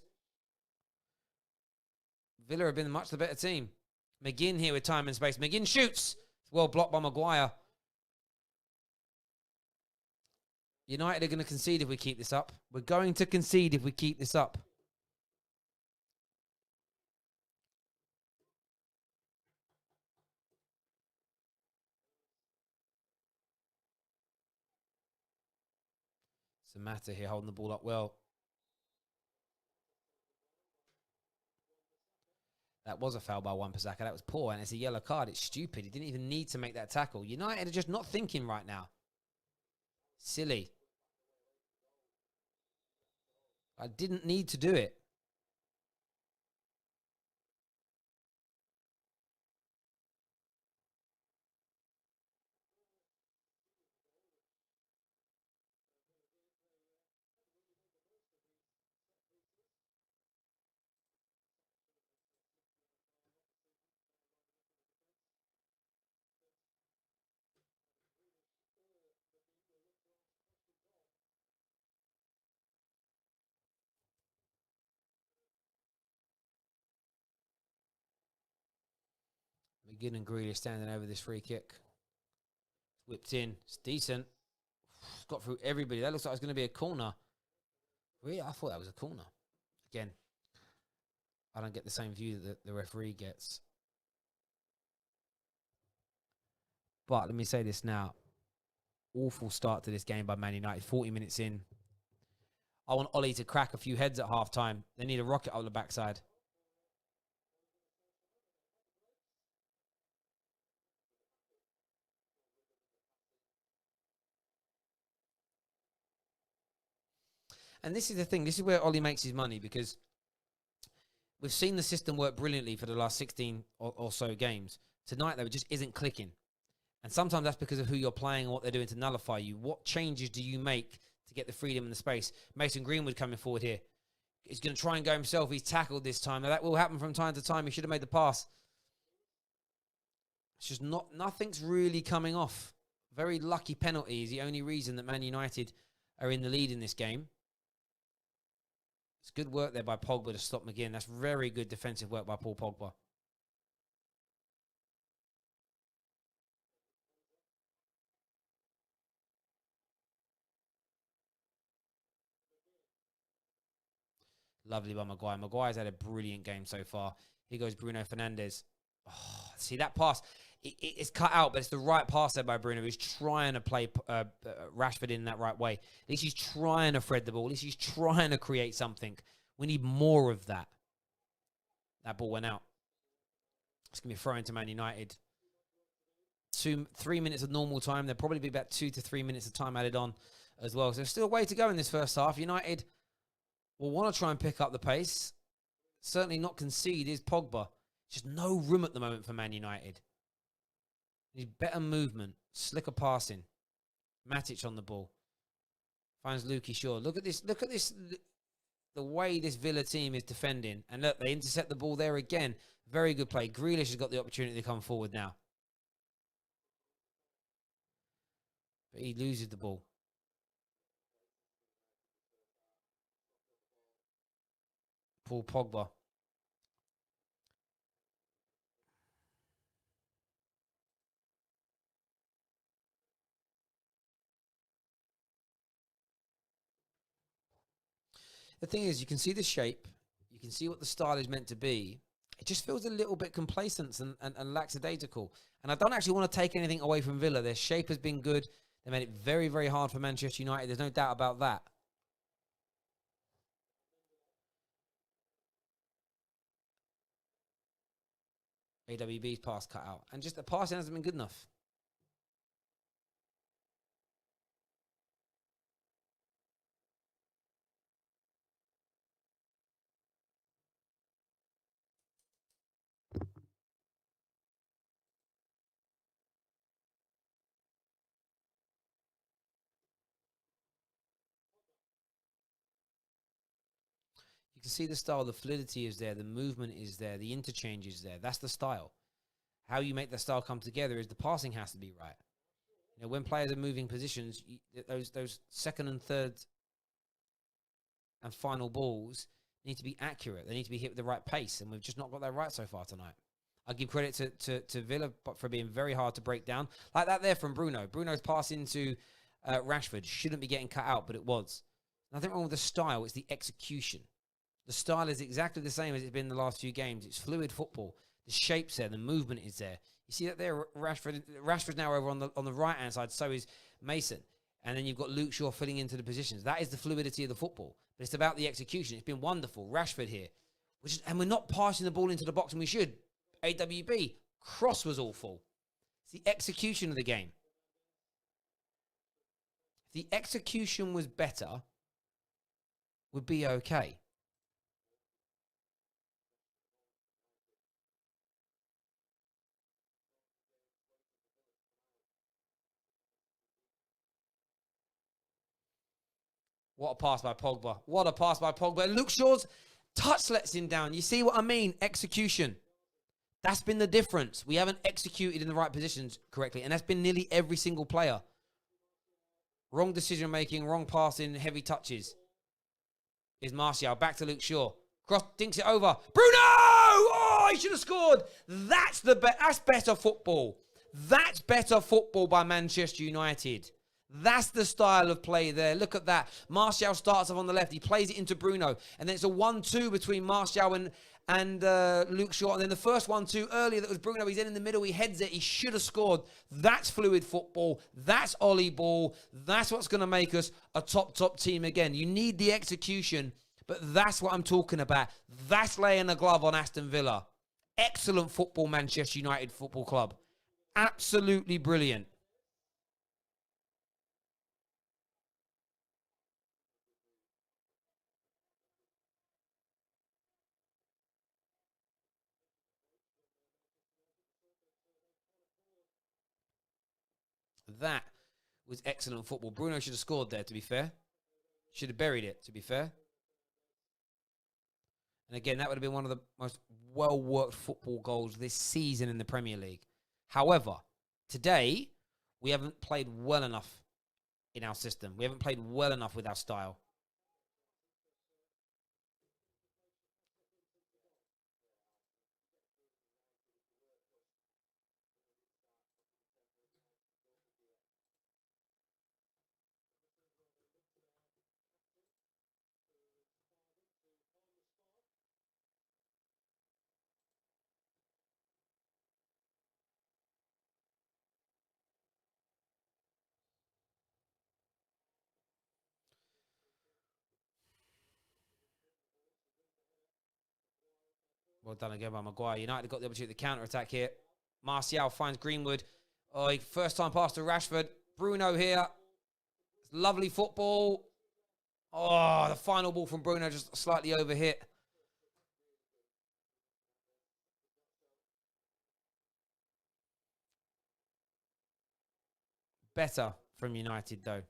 Villa have been much the better team. McGinn here with time and space. McGinn shoots. Well blocked by Maguire. United are going to concede if we keep this up. We're going to concede if we keep this up. Samatta here holding the ball up well. That was a foul by Wan-Bissaka. That was poor, and it's a yellow card. It's stupid. He didn't even need to make that tackle. United are just not thinking right now. Silly. I didn't need to do it. McGinn and Grealish standing over this free kick. Whipped in. It's decent. It's got through everybody. That looks like it's going to be a corner. Really? I thought that was a corner. Again, I don't get the same view that the referee gets. But let me say this now. Awful start to this game by Man United. 40 minutes in. I want Ollie to crack a few heads at half-time. They need a rocket up the backside. And this is the thing. This is where Ollie makes his money, because we've seen the system work brilliantly for the last 16 or so games. Tonight, though, it just isn't clicking. And sometimes that's because of who you're playing and what they're doing to nullify you. What changes do you make to get the freedom and the space? Mason Greenwood coming forward here. He's going to try and go himself. He's tackled this time. Now, that will happen from time to time. He should have made the pass. It's just nothing's really coming off. Very lucky penalty is the only reason that Man United are in the lead in this game. It's good work there by Pogba to stop McGinn. That's very good defensive work by Paul Pogba. Lovely by Maguire. Maguire's had a brilliant game so far. Here goes Bruno Fernandes. Oh, see that pass? It's cut out, but it's the right pass there by Bruno. He's trying to play Rashford in that right way. At least he's trying to thread the ball. At least he's trying to create something. We need more of that. That ball went out. It's going to be thrown to Man United. 3 minutes of normal time. There'll probably be about 2 to 3 minutes of time added on as well. So there's still a way to go in this first half. United will want to try and pick up the pace. Certainly not concede is Pogba. Just no room at the moment for Man United. Need better movement, slicker passing. Matic on the ball. Finds Lukey Shaw. Look at this. The way this Villa team is defending. And look, they intercept the ball there again. Very good play. Grealish has got the opportunity to come forward now. But he loses the ball. Paul Pogba. The thing is, you can see the shape. You can see what the style is meant to be. It just feels a little bit complacent and lackadaisical. And I don't actually want to take anything away from Villa. Their shape has been good. They made it very, very hard for Manchester United. There's no doubt about that. AWB's pass cut out. And just the passing hasn't been good enough. You can see the style, the fluidity is there, the movement is there, the interchange is there. That's the style. How you make the style come together is the passing has to be right. You know, when players are moving positions, those second and third and final balls need to be accurate. They need to be hit with the right pace, and we've just not got that right so far tonight. I give credit to Villa for being very hard to break down. Like that there from Bruno. Bruno's pass into Rashford shouldn't be getting cut out, but it was. Nothing wrong with the style, it's the execution. The style is exactly the same as it's been the last few games. It's fluid football. The shape's there. The movement is there. You see that there? Rashford's now over on the right-hand side. So is Mason. And then you've got Luke Shaw filling into the positions. That is the fluidity of the football. But it's about the execution. It's been wonderful. Rashford here. And we're not passing the ball into the box, and we should. AWB. Cross was awful. It's the execution of the game. If the execution was better, we'd be okay. What a pass by Pogba. What a pass by Pogba. Luke Shaw's touch lets him down. You see what I mean? Execution. That's been the difference. We haven't executed in the right positions correctly. And that's been nearly every single player. Wrong decision making, wrong passing, heavy touches. Is Martial. Back to Luke Shaw. Cross, dinks it over. Bruno! Oh, he should have scored. That's better football. That's better football by Manchester United. That's the style of play there. Look at that. Martial starts off on the left. He plays it into Bruno. And then it's a 1-2 between Martial and Luke Shaw. And then the first 1-2 earlier, that was Bruno. He's in the middle. He heads it. He should have scored. That's fluid football. That's Ollie ball. That's what's going to make us a top team again. You need the execution, but that's what I'm talking about. That's laying a glove on Aston Villa. Excellent football, Manchester United Football Club. Absolutely brilliant. That was excellent football. Bruno should have scored there, to be fair. Should have buried it, to be fair. And again, that would have been one of the most well-worked football goals this season in the Premier League. However, today, we haven't played well enough in our system. We haven't played well enough with our style. Well done again by Maguire. United got the opportunity to counter-attack here. Martial finds Greenwood. Oh, first time pass to Rashford. Bruno here. It's lovely football. Oh, the final ball from Bruno just slightly overhit. Better from United, though.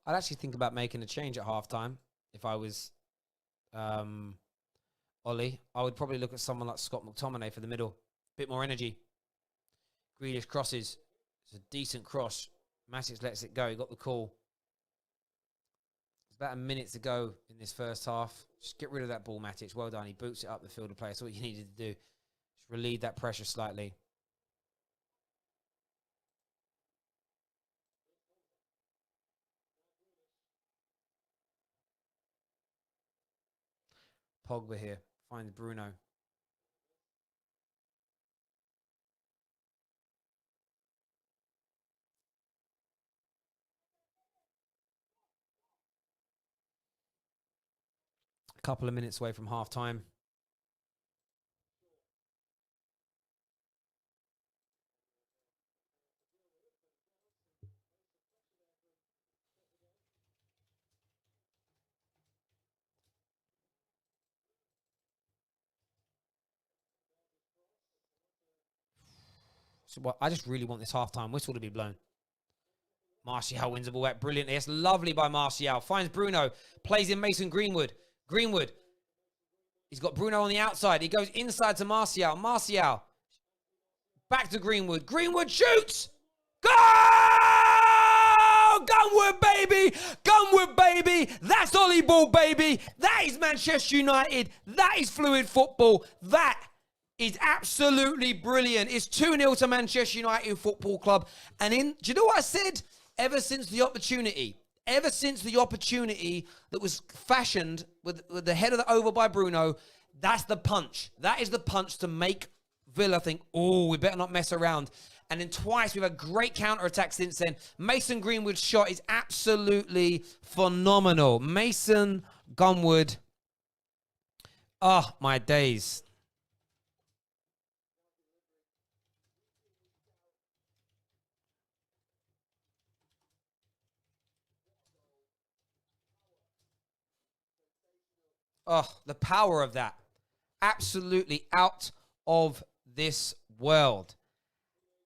I'd actually think about making a change at halftime if I was Ollie. I would probably look at someone like Scott McTominay for the middle. Bit more energy. Grealish crosses. It's a decent cross. Matic lets it go. He got the call. It's about a minute to go in this first half. Just get rid of that ball, Matic. Well done. He boots it up the field of play. That's what you needed to do. Just relieve that pressure slightly. Pogba here. Finds Bruno. A couple of minutes away from half time. So I just really want this half-time whistle to be blown. Martial wins the ball back brilliantly. It's lovely by Martial. Finds Bruno. Plays in Mason Greenwood. Greenwood. He's got Bruno on the outside. He goes inside to Martial. Martial. Back to Greenwood. Greenwood shoots. Goal! Gunwood, baby. Gunwood, baby. That's Ollie ball, baby. That is Manchester United. That is fluid football. That is absolutely brilliant. It's 2-0 to Manchester United Football Club. And do you know what I said? Ever since the opportunity that was fashioned with the head of the over by Bruno, that's the punch. That is the punch to make Villa think, oh, we better not mess around. And then twice, we've had great counter-attack since then. Mason Greenwood's shot is absolutely phenomenal. Mason Gunwood. Oh, my days. Oh, the power of that. Absolutely out of this world.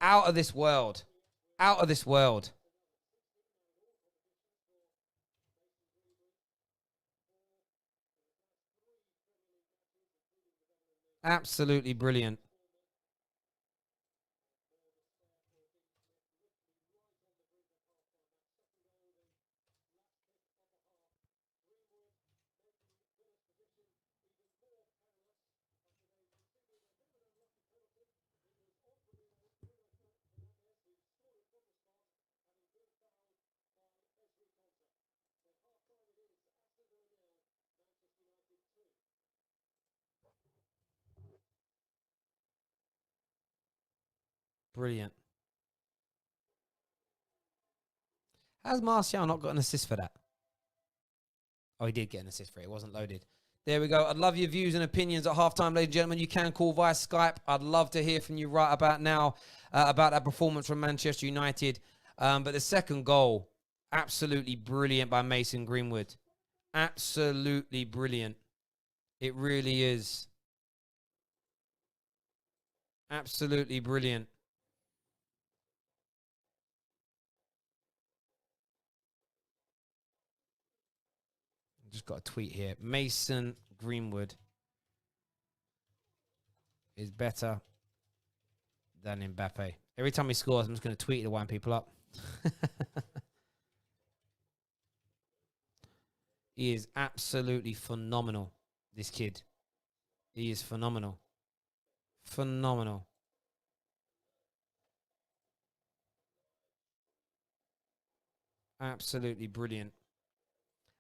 Out of this world. Out of this world. Absolutely brilliant. Brilliant. Has Martial not got an assist for that? Oh, he did get an assist for it. It wasn't loaded. There we go. I'd love your views and opinions at halftime, ladies and gentlemen. You can call via Skype. I'd love to hear from you right about now about that performance from Manchester United. But the second goal, absolutely brilliant by Mason Greenwood. Absolutely brilliant. It really is. Absolutely brilliant. Just got a tweet here. Mason Greenwood is better than Mbappe. Every time he scores, I'm just going to tweet it to wind people up. He is absolutely phenomenal, this kid. He is phenomenal. Phenomenal. Absolutely brilliant.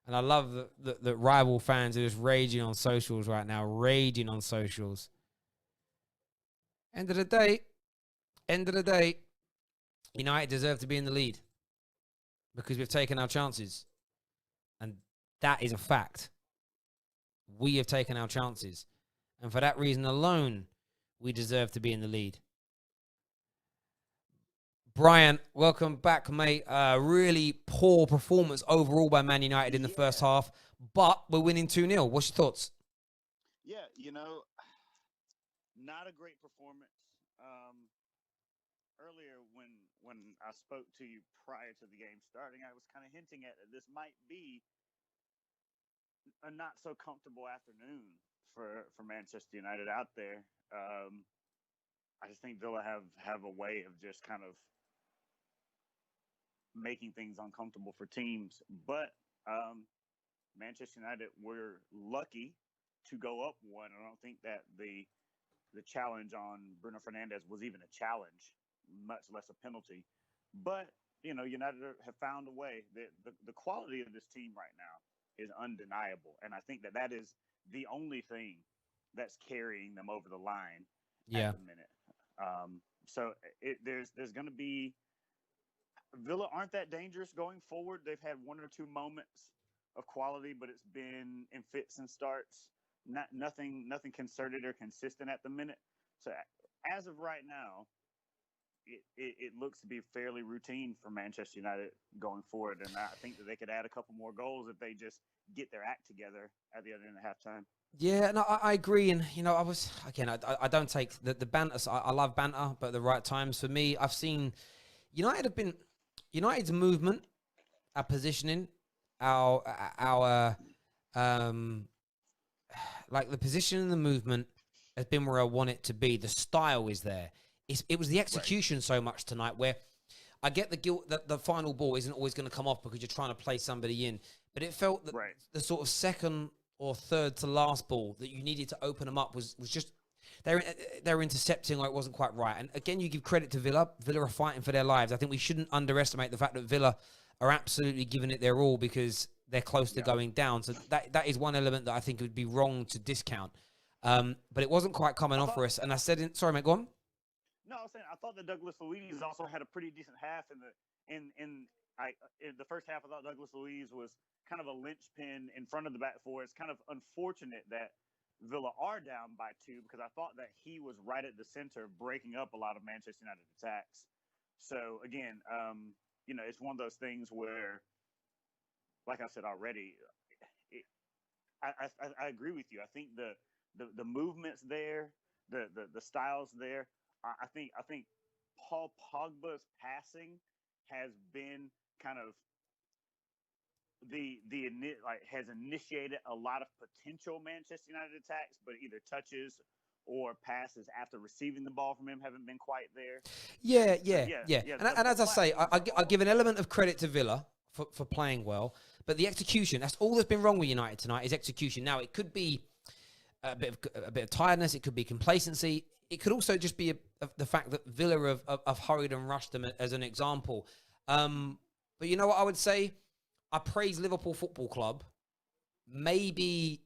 And I love that rival fans are just raging on socials right now. Raging on socials. End of the day, United deserve to be in the lead. Because we've taken our chances. And that is a fact. We have taken our chances. And for that reason alone, we deserve to be in the lead. Brian, welcome back, mate. Really poor performance overall by Man United in the first half, but we're winning 2-0. What's your thoughts? Yeah, not a great performance. Earlier, when I spoke to you prior to the game starting, I was kind of hinting at that this might be a not so comfortable afternoon for Manchester United out there. I just think Villa have a way of just kind of making things uncomfortable for teams. But Manchester United were lucky to go up one. I don't think that the challenge on Bruno Fernandes was even a challenge, much less a penalty. But United have found a way. The quality of this team right now is undeniable, and I think that is the only thing that's carrying them over the line at the minute. So there's going to be Villa aren't that dangerous going forward. They've had one or two moments of quality, but it's been in fits and starts. Nothing concerted or consistent at the minute. So as of right now, it looks to be fairly routine for Manchester United going forward, and I think that they could add a couple more goals if they just get their act together at the other end of halftime. Yeah, no, I agree. And, I don't take the banter. I love banter, but at the right times for me, I've seen United's movement, our positioning, our the position and the movement has been where I want it to be. The style is there. It was the execution so much tonight where I get the guilt that the final ball isn't always going to come off because you're trying to play somebody in. But it felt that the sort of second or third to last ball that you needed to open them up was just they're intercepting or it wasn't quite right. And again, you give credit to Villa. Villa are fighting for their lives. I think we shouldn't underestimate the fact that Villa are absolutely giving it their all because they're close to going down. So that is one element that I think would be wrong to discount. But it wasn't quite coming off for us. And I said, sorry, mate, go on. No, I was saying I thought that Douglas Luiz also had a pretty decent half in the first half. I thought Douglas Luiz was kind of a linchpin in front of the back four. It's kind of unfortunate that Villa are down by 2 because I thought that he was right at the center, breaking up a lot of Manchester United attacks. So again, it's one of those things where, like I said already, I agree with you. I think the movements there, the styles there. I think Paul Pogba's passing has been kind of has initiated a lot of potential Manchester United attacks, but either touches or passes after receiving the ball from him haven't been quite there. Yeah. And as I say, I give an element of credit to Villa for playing well, but the execution, that's all that's been wrong with United tonight is execution. Now, it could be a bit of tiredness, it could be complacency. It could also just be the fact that Villa have hurried and rushed them as an example. But you know what I would say? I praise Liverpool Football Club maybe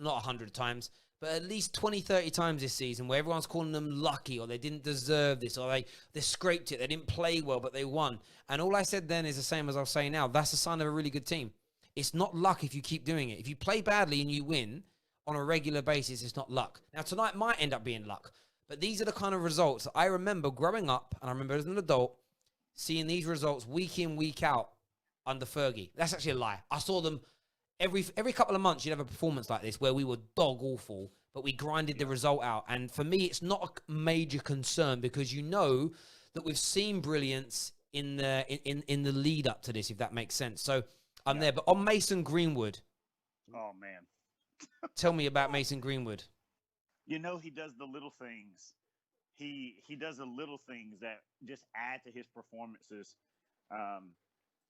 not 100 times, but at least 20, 30 times this season where everyone's calling them lucky or they didn't deserve this or they scraped it. They didn't play well, but they won. And all I said then is the same as I'll say now. That's a sign of a really good team. It's not luck if you keep doing it. If you play badly and you win on a regular basis, it's not luck. Now, tonight might end up being luck, but these are the kind of results that I remember growing up, and I remember as an adult, seeing these results week in, week out under Fergie. That's actually a lie. I saw them every couple of months. You'd have a performance like this where we were dog awful, but we grinded the result out. And for me, it's not a major concern because you know that we've seen brilliance in the lead up to this, if that makes sense. So I'm there. But on Mason Greenwood. Oh, man. Tell me about Mason Greenwood. He does the little things. he does the little things that just add to his performances.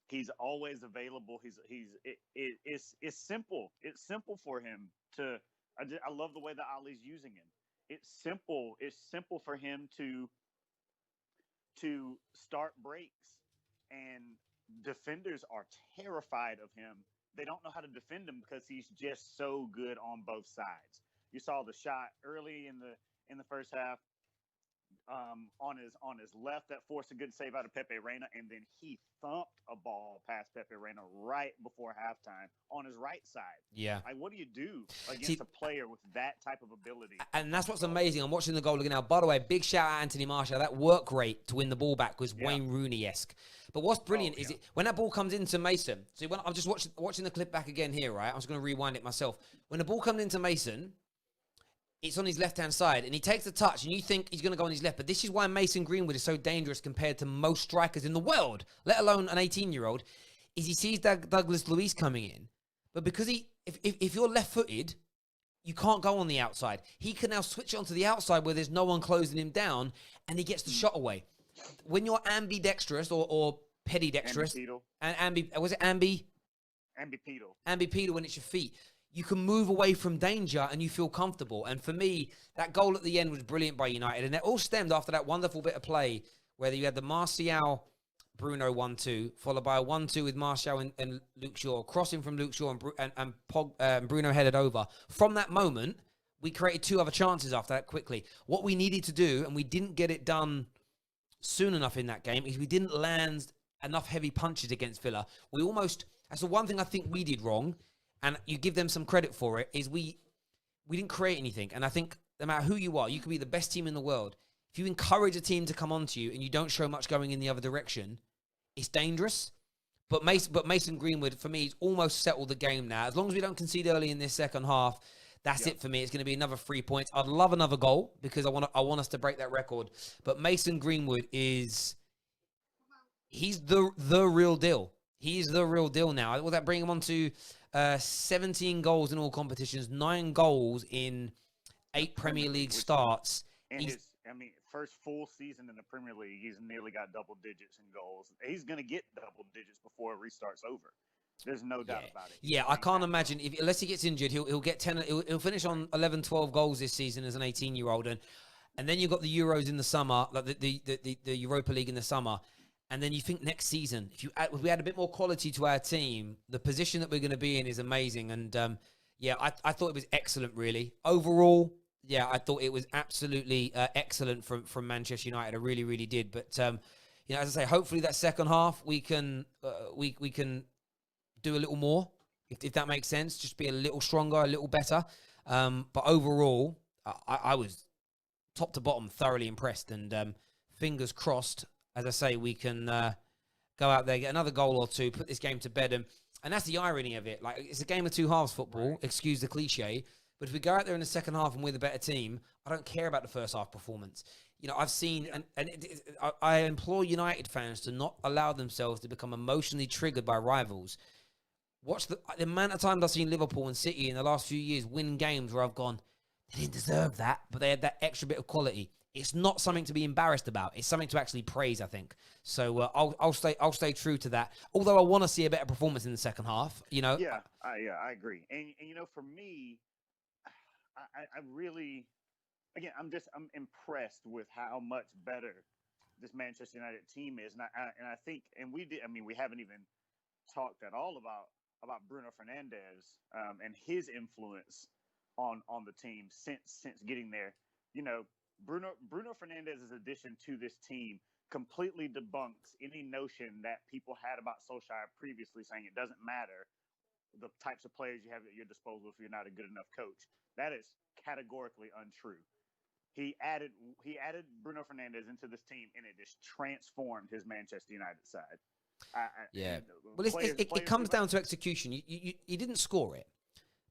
He's always available. It's simple. It's simple for him to. I love the way that Ali's using him. It's simple. It's simple for him to start breaks, and defenders are terrified of him. They don't know how to defend him because he's just so good on both sides. You saw the shot early in the first half. On his left that forced a good save out of Pepe Reina, and then he thumped a ball past Pepe Reina right before halftime on his right side. Yeah. Like, what do you do against a player with that type of ability? And that's what's amazing. I'm watching the goal again now. By the way, big shout out Anthony Martial. That work rate to win the ball back was Wayne Rooney-esque. But what's brilliant is it when that ball comes into Mason. So when I'm just watching the clip back again here, right? I'm just going to rewind it myself. When the ball comes into Mason, it's on his left-hand side, and he takes the touch, and you think he's going to go on his left. But this is why Mason Greenwood is so dangerous compared to most strikers in the world, let alone an 18-year-old, is he sees Douglas Luiz coming in. But because if you're left-footed, you can't go on the outside. He can now switch onto the outside where there's no one closing him down, and he gets the shot away. When you're ambidextrous or pedidextrous, was it ambipedal. Ambipedal when it's your feet. You can move away from danger and you feel comfortable. And for me, that goal at the end was brilliant by United. And it all stemmed after that wonderful bit of play where you had the Martial Bruno 1-2, followed by a 1-2 with Martial and Luke Shaw, crossing from Luke Shaw and Bruno headed over. From that moment, we created 2 other chances after that quickly. What we needed to do, and we didn't get it done soon enough in that game, is we didn't land enough heavy punches against Villa. That's the one thing I think we did wrong. And you give them some credit for it, is we didn't create anything. And I think no matter who you are, you could be the best team in the world. If you encourage a team to come onto you and you don't show much going in the other direction, it's dangerous. But Mason Greenwood, for me, has almost settled the game now. As long as we don't concede early in this second half, that's it for me. It's going to be another 3 points. I'd love another goal because I want us to break that record. But Mason Greenwood he's the real deal. He's the real deal now. Will that bring him on to 17 goals in all competitions, 9 goals in 8 Premier League starts. And first full season in the Premier League, he's nearly got double digits in goals. He's going to get double digits before it restarts over. There's no doubt about it. Yeah, I can't imagine, unless he gets injured, he'll get 10. He'll finish on 11, 12 goals this season as an 18-year-old. And then you've got the Euros in the summer, like the Europa League in the summer. And then you think next season, if we had a bit more quality to our team, the position that we're going to be in is amazing. And I thought it was excellent, really. Overall, I thought it was absolutely excellent from Manchester United. I really, really did. But as I say, hopefully that second half we can do a little more, if that makes sense. Just be a little stronger, a little better. But overall, I was top to bottom thoroughly impressed, and fingers crossed. As I say, we can go out there, get another goal or 2, put this game to bed. And that's the irony of it. Like, it's a game of 2 halves football, right. Excuse the cliche. But if we go out there in the second half and we're the better team, I don't care about the first half performance. I've seen, I implore United fans to not allow themselves to become emotionally triggered by rivals. Watch the amount of times I've seen Liverpool and City in the last few years win games where I've gone, they didn't deserve that, but they had that extra bit of quality. It's not something to be embarrassed about. It's something to actually praise, I think. So I'll stay true to that. Although I want to see a better performance in the second half. Yeah, I agree. And for me, I really, again, I'm impressed with how much better this Manchester United team is, and I think, and we haven't even talked at all about Bruno Fernandes and his influence on the team since getting there. Bruno Fernandes' addition to this team completely debunks any notion that people had about Solskjaer previously, saying it doesn't matter the types of players you have at your disposal if you're not a good enough coach. That is categorically untrue. He added Bruno Fernandes into this team, and it just transformed his Manchester United side. Well, it comes down to execution. You didn't score it,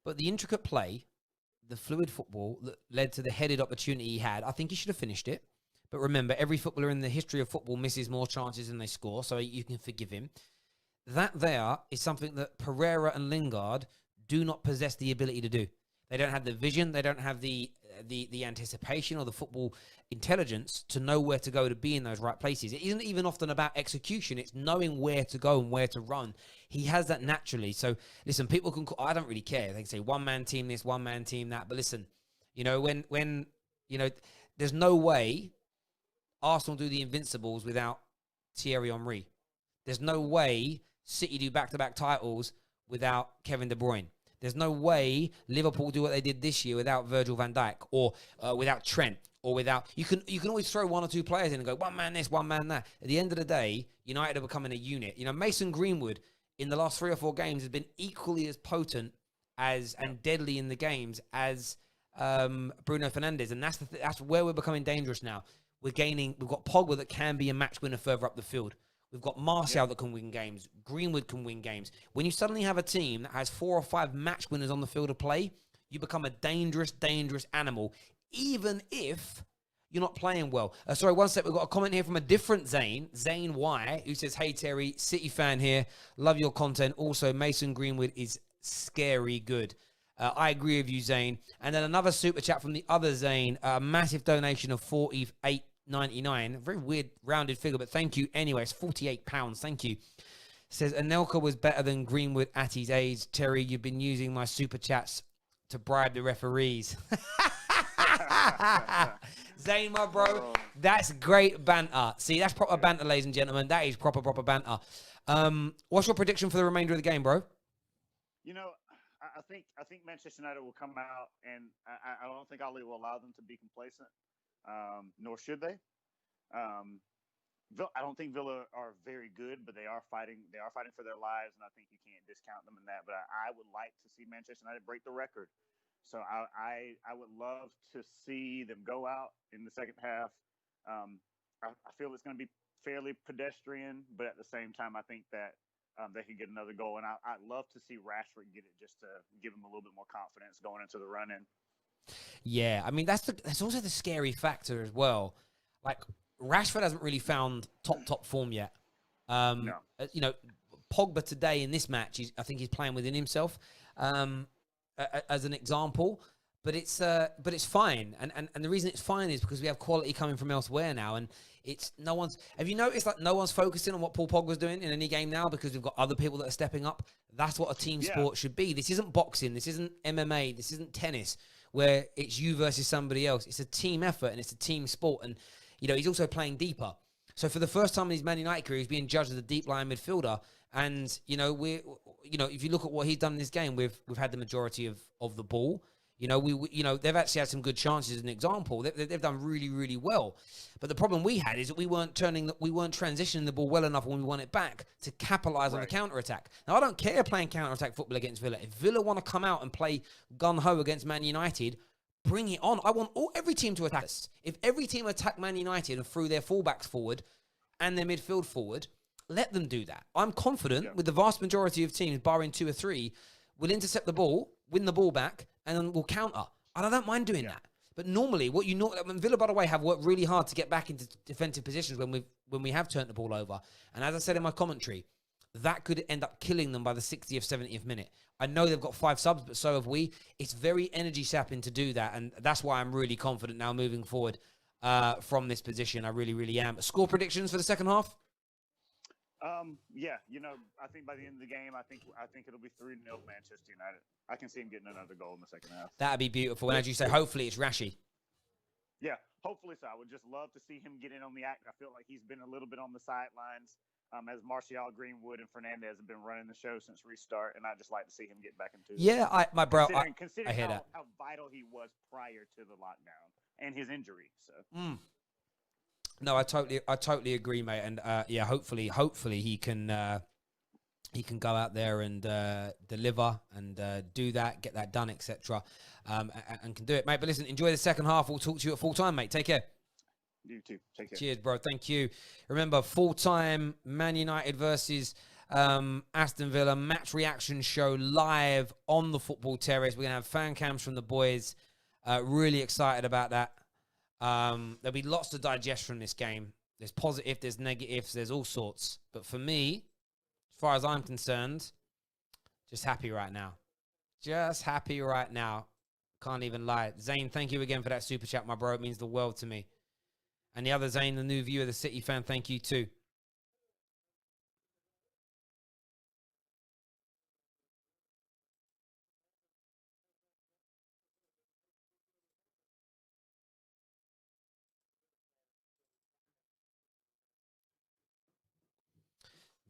but the intricate play, the fluid football that led to the headed opportunity he had, I think he should have finished it. But remember, every footballer in the history of football misses more chances than they score, so you can forgive him. That there is something that Pereira and Lingard do not possess the ability to do. They don't have the vision. They don't have the the anticipation or the football intelligence to know where to go to be in those right places. It isn't even often about execution. It's knowing where to go and where to run. He has that naturally. So listen, people can call, I don't really care. They can say one-man team this, one-man team that. But listen, you know, when you know, there's no way Arsenal do the Invincibles without Thierry Henry. There's no way City do back-to-back titles without Kevin De Bruyne. There's no way Liverpool do what they did this year without Virgil van Dijk or without Trent or without... You can always throw one or two players in and go, one man this, one man that. At the end of the day, United are becoming a unit. You know, Mason Greenwood in the last 3 or 4 games has been equally as potent as and deadly in the games as Bruno Fernandes. And that's where we're becoming dangerous now. We've got Pogba that can be a match winner further up the field. We've got Martial that can win games. Greenwood can win games. When you suddenly have a team that has 4 or 5 match winners on the field of play, you become a dangerous, dangerous animal, even if you're not playing well. Sorry, one sec. We've got a comment here from a different Zane Y, who says, hey, Terry, City fan here. Love your content. Also, Mason Greenwood is scary good. I agree with you, Zane. And then another super chat from the other Zane, a massive donation of £48.99. Very weird rounded figure, but thank you anyway. It's £48. Thank you. Says, Anelka was better than Greenwood at his age. Terry, you've been using my super chats to bribe the referees. Zane, my bro, that's great banter. See, that's proper banter, ladies and gentlemen. That is proper banter. What's your prediction for the remainder of the game, bro? You know, I think Manchester United will come out, and I don't think Ollie will allow them to be complacent, nor should they. I don't think Villa are very good, but they are fighting. They are fighting for their lives, and I think you can't discount them in that. But I would like to see Manchester United break the record. So I would love to see them go out in the second half. I feel it's going to be fairly pedestrian, but at the same time, I think that they could get another goal. And I'd love to see Rashford get it just to give him a little bit more confidence going into the run-in. Yeah, I mean, that's also the scary factor as well. Like, Rashford hasn't really found top form yet. No. You know, Pogba today in this match, I think he's playing within himself as an example. But it's fine, and the reason it's fine is because we have quality coming from elsewhere now, and have you noticed like no one's focusing on what Paul Pogba's doing in any game now because we've got other people that are stepping up. That's what a team sport should be. This isn't boxing, this isn't MMA, this isn't tennis where it's you versus somebody else. It's a team effort and it's a team sport, and you know he's also playing deeper. So for the first time in his Man United career, he's being judged as a deep line midfielder, and you know if you look at what he's done in this game, we've had the majority of the ball. You know, they've actually had some good chances as an example. They've done really, really well. But the problem we had is that we weren't transitioning the ball well enough when we won it back to capitalize on the counter-attack. Now, I don't care playing counter-attack football against Villa. If Villa want to come out and play gun-ho against Man United, bring it on. I want every team to attack us. If every team attacked Man United and threw their fullbacks forward and their midfield forward, let them do that. I'm confident with the vast majority of teams, barring 2 or 3, will intercept the ball, win the ball back, and then we'll counter. And I don't mind doing that. But normally, when Villa, by the way, have worked really hard to get back into defensive positions when we have turned the ball over. And as I said in my commentary, that could end up killing them by the 60th, 70th minute. I know they've got 5 subs, but so have we. It's very energy sapping to do that. And that's why I'm really confident now moving forward from this position. I really, really am. Score predictions for the second half? Yeah, you know, I think by the end of the game, I think it'll be 3-0 Manchester United. I can see him getting another goal in the second half. That'd be beautiful. And as you say, hopefully it's Rashi. Yeah, hopefully so. I would just love to see him get in on the act. I feel like he's been a little bit on the sidelines as Martial, Greenwood, and Fernandes have been running the show since restart, and I'd just like to see him get back into it. Yeah, Considering I hear how vital he was prior to the lockdown and his injury. So. No, I totally agree, mate. And yeah, hopefully he can go out there and deliver and do that, get that done, etc. And can do it, mate. But listen, enjoy the second half. We'll talk to you at full time, mate. Take care. You too. Take care. Cheers, bro. Thank you. Remember, full time Man United versus Aston Villa match reaction show live on the Football Terrace. We're gonna have fan cams from the boys. Really excited about that. There'll be lots to digest from this game. There's positive, there's negatives, there's all sorts. But for me, as far as I'm concerned, just happy right now. Just happy right now. Can't even lie. Zane, thank you again for that super chat, my bro. It means the world to me. And the other Zane, the new viewer, the City fan, thank you too.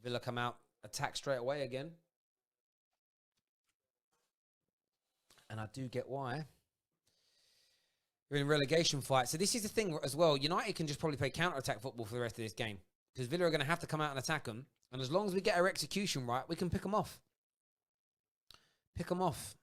Villa come out, attack straight away again. And I do get why. You're in a relegation fight. So this is the thing as well. United can just probably play counter-attack football for the rest of this game. Because Villa are going to have to come out and attack them. And as long as we get our execution right, we can pick them off. Pick them off.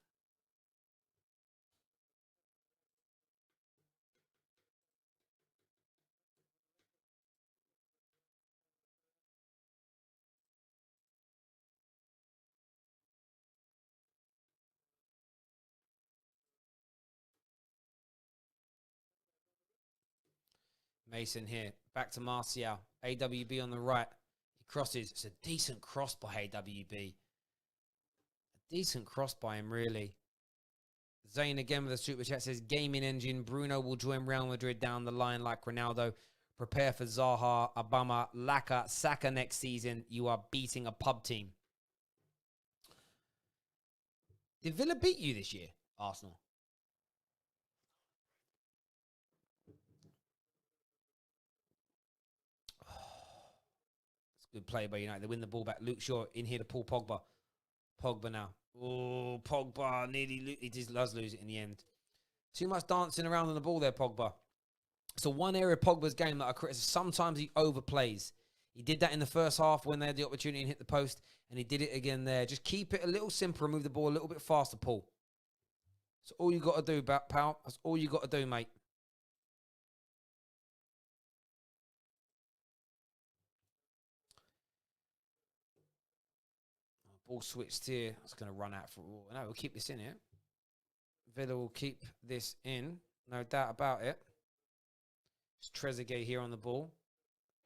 Mason here. Back to Martial. AWB on the right. He crosses. It's a decent cross by AWB. A decent cross by him, really. Zane again with a super chat says, gaming engine. Bruno will join Real Madrid down the line like Ronaldo. Prepare for Zaha, Obama, Laka, Saka next season. You are beating a pub team. Did Villa beat you this year, Arsenal? Good play by United. They win the ball back. Luke Shaw in here to pull Pogba. Pogba now. Oh, Pogba he just does lose it in the end. Too much dancing around on the ball there, Pogba. So one area of Pogba's game that I criticize, sometimes he overplays. He did that in the first half when they had the opportunity and hit the post, and he did it again there. Just keep it a little simpler, move the ball a little bit faster, Paul. That's all you got to do, pal. That's all you got to do, mate. Ball switched here. It's going to run out for all. No, we'll keep this in here. Villa will keep this in. No doubt about it. It's Trezeguet here on the ball.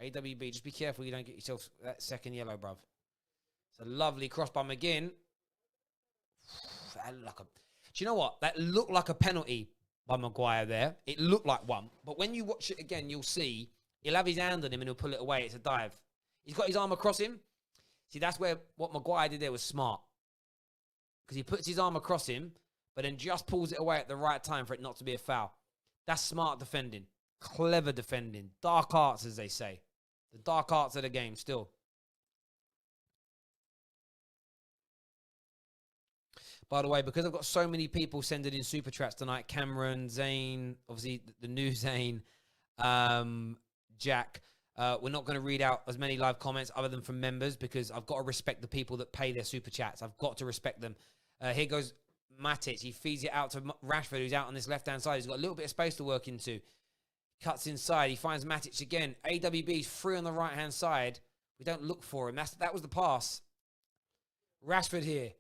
AWB, just be careful you don't get yourself that second yellow, bruv. It's a lovely cross by McGinn. That looked like a... Do you know what? That looked like a penalty by Maguire there. It looked like one. But when you watch it again, you'll see he'll have his hand on him and he'll pull it away. It's a dive. He's got his arm across him. See, that's where what Maguire did there was smart. Because he puts his arm across him, but then just pulls it away at the right time for it not to be a foul. That's smart defending. Clever defending. Dark arts, as they say. The dark arts of the game still. By the way, because I've got so many people sending in super chats tonight, Cameron, Zane, obviously the new Zane, Jack, we're not going to read out as many live comments other than from members because I've got to respect the people that pay their super chats. I've got to respect them. Here goes Matic. He feeds it out to Rashford, who's out on this left-hand side. He's got a little bit of space to work into. Cuts inside. He finds Matic again. AWB's free on the right-hand side. We don't look for him. That was the pass. Rashford here.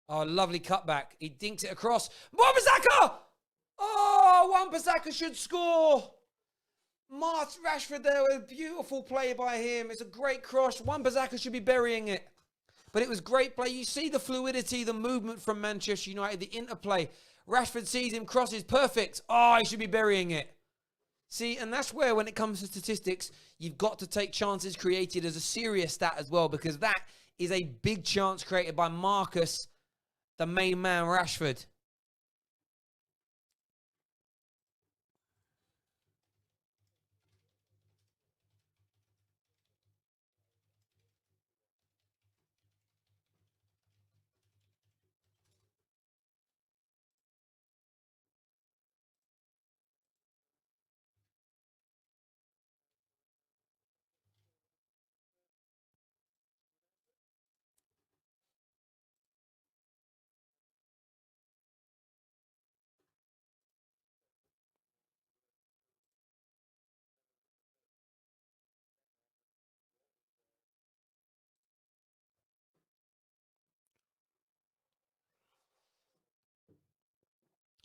Oh, lovely cutback. He dinks it across. Wan-Bissaka! Oh, Wan-Bissaka should score. Martin Rashford there with a beautiful play by him. It's a great cross. Wan-Bissaka should be burying it. But it was great play. You see the fluidity, the movement from Manchester United, the interplay. Rashford sees him, crosses, perfect. Oh, he should be burying it. See, and that's where when it comes to statistics, you've got to take chances created as a serious stat as well, because that is a big chance created by Marcus, the main man, Rashford.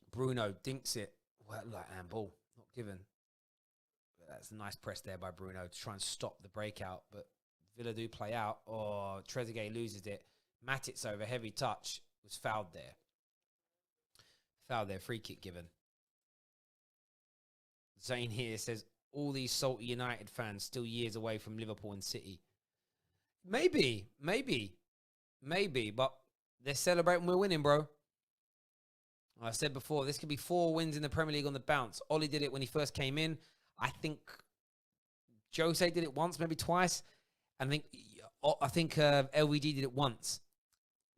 Bruno dinks it. Well, like handball, not given. But that's a nice press there by Bruno to try and stop the breakout. But Villa do play out. Oh, Trezeguet loses it. Matic over heavy touch was fouled there. Foul there, free kick given. Zane here says, all these salty United fans still years away from Liverpool and City. Maybe, but they're celebrating we're winning, bro. I said before, this could be 4 wins in the Premier League on the bounce. Ollie did it when he first came in. I think Jose did it once, maybe twice. I think LVD did it once.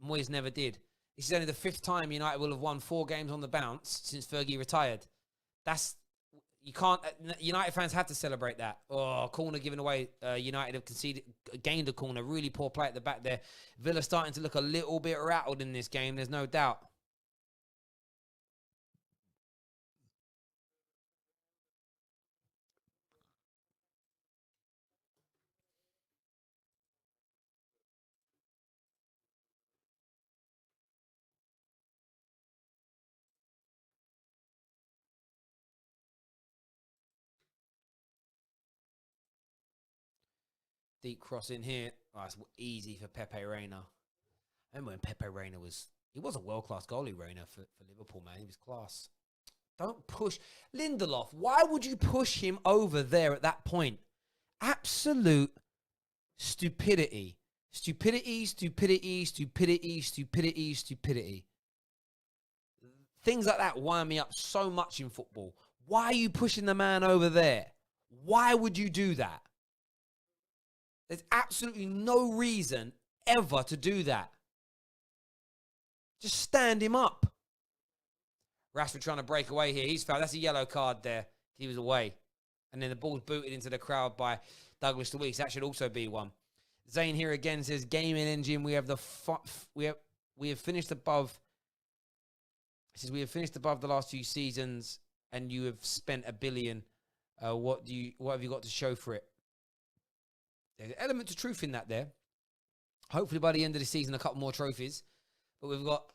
Moyes never did. This is only the 5th time United will have won 4 games on the bounce since Fergie retired. You can't. United fans have to celebrate that. Oh, corner given away. United have gained a corner. Really poor play at the back there. Villa starting to look a little bit rattled in this game. There's no doubt. Deep cross in here. Oh, it's easy for Pepe Reina. I remember when Pepe Reina he was a world-class goalie, Reina, for Liverpool, man. He was class. Don't push. Lindelof, why would you push him over there at that point? Absolute stupidity. Stupidity. Things like that wind me up so much in football. Why are you pushing the man over there? Why would you do that? There's absolutely no reason ever to do that. Just stand him up. Rashford trying to break away here. He's fouled. That's a yellow card there. He was away. And then the ball's booted into the crowd by Douglas Luiz. That should also be one. Zane here again says, gaming engine, we have finished above. He says, we have finished above the last 2 seasons and you have spent $1 billion. What have you got to show for it? There's an element of truth in that there. Hopefully by the end of the season, a couple more trophies. But we've got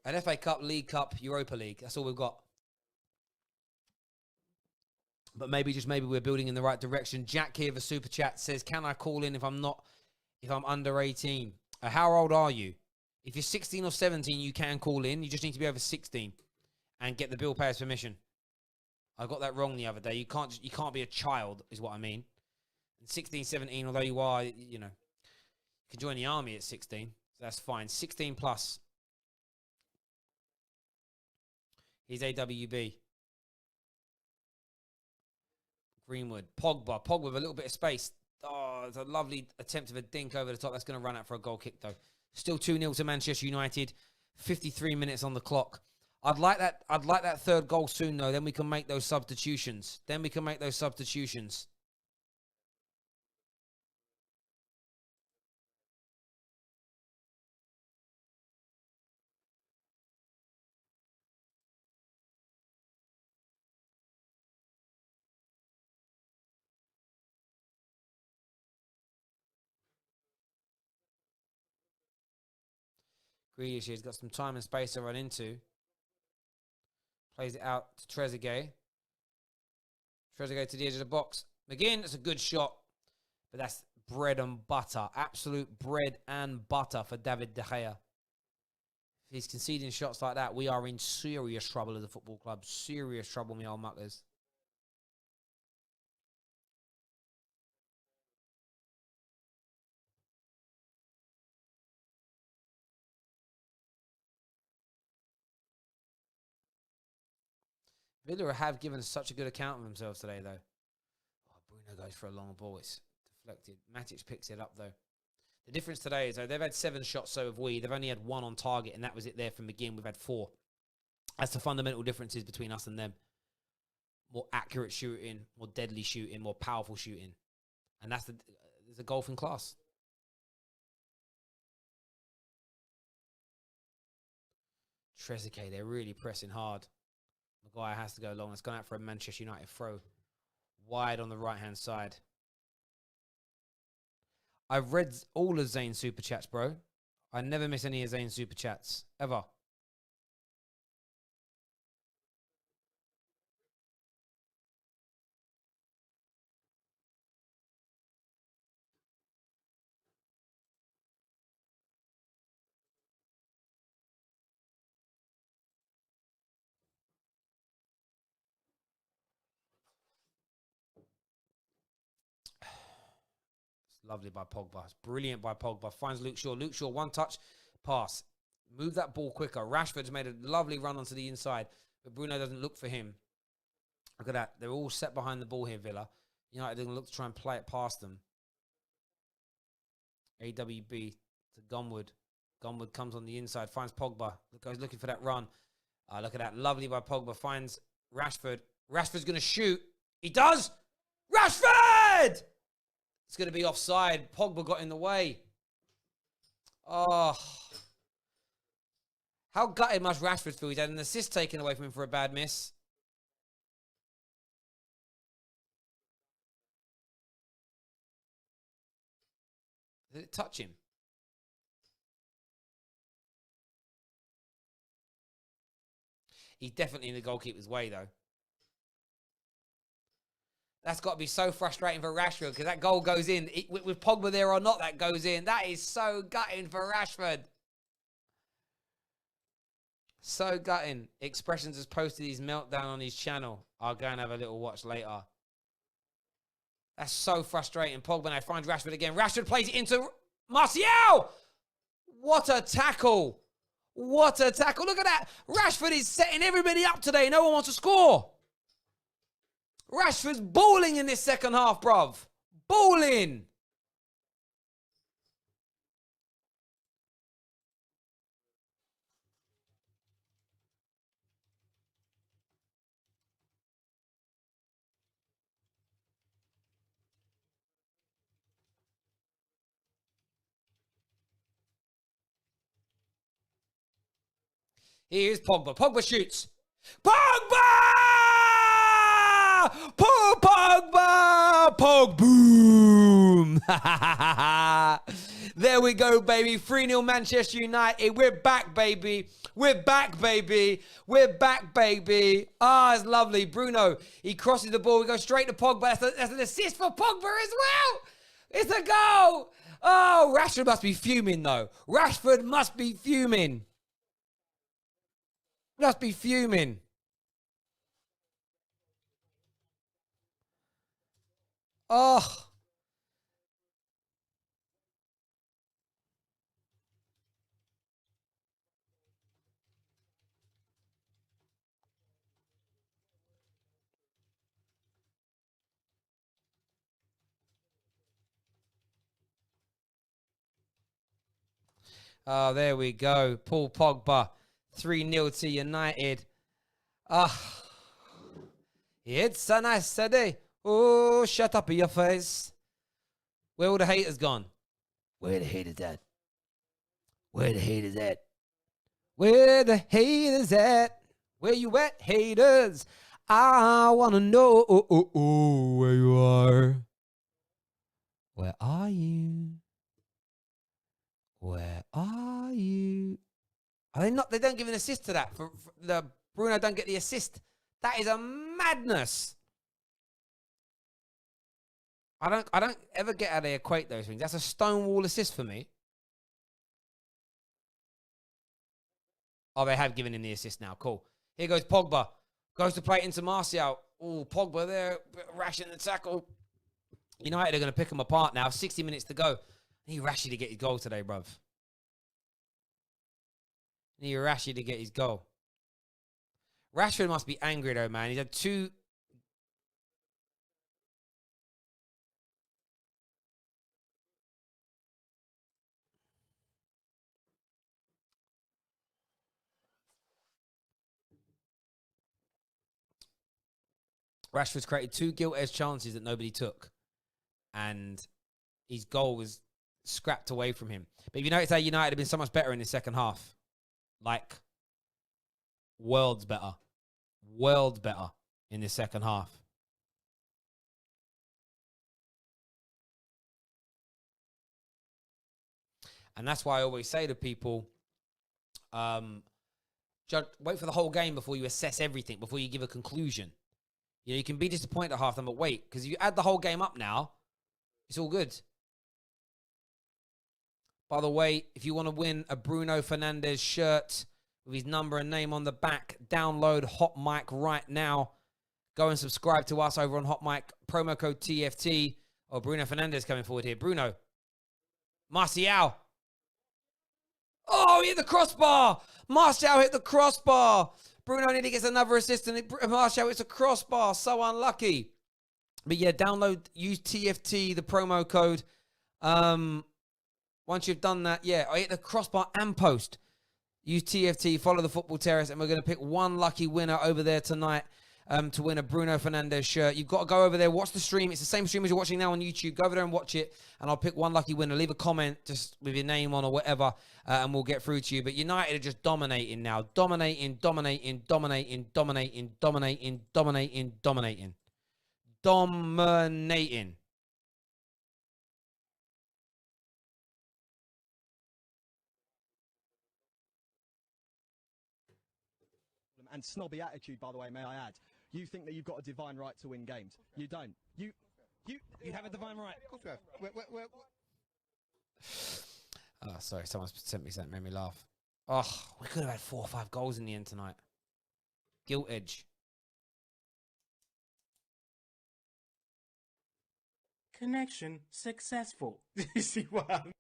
an FA Cup, League Cup, Europa League. That's all we've got. But maybe we're building in the right direction. Jack here for Super Chat says, can I call in if I'm under 18? How old are you? If you're 16 or 17, you can call in. You just need to be over 16 and get the bill payer's permission. I got that wrong the other day. You can't be a child, is what I mean. 16, 17, although you are, you can join the army at 16. So that's fine. 16 plus. He's AWB. Greenwood. Pogba with a little bit of space. Oh, it's a lovely attempt of a dink over the top. That's going to run out for a goal kick, though. Still 2-0 to Manchester United. 53 minutes on the clock. I'd like that 3rd goal soon, though. Then we can make those substitutions. Grealish has got some time and space to run into. Plays it out to Trezeguet. Trezeguet to the edge of the box. Again, it's a good shot. But that's bread and butter. Absolute bread and butter for David De Gea. If he's conceding shots like that, we are in serious trouble as a football club. Serious trouble, me old muckers. Villa have given such a good account of themselves today, though. Oh, Bruno goes for a long ball. It's deflected. Matic picks it up, though. The difference today is, though, they've had 7 shots, so have we. They've only had 1 on target, and that was it there from McGinn. We've had 4. That's the fundamental differences between us and them. More accurate shooting, more deadly shooting, more powerful shooting. And there's a golf in class. Trezeguet, they're really pressing hard. Maguire has to go long. It's gone out for a Manchester United throw. Wide on the right-hand side. I've read all of Zane's Super Chats, bro. I never miss any of Zane's Super Chats. Ever. Lovely by Pogba. It's brilliant by Pogba. Finds Luke Shaw. Luke Shaw, one touch, pass. Move that ball quicker. Rashford's made a lovely run onto the inside, but Bruno doesn't look for him. Look at that. They're all set behind the ball here, Villa. United didn't look to try and play it past them. AWB to Gunwood. Gunwood comes on the inside, finds Pogba. Goes looking for that run. Look at that. Lovely by Pogba. Finds Rashford. Rashford's going to shoot. He does. Rashford! It's going to be offside. Pogba got in the way. Oh. How gutted must Rashford feel? He's had an assist taken away from him for a bad miss. Did it touch him? He's definitely in the goalkeeper's way, though. That's got to be so frustrating for Rashford because that goal goes in. With Pogba there or not, that goes in. That is so gutting for Rashford. So gutting. Expressions has posted his meltdown on his channel. I'll go and have a little watch later. That's so frustrating. Pogba now finds Rashford again. Rashford plays it into Martial. What a tackle. What a tackle. Look at that. Rashford is setting everybody up today. No one wants to score. Rashford's balling in this second half, bruv. Balling. Here's Pogba. Pogba shoots. Pogba! Pogba! Pogboom! There we go, baby. 3-0 Manchester United. We're back, baby. We're back, baby. We're back, baby. Ah, it's lovely. Bruno, he crosses the ball. We go straight to Pogba. That's an assist for Pogba as well. It's a goal. Oh, Rashford must be fuming, though. Rashford must be fuming. Must be fuming. Oh. Oh, there we go. Paul Pogba. 3-0 to United. It's a nice day. Oh, shut up in your face. Where all the haters gone? Where the haters at? Where the haters at? Where the haters at? Where you at, haters? I want to know where you are. Where are you? Where are you? Are they not? They don't give an assist to that. For the Bruno don't get the assist. That is a madness. I don't ever get how they equate those things. That's a stonewall assist for me. Oh, they have given him the assist now. Cool. Here goes Pogba. Goes to play it into Martial. Oh, Pogba there. Rash in the tackle. United are going to pick him apart now. 60 minutes to go. I need Rashy to get his goal today, bruv. I need Rashy to get his goal. Rashford must be angry, though, man. He's had two... Rashford's created two gilt-edged chances that nobody took. And his goal was scrapped away from him. But if you notice how United have been so much better in the second half. Like, worlds better. Worlds better in the second half. And that's why I always say to people, wait for the whole game before you assess everything, before you give a conclusion. You know, you can be disappointed at halftime, but wait, because if you add the whole game up now, it's all good. By the way, if you want to win a Bruno Fernandes shirt with his number and name on the back, download Hot Mic right now. Go and subscribe to us over on Hot Mic. Promo code TFT. Oh, Bruno Fernandes coming forward here. Bruno. Martial. Oh, he hit the crossbar. Martial hit the crossbar. Bruno nearly gets another assist, and Martial hits a crossbar. So unlucky. But yeah, use TFT, the promo code. Once you've done that, yeah, I hit the crossbar and post. Use TFT, follow the Football Terrace, and we're going to pick one lucky winner over there tonight to win a Bruno Fernandes shirt. You've got to go over there, watch the stream. It's the same stream as you're watching now on YouTube. Go over there and watch it, and I'll pick one lucky winner. Leave a comment just with your name on or whatever, and we'll get through to you. But United are just dominating now. Dominating. Dominating. And snobby attitude, by the way, may I add. You think that you've got a divine right to win games. You don't. You have a divine right. Of course we have. Oh, sorry. Someone sent me something, made me laugh. Oh, we could have had 4 or 5 goals in the end tonight. Gilt edge. Connection successful. You see what I mean?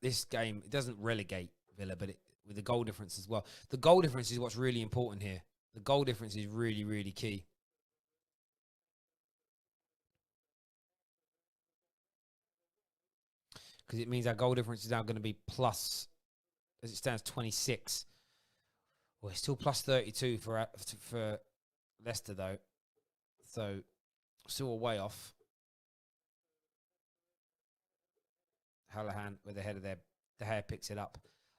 This game, it doesn't relegate Villa, but with the goal difference as well. The goal difference is what's really important here. The goal difference is really, really key. Because it means our goal difference is now going to be plus, as it stands, 26. Well, it's still plus 32 for Leicester, though. So, still a way off. Hallahan with the head of the hair picks it up.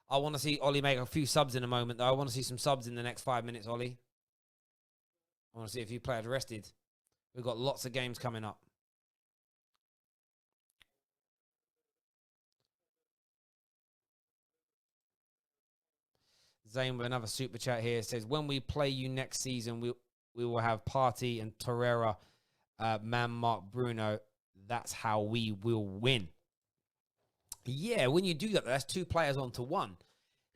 I want to see Ollie make a few subs in a moment, though. I want to see some subs in the next 5 minutes, Ollie. I want to see a few players rested. We've got lots of games coming up. Zane with another super chat here says, when we play you next season, we will have Partey and Torreira, man mark Bruno. That's how we will win. Yeah, when you do that, that's 2 players onto 1.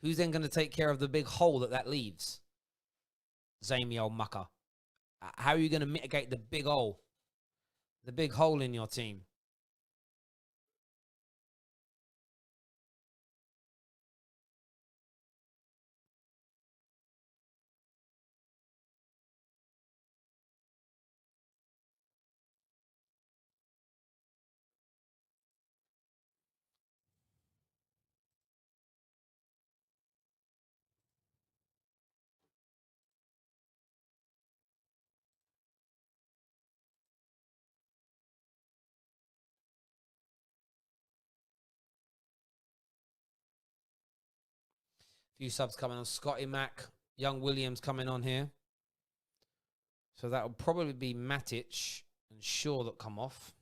Who's then going to take care of the big hole that leaves? Zamy old mucker. How are you going to mitigate the big hole? The big hole in your team? Few subs coming on. Scotty Mac, Young Williams coming on here. So that will probably be Matic and Shaw that come off.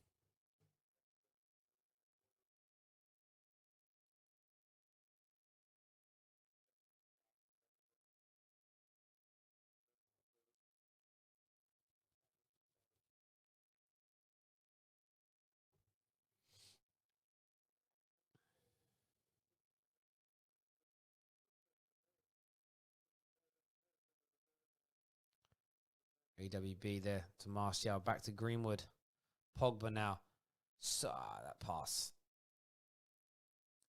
AWB there to Martial. Back to Greenwood. Pogba now. So, that pass.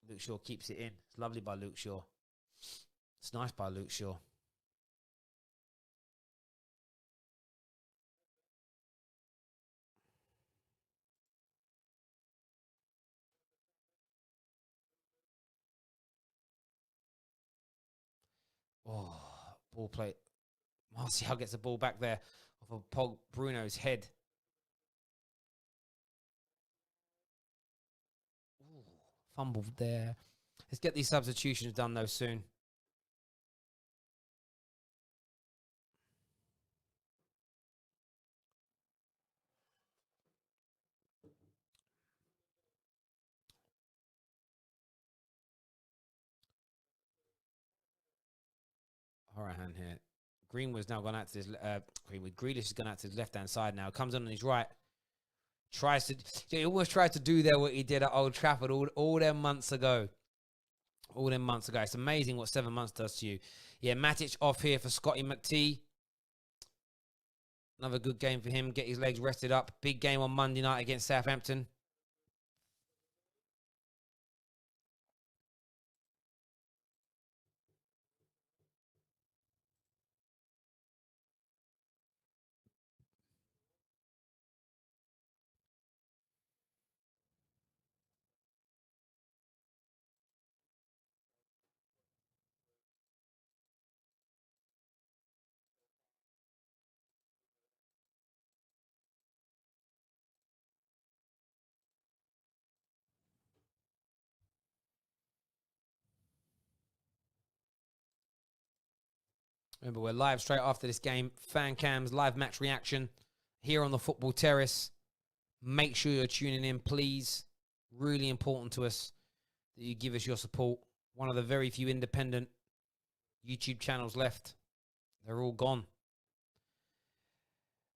Luke Shaw keeps it in. It's lovely by Luke Shaw. It's nice by Luke Shaw. Oh, ball play. Martial gets the ball back there off of Bruno's head. Ooh, fumbled there. Let's get these substitutions done, though, soon. All right, hand here. Greenwood's now gone out to his Greenwood. Grealish has gone out to his left-hand side now. Comes on his right. He almost tried to do there what he did at Old Trafford all them months ago. All them months ago. It's amazing what 7 months does to you. Yeah, Matic off here for Scotty McTee. Another good game for him. Get his legs rested up. Big game on Monday night against Southampton. Remember, we're live straight after this game. Fan cams, live match reaction here on the Football Terrace. Make sure you're tuning in, please. Really important to us that you give us your support. One of the very few independent YouTube channels left. They're all gone.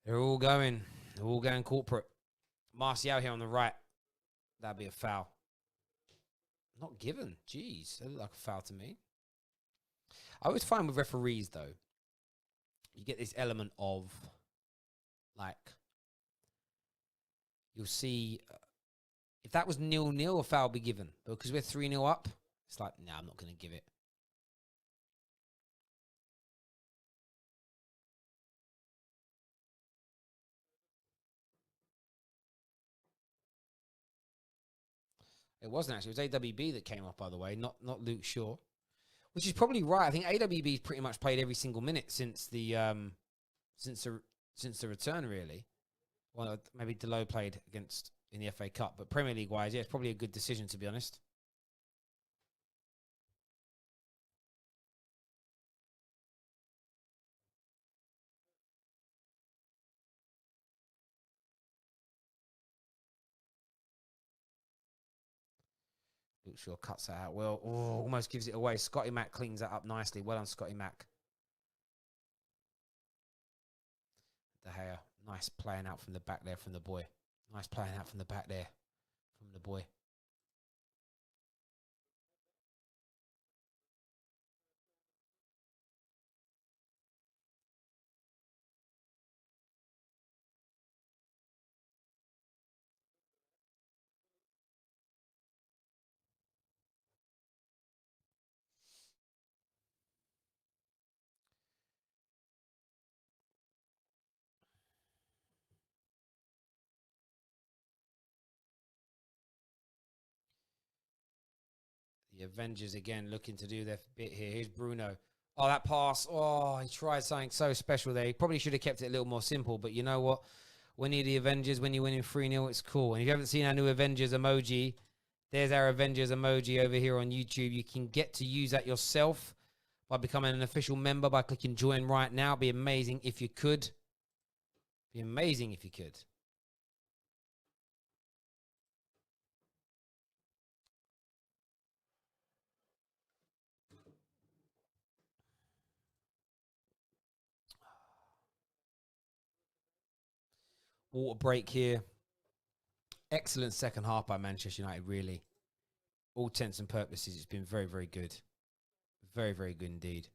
They're all going. They're all going corporate. Martial here on the right. That'd be a foul. Not given. Jeez, that looked like a foul to me. I always find with referees, though, you get this element of, like, you'll see, if that was 0-0, a foul would be given. But because we're 3-0 up, it's like, nah, I'm not going to give it. It wasn't actually. It was AWB that came up, by the way, not Luke Shaw. Which is probably right. I think AWB's pretty much played every single minute since the return, really. Well, maybe Delo played against in the FA Cup, but Premier League wise, yeah, it's probably a good decision, to be honest. Luke Shaw cuts that out well. Oh, almost gives it away. Scotty Mac cleans that up nicely. Well done, Scotty Mac. De Gea, nice playing out from the back there from the boy. Nice playing out from the back there from the boy. The Avengers again looking to do their bit here. Here's Bruno. Oh, that pass. Oh, he tried something so special there. He probably should have kept it a little more simple, but you know what? When you're the Avengers, when you're winning 3-0, it's cool. And if you haven't seen our new Avengers emoji, there's our Avengers emoji over here on YouTube. You can get to use that yourself by becoming an official member by clicking join right now. It'd be amazing if you could. Be amazing if you could. Water break here. Excellent second half by Manchester United, really. All intents and purposes, it's been very, very good. Very, very good indeed.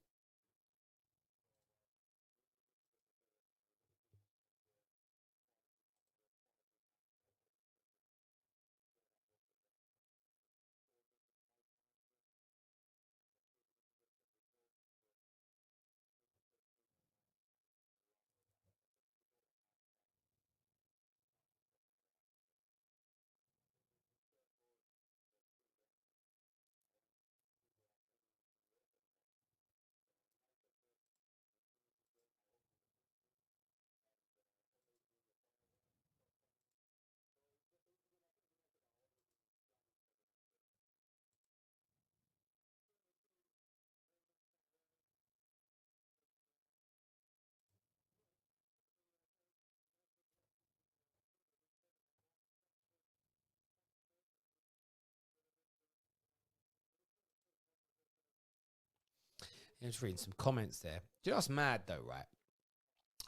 I'm just reading some comments there. Do you know what's mad though, right?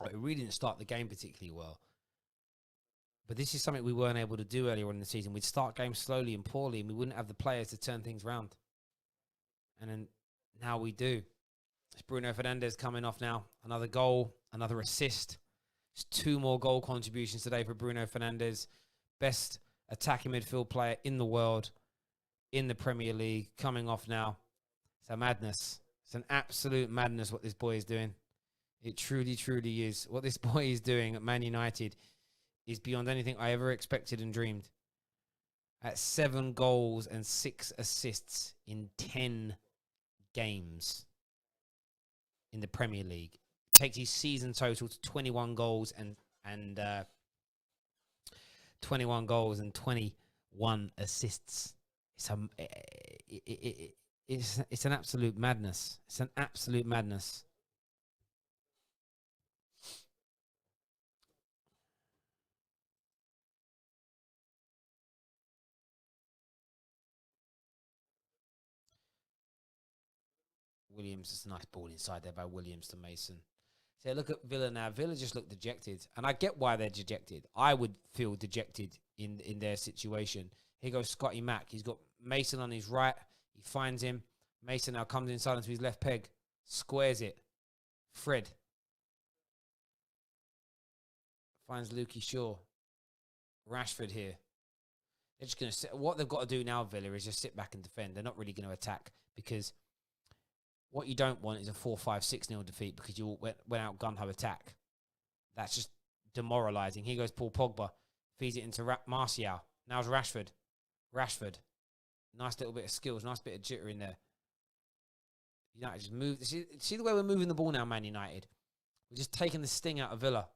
Like, we really didn't start the game particularly well. But this is something we weren't able to do earlier on in the season. We'd start games slowly and poorly, and we wouldn't have the players to turn things around. And then now we do. It's Bruno Fernandes coming off now. Another goal, another assist. It's 2 more goal contributions today for Bruno Fernandes. Best attacking midfield player in the world, in the Premier League, coming off now. It's a madness. It's an absolute madness what this boy is doing. It truly, truly is. What this boy is doing at Man United is beyond anything I ever expected and dreamed. At 7 goals and 6 assists in 10 games in the Premier League. Takes his season total to 21 goals and 21 goals and 21 assists. It's an absolute madness. It's an absolute madness. Williams, it's a nice ball inside there by Williams to Mason. So look at Villa now. Villa just look dejected. And I get why they're dejected. I would feel dejected in their situation. Here goes Scotty Mack. He's got Mason on his right. He finds him. Mason now comes inside onto his left peg. Squares it. Fred. Finds Lukey Shaw. Rashford here. They're just going to sit. What they've got to do now, Villa, is just sit back and defend. They're not really going to attack because what you don't want is a 4-5-6-0 defeat because you went out gun-ho attack. That's just demoralising. Here goes Paul Pogba. Feeds it into Martial. Now's Rashford. Rashford. Nice little bit of skills. Nice bit of jitter in there. United just move. See the way we're moving the ball now, Man United? We're just taking the sting out of Villa.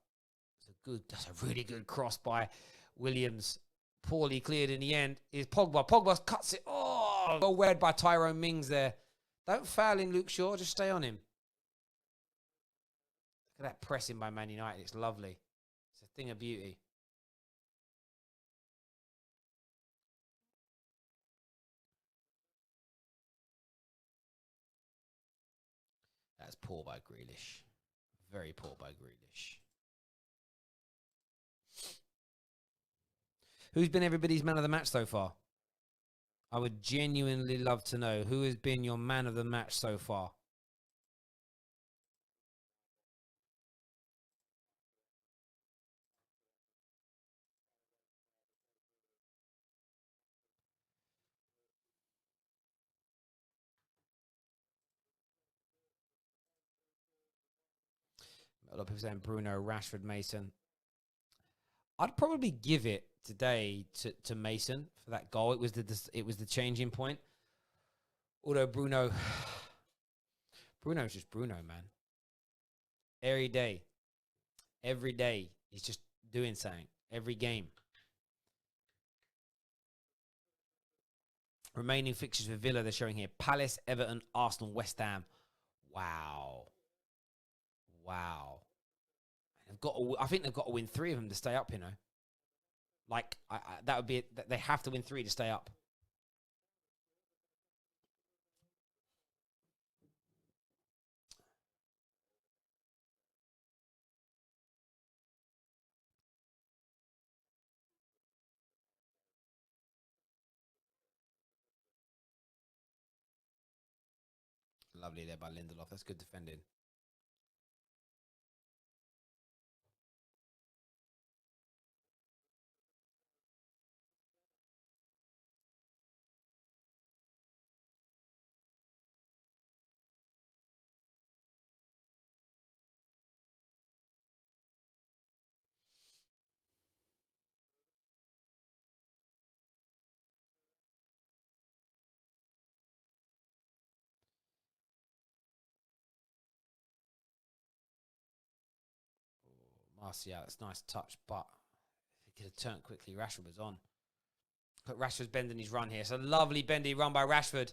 That's a really good cross by Williams. Poorly cleared in the end. Is Pogba. Pogba cuts it. Oh, well read by Tyrone Mings there. Don't foul him, Luke Shaw. Just stay on him. Look at that pressing by Man United. It's lovely. It's a thing of beauty. That's poor by Grealish. Very poor by Grealish. Who's been everybody's man of the match so far? I would genuinely love to know who has been your man of the match so far. A lot of people saying Bruno, Rashford, Mason. I'd probably give it today to Mason for that goal. It was the changing point. Although Bruno's just Bruno, man. Every day, he's just doing something. Every game. Remaining fixtures for Villa, they're showing here: Palace, Everton, Arsenal, West Ham. Wow. I think they've got to win 3 of them to stay up, you know. Like, that would be... They have to win 3 to stay up. Lovely there by Lindelof. That's good defending. Martial, that's a nice touch, but if he could have turned quickly, Rashford was on. Look, Rashford's bending his run here. It's a lovely bendy run by Rashford.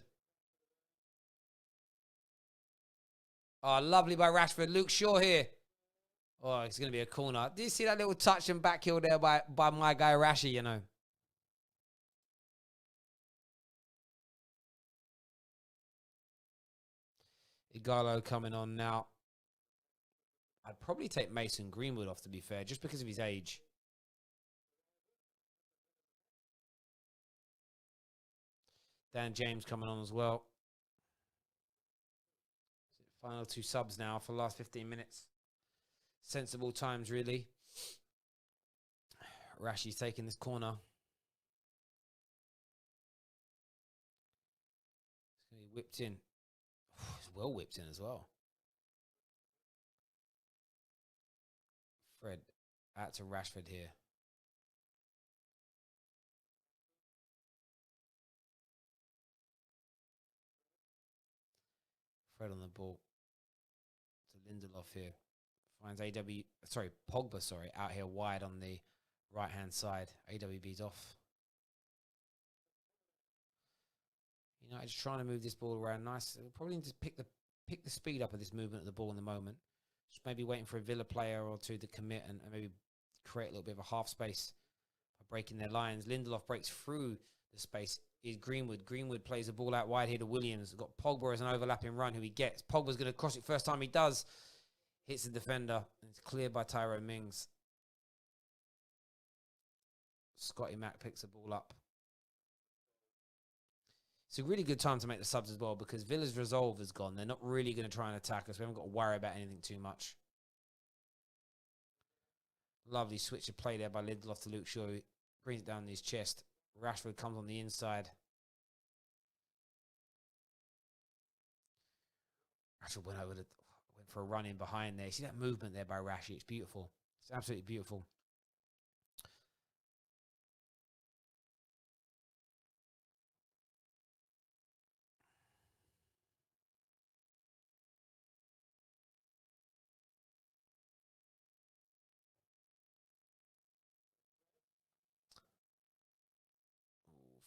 Oh, lovely by Rashford. Luke Shaw here. Oh, it's going to be a corner. Do you see that little touch and back heel there by my guy Rashi, you know? Igalo coming on now. I'd probably take Mason Greenwood off, to be fair, just because of his age. Dan James coming on as well. Final 2 subs now for the last 15 minutes. Sensible times, really. Rashi's taking this corner. It's going to be whipped in. It's well whipped in as well. Fred out to Rashford here. Fred on the ball. To Lindelof here. Finds Pogba, out here wide on the right-hand side. AWB's off. United just trying to move this ball around nice. We'll probably need to pick the speed up of this movement of the ball in the moment. Just maybe waiting for a Villa player or two to commit and maybe create a little bit of a half space by breaking their lines. Lindelof breaks through the space. Is Greenwood. Greenwood plays the ball out wide here to Williams. Got Pogba as an overlapping run who he gets. Pogba's going to cross it first time he does. Hits the defender. It's cleared by Tyrone Mings. Scotty Mack picks the ball up. It's a really good time to make the subs as well because Villa's resolve is gone. They're not really going to try and attack us. We haven't got to worry about anything too much. Lovely switch of play there by Lindelof to Luke Shaw. Brings it down his chest. Rashford comes on the inside. Rashford went for a run in behind there. See that movement there by Rashi? It's beautiful. It's absolutely beautiful.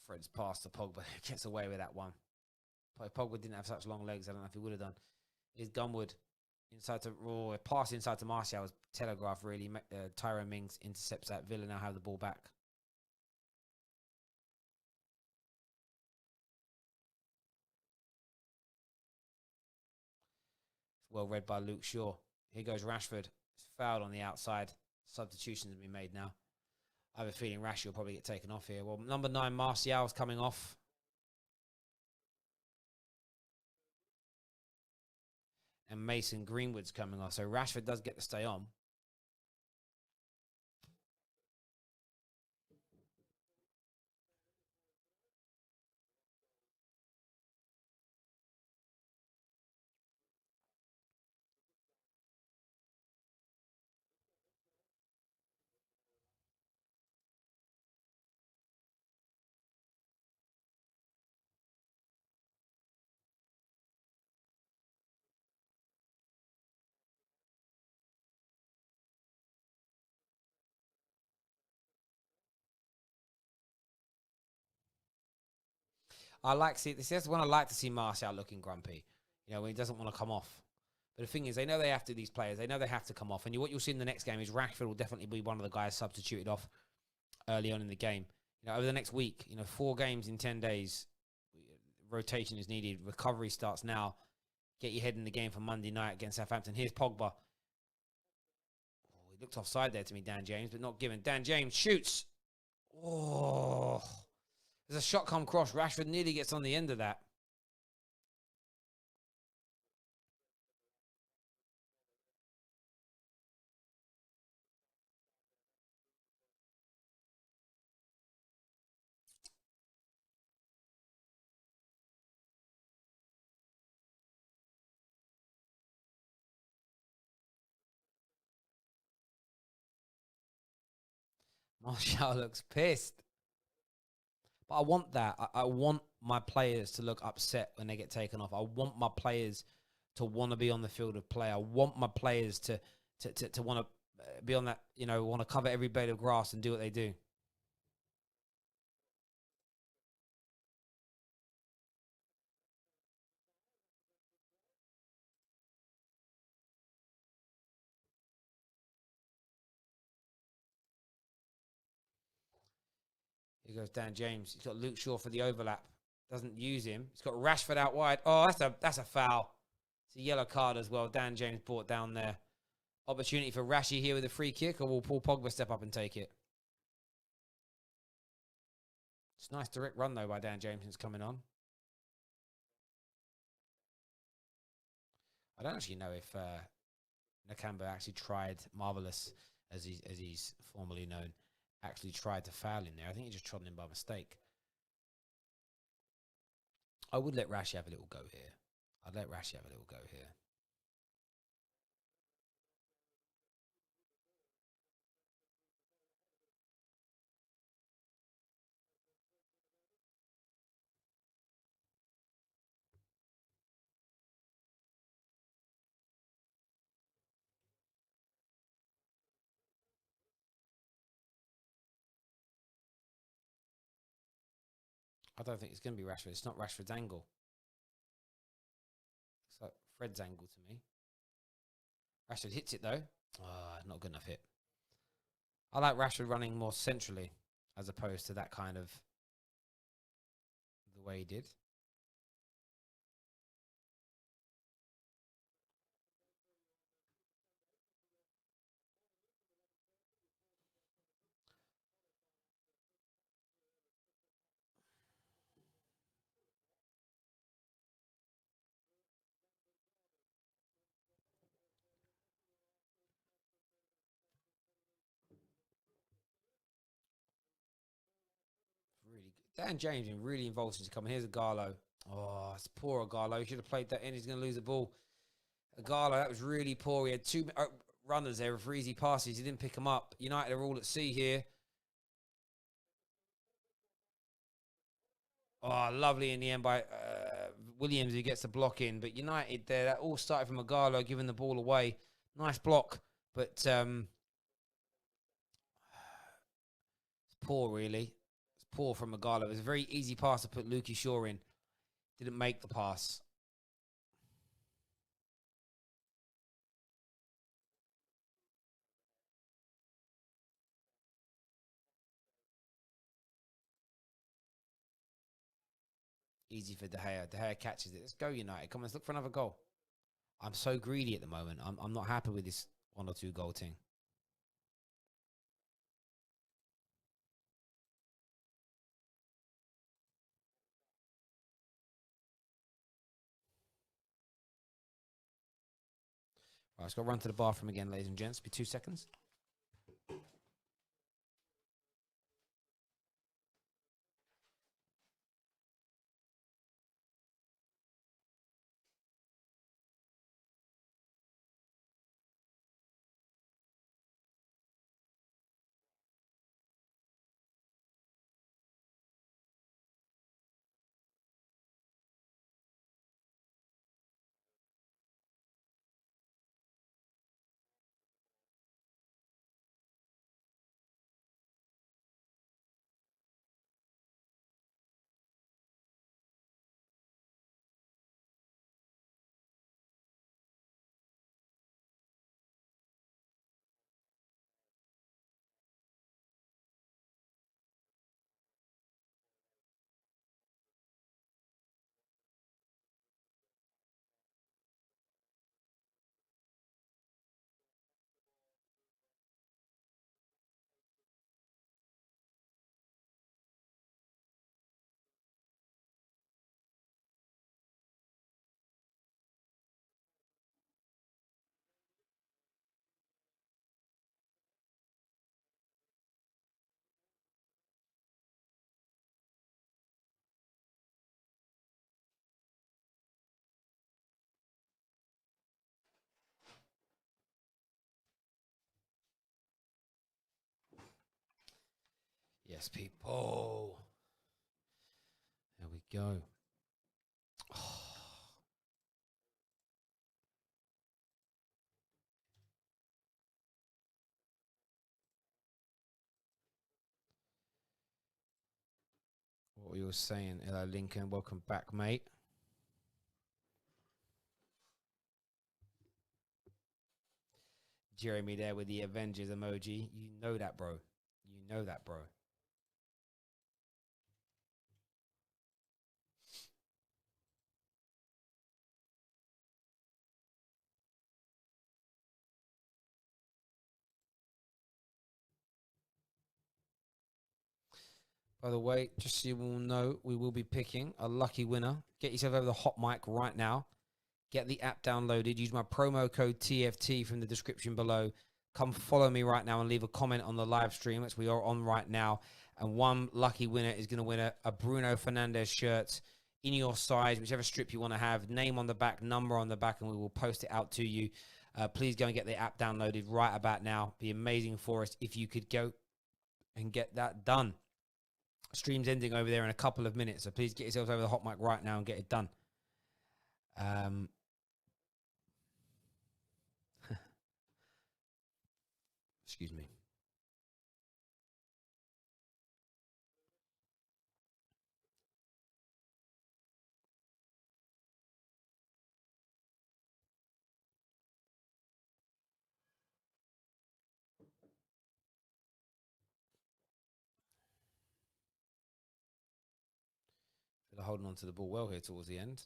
Fred's pass to Pogba. Gets away with that one. If Pogba didn't have such long legs, I don't know if he would have done. Here's Gunwood. Pass inside to Martial was telegraphed, really. Tyrone Mings intercepts that. Villa now have the ball back. Well read by Luke Shaw. Here goes Rashford. It's fouled on the outside. Substitutions have been made now. I have a feeling Rashi will probably get taken off here. Well, number 9, Martial's coming off. And Mason Greenwood's coming off. So Rashford does get to stay on. This is when I like to see Martial looking grumpy. When he doesn't want to come off. But the thing is, they know they have to, these players, they know they have to come off. And what you'll see in the next game is Rashford will definitely be one of the guys substituted off early on in the game. Over the next week, 4 games in 10 days, rotation is needed. Recovery starts now. Get your head in the game for Monday night against Southampton. Here's Pogba. He looked offside there to me, Dan James, but not given. Dan James shoots. Oh, there's a shot come cross. Rashford nearly gets on the end of that. Martial looks pissed. But I want that. I want my players to look upset when they get taken off. I want my players to want to be on the field of play. I want my players to want to be on that, want to cover every blade of grass and do what they do. Here goes Dan James. He's got Luke Shaw for the overlap. Doesn't use him. He's got Rashford out wide. Oh, that's a foul. It's a yellow card as well. Dan James brought down there. Opportunity for Rashi here with a free kick, or will Paul Pogba step up and take it? It's a nice direct run, though, by Dan James since coming on. I don't actually know if Nakamba actually tried Marvelous, as he's formerly known, actually tried to foul in there. I think he just trod him by mistake. I would let Rashi have a little go here. I'd let Rashi have a little go here. I don't think it's going to be Rashford. It's not Rashford's angle. It's like Fred's angle to me. Rashford hits it though. Not good enough hit. I like Rashford running more centrally as opposed to that kind of the way he did. Really good. Dan James been really involved since coming. Here's a Garlo. Oh, it's poor Garlo. He should have played that in. He's going to lose the ball. Garlo, that was really poor. He had two runners there for easy passes. He didn't pick them up. United are all at sea here. Oh, lovely in the end by Williams, who gets the block in. But United there, that all started from Garlo giving the ball away. Nice block, but it's poor, really. It's poor from Magalo. It was a very easy pass to put Lukey Shaw in. Didn't make the pass. Easy for De Gea. De Gea catches it. Let's go, United. Come on, let's look for another goal. I'm so greedy at the moment. I'm not happy with this 1 or 2 goal thing. Right, let's go run to the bathroom again, ladies and gents. Be 2 seconds. Yes, people. There we go. What were you saying? Hello, Lincoln. Welcome back, mate. Jeremy there with the Avengers emoji. You know that, bro. You know that, bro. By the way, just so you all know, we will be picking a lucky winner. Get yourself over the hot mic right now. Get the app downloaded. Use my promo code TFT from the description below. Come follow me right now and leave a comment on the live stream, which we are on right now. And one lucky winner is going to win a Bruno Fernandes shirt in your size, whichever strip you want to have. Name on the back, number on the back, and we will post it out to you. Please go and get the app downloaded right about now. Be amazing for us if you could go and get that done. Stream's ending over there in a couple of minutes, so please get yourselves over the hot mic right now and get it done. Excuse me. They're holding on to the ball well here towards the end.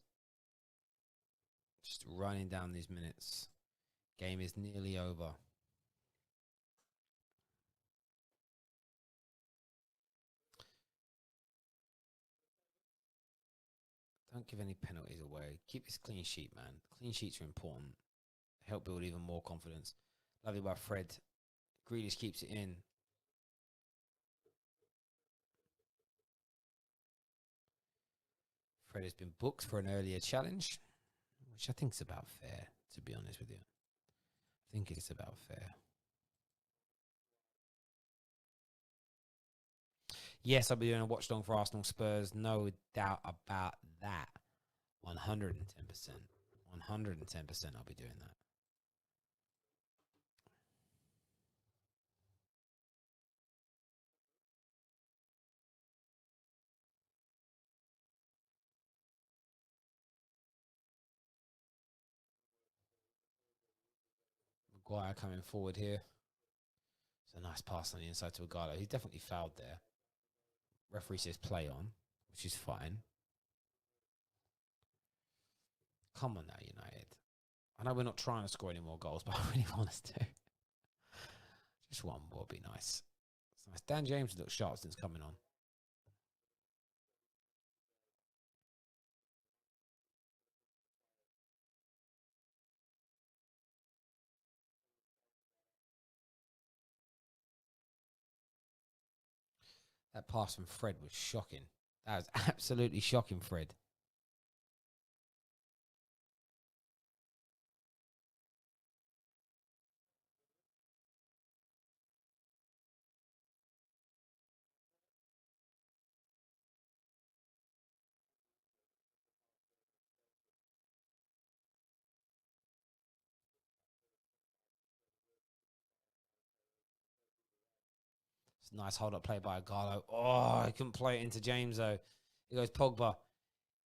Just running down these minutes. Game is nearly over. Don't give any penalties away. Keep this clean sheet, man. Clean sheets are important. Help build even more confidence. Lovely by Fred. Grealish keeps it in. Fred has been booked for an earlier challenge, which I think is about fair, to be honest with you. I think it's about fair. Yes, I'll be doing a watch long for Arsenal Spurs. No doubt about that. 110%. 110% I'll be doing that. Maguire coming forward here. It's a nice pass on the inside to Aguero. He's definitely fouled there. Referee says play on, which is fine. Come on now, United. I know we're not trying to score any more goals, but I really want us to. Just one more would be nice. It's nice. Dan James looks sharp since coming on. That pass from Fred was shocking. That was absolutely shocking, Fred. It's a nice hold-up play by Aguero. Oh, he couldn't play it into James, though. Here goes Pogba.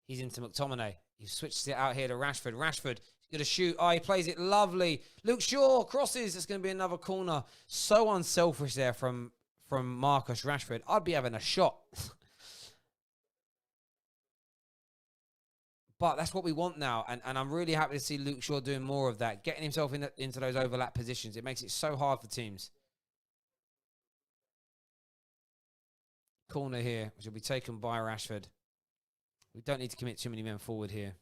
He's into McTominay. He switches it out here to Rashford. Rashford, he's going to shoot. Oh, he plays it lovely. Luke Shaw crosses. It's going to be another corner. So unselfish there from Marcus Rashford. I'd be having a shot. But that's what we want now. And I'm really happy to see Luke Shaw doing more of that. Getting himself into those overlap positions. It makes it so hard for teams. Corner here, which will be taken by Rashford. We don't need to commit too many men forward here.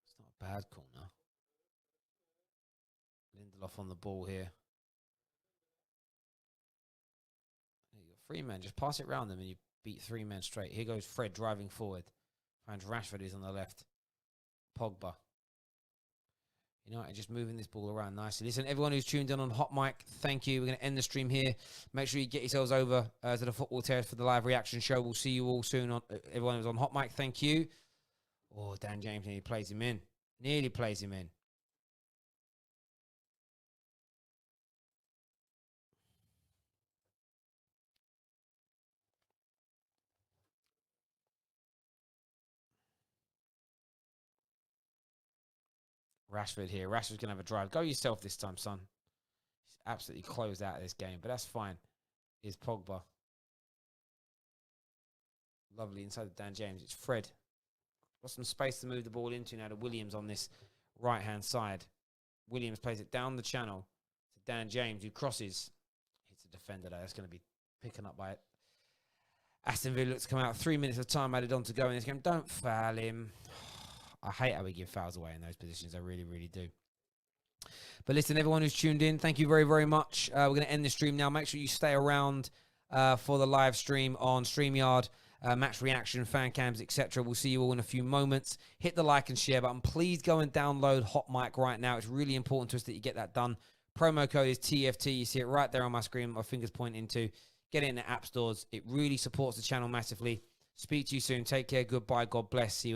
It's not a bad corner. Lindelof on the ball here. You got 3 men. Just pass it around them and you beat 3 men straight. Here goes Fred driving forward. Finds Rashford is on the left. Pogba. United just moving this ball around nicely. Listen, everyone who's tuned in on Hot Mic, thank you. We're going to end the stream here. Make sure you get yourselves over to the Football Terrace for the live reaction show. We'll see you all soon. On everyone who's on Hot Mic, thank you. Oh, Dan James nearly plays him in. Nearly plays him in. Rashford here. Rashford's going to have a drive. Go yourself this time, son. He's absolutely closed out of this game, but that's fine. Here's Pogba. Lovely inside of Dan James. It's Fred. Got some space to move the ball into now to Williams on this right-hand side. Williams plays it down the channel to Dan James, who crosses. Hits a defender there. That's going to be picking up by Aston Villa looks to come out. 3 minutes of time added on to go in this game. Don't foul him. I hate how we give fouls away in those positions. I really, really do. But listen, everyone who's tuned in, thank you very, very much. We're going to end the stream now. Make sure you stay around for the live stream on StreamYard, match reaction, fan cams, etc. We'll see you all in a few moments. Hit the like and share button. Please go and download Hot Mic right now. It's really important to us that you get that done. Promo code is TFT. You see it right there on my screen. My fingers pointing to. Get it in the app stores. It really supports the channel massively. Speak to you soon. Take care. Goodbye. God bless. See you.